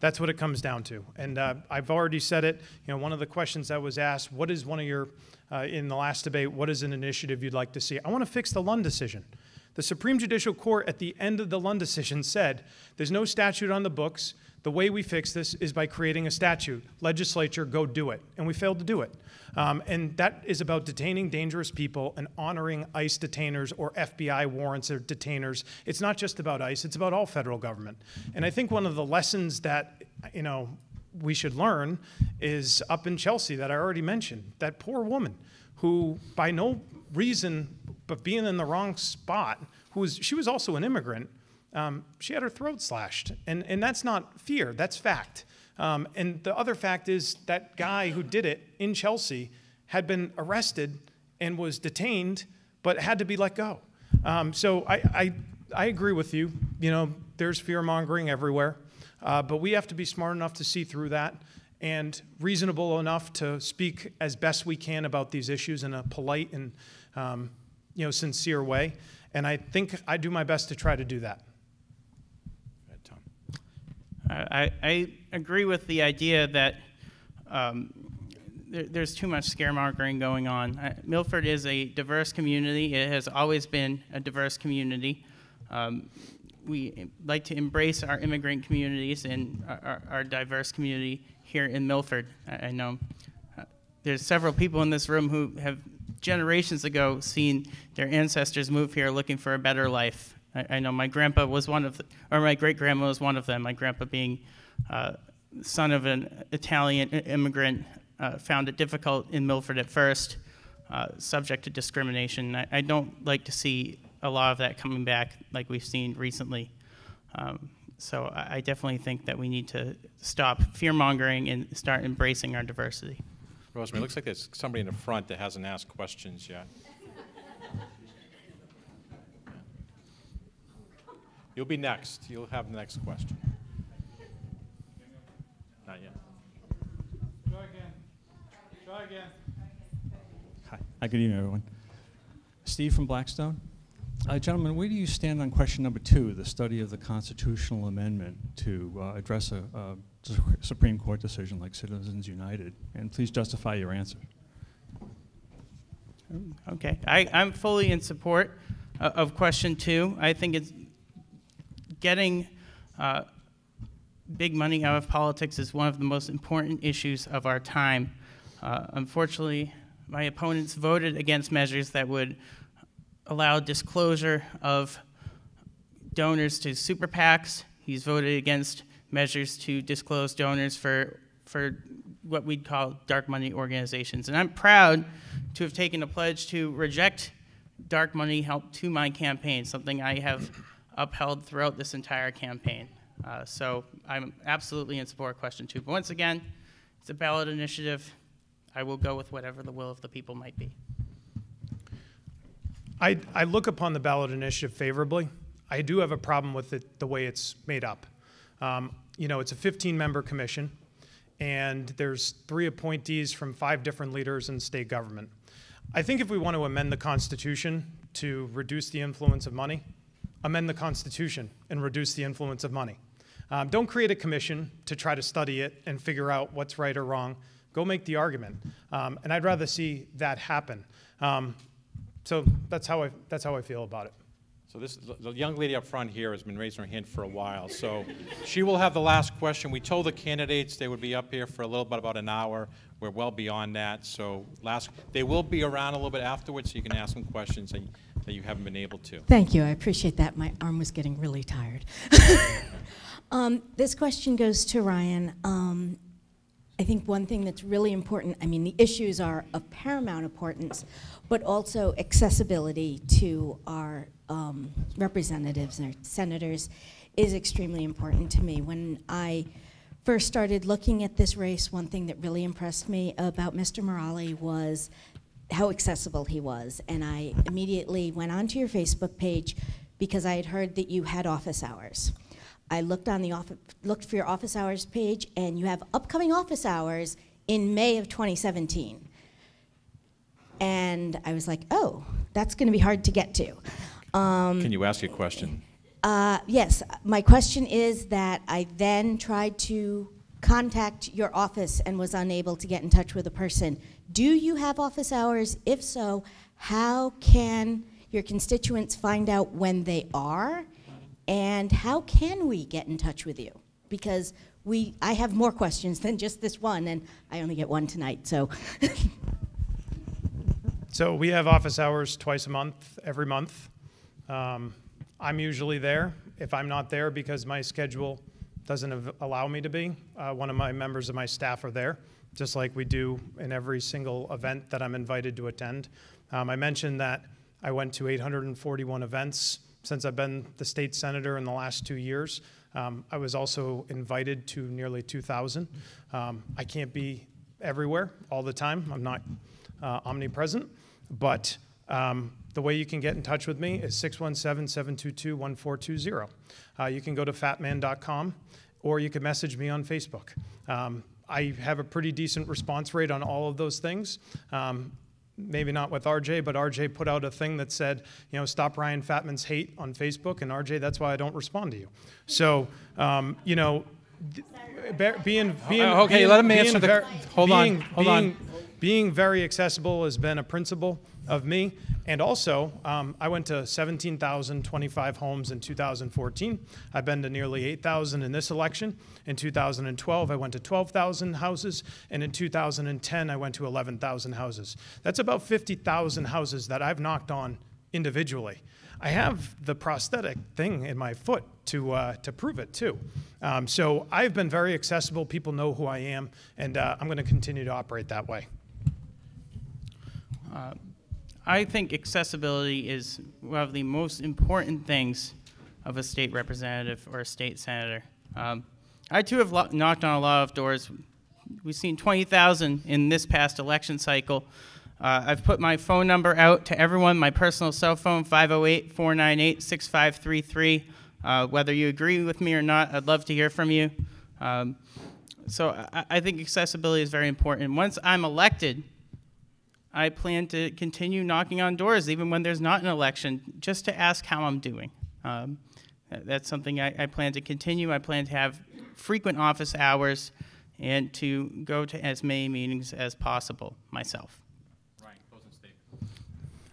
That's what it comes down to. And I've already said it. You know, one of the questions that was asked, what is one of your, in the last debate, what is an initiative you'd like to see? I want to fix the Lund decision. The Supreme Judicial Court at the end of the Lund decision said, there's no statute on the books. The way we fix this is by creating a statute. Legislature, go do it. And we failed to do it. And that is about detaining dangerous people and honoring ICE detainers or FBI warrants or detainers. It's not just about ICE, it's about all federal government. And I think one of the lessons that, you know, we should learn is up in Chelsea that I already mentioned, that poor woman who by no reason but being in the wrong spot, she was also an immigrant, she had her throat slashed. And that's not fear, that's fact. And the other fact is that guy who did it in Chelsea had been arrested and was detained, but had to be let go. So I agree with you. You know, there's fear-mongering everywhere, but we have to be smart enough to see through that and reasonable enough to speak as best we can about these issues in a polite and you know, sincere way. And I think I do my best to try to do that. I agree with the idea that there's too much scaremongering going on. Milford is a diverse community. It has always been a diverse community. we like to embrace our immigrant communities and our diverse community here in Milford. I know there's several people in this room who have generations ago seen their ancestors move here looking for a better life. I know my grandpa was one of or my great-grandma was one of them. My grandpa, being son of an Italian immigrant, found it difficult in Milford at first, subject to discrimination. I don't like to see a lot of that coming back like we've seen recently. So I definitely think that we need to stop fear-mongering and start embracing our diversity. Rosemary, it looks like there's somebody in the front that hasn't asked questions yet. You'll be next. You'll have the next question. Not yet. Try again. Try again. Hi, good evening, everyone. Steve from Blackstone. Gentlemen, where do you stand on question number 2, the study of the constitutional amendment to address a Supreme Court decision like Citizens United? And please justify your answer. Okay, I'm fully in support of question 2. I think it's getting big money out of politics is one of the most important issues of our time. Unfortunately, my opponents voted against measures that would allow disclosure of donors to super PACs. He's voted against measures to disclose donors for what we'd call dark money organizations. And I'm proud to have taken a pledge to reject dark money help to my campaign, something I have upheld throughout this entire campaign. So I'm absolutely in support of question 2. But once again, it's a ballot initiative. I will go with whatever the will of the people might be. I look upon the ballot initiative favorably. I do have a problem with it, the way it's made up. You know, it's a 15-member commission, and there's 3 appointees from 5 different leaders in state government. I think if we want to amend the Constitution to reduce the influence of money, amend the Constitution and reduce the influence of money. Don't create a commission to try to study it and figure out what's right or wrong. Go make the argument. And I'd rather see that happen. So that's how I feel about it. So the young lady up front here has been raising her hand for a while. So she will have the last question. We told the candidates they would be up here for a little bit, about an hour. We're well beyond that. So they will be around a little bit afterwards, so you can ask them questions that you haven't been able to. Thank you. I appreciate that. My arm was getting really tired. This question goes to Ryan. I think one thing that's really important, I mean, the issues are of paramount importance, but also accessibility to our representatives and our senators is extremely important to me. When I first started looking at this race, one thing that really impressed me about Mr. Morale was how accessible he was. And I immediately went onto your Facebook page because I had heard that you had office hours. I looked for your office hours page, and you have upcoming office hours in May of 2017. And I was like, oh, that's going to be hard to get to. Can you ask a question? Yes, my question is that I then tried to contact your office and was unable to get in touch with a person. Do you have office hours? If so, how can your constituents find out when they are? And how can we get in touch with you? Because I have more questions than just this one, and I only get one tonight, so. So we have office hours twice a month, every month. I'm usually there. If I'm not there because my schedule doesn't allow me to be, one of my members of my staff are there, just like we do in every single event that I'm invited to attend. I mentioned that I went to 841 events since I've been the state senator in the last 2 years. I was also invited to nearly 2,000. I can't be everywhere all the time. I'm not omnipresent, but the way you can get in touch with me is 617-722-1420. You can go to fatman.com, or you can message me on Facebook. I have a pretty decent response rate on all of those things. Maybe not with RJ, but RJ put out a thing that said, you know, stop Ryan Fatman's hate on Facebook, and RJ, that's why I don't respond to you. So, you know, being okay, let him answer the. Hold on. Being very accessible has been a principle of me. And also, I went to 17,025 homes in 2014. I've been to nearly 8,000 in this election. In 2012, I went to 12,000 houses. And in 2010, I went to 11,000 houses. That's about 50,000 houses that I've knocked on individually. I have the prosthetic thing in my foot to prove it, too. So I've been very accessible. People know who I am, and I'm going to continue to operate that way. I think accessibility is one of the most important things of a state representative or a state senator. I, too, have knocked on a lot of doors. We've seen 20,000 in this past election cycle. I've put my phone number out to everyone, my personal cell phone, 508-498-6533. Whether you agree with me or not, I'd love to hear from you. So I think accessibility is very important. Once I'm elected, I plan to continue knocking on doors, even when there's not an election, just to ask how I'm doing. That's something I plan to continue. I plan to have frequent office hours and to go to as many meetings as possible myself.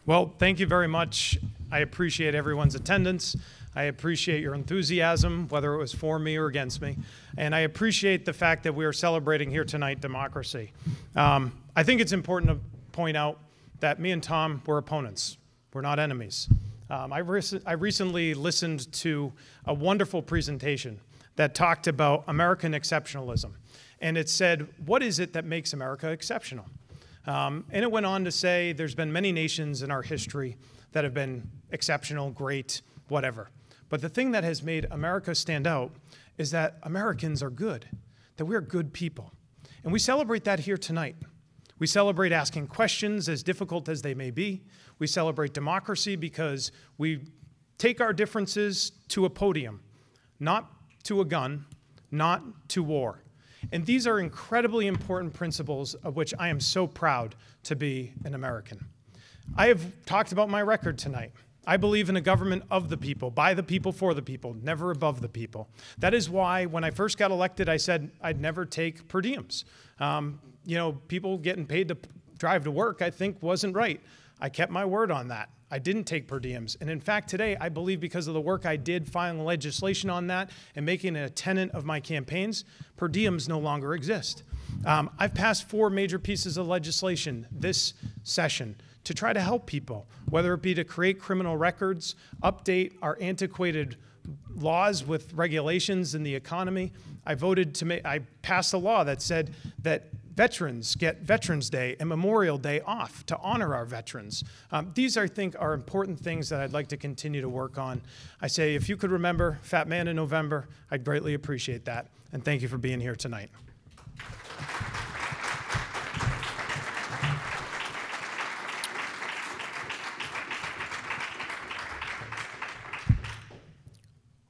Well, thank you very much. I appreciate everyone's attendance. I appreciate your enthusiasm, whether it was for me or against me. And I appreciate the fact that we are celebrating here tonight democracy. I think it's important to point out that me and Tom were opponents. We're not enemies. I recently listened to a wonderful presentation that talked about American exceptionalism. And it said, what is it that makes America exceptional? And it went on to say there's been many nations in our history that have been exceptional, great, whatever. But the thing that has made America stand out is that Americans are good, that we're good people. And we celebrate that here tonight. We celebrate asking questions, as difficult as they may be. We celebrate democracy because we take our differences to a podium, not to a gun, not to war. And these are incredibly important principles of which I am so proud to be an American. I have talked about my record tonight. I believe in a government of the people, by the people, for the people, never above the people. That is why when I first got elected, I said I'd never take per diems. You know, people getting paid to drive to work, I think, wasn't right. I kept my word on that. I didn't take per diems. And in fact, today, I believe because of the work I did filing legislation on that and making it a tenet of my campaigns, per diems no longer exist. I've passed 4 major pieces of legislation this session to try to help people, whether it be to create criminal records, update our antiquated laws with regulations in the economy. I passed a law that said that veterans get Veterans Day and Memorial Day off to honor our veterans. These, I think, are important things that I'd like to continue to work on. I say, if you could remember Fat Man in November, I'd greatly appreciate that. And thank you for being here tonight.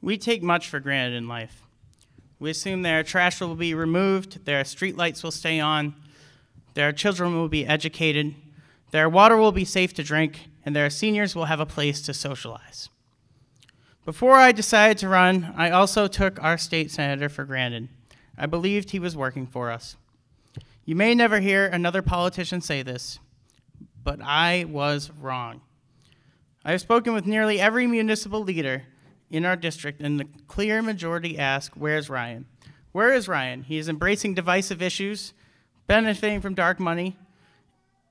We take much for granted in life. We assume their trash will be removed, their street lights will stay on, their children will be educated, their water will be safe to drink, and their seniors will have a place to socialize. Before I decided to run, I also took our state senator for granted. I believed he was working for us. You may never hear another politician say this, but I was wrong. I have spoken with nearly every municipal leader in our district, and the clear majority ask, where's Ryan? Where is Ryan? He is embracing divisive issues, benefiting from dark money,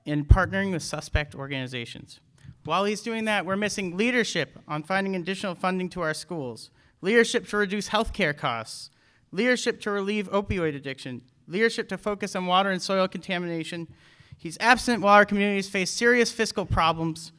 and partnering with suspect organizations. While he's doing that, we're missing leadership on finding additional funding to our schools, leadership to reduce healthcare costs, leadership to relieve opioid addiction, leadership to focus on water and soil contamination. He's absent while our communities face serious fiscal problems.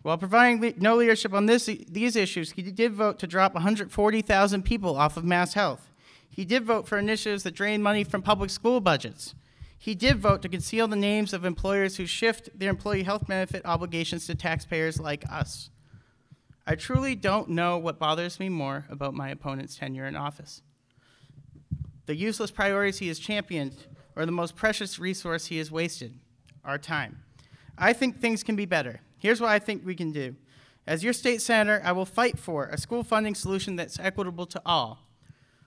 While providing no leadership on these issues, he did vote to drop 140,000 people off of Mass Health. He did vote for initiatives that drain money from public school budgets. He did vote to conceal the names of employers who shift their employee health benefit obligations to taxpayers like us. I truly don't know what bothers me more about my opponent's tenure in office. The useless priorities he has championed, or the most precious resource he has wasted, our time. I think things can be better. Here's what I think we can do. As your state senator, I will fight for a school funding solution that's equitable to all,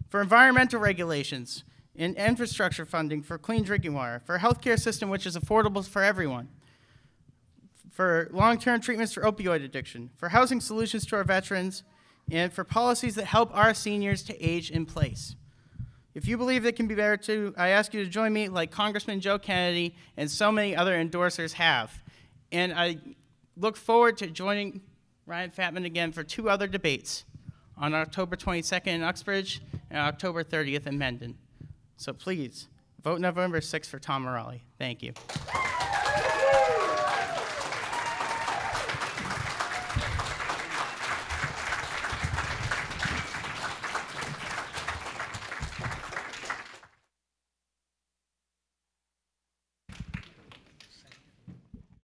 for environmental regulations and infrastructure funding for clean drinking water, for a healthcare system which is affordable for everyone, for long-term treatments for opioid addiction, for housing solutions to our veterans, and for policies that help our seniors to age in place. If you believe it can be better too, I ask you to join me like Congressman Joe Kennedy and so many other endorsers have. And I look forward to joining Ryan Fatman again for 2 other debates on October 22nd in Uxbridge and October 30th in Mendon. So please, vote November 6th for Tom Morale. Thank you.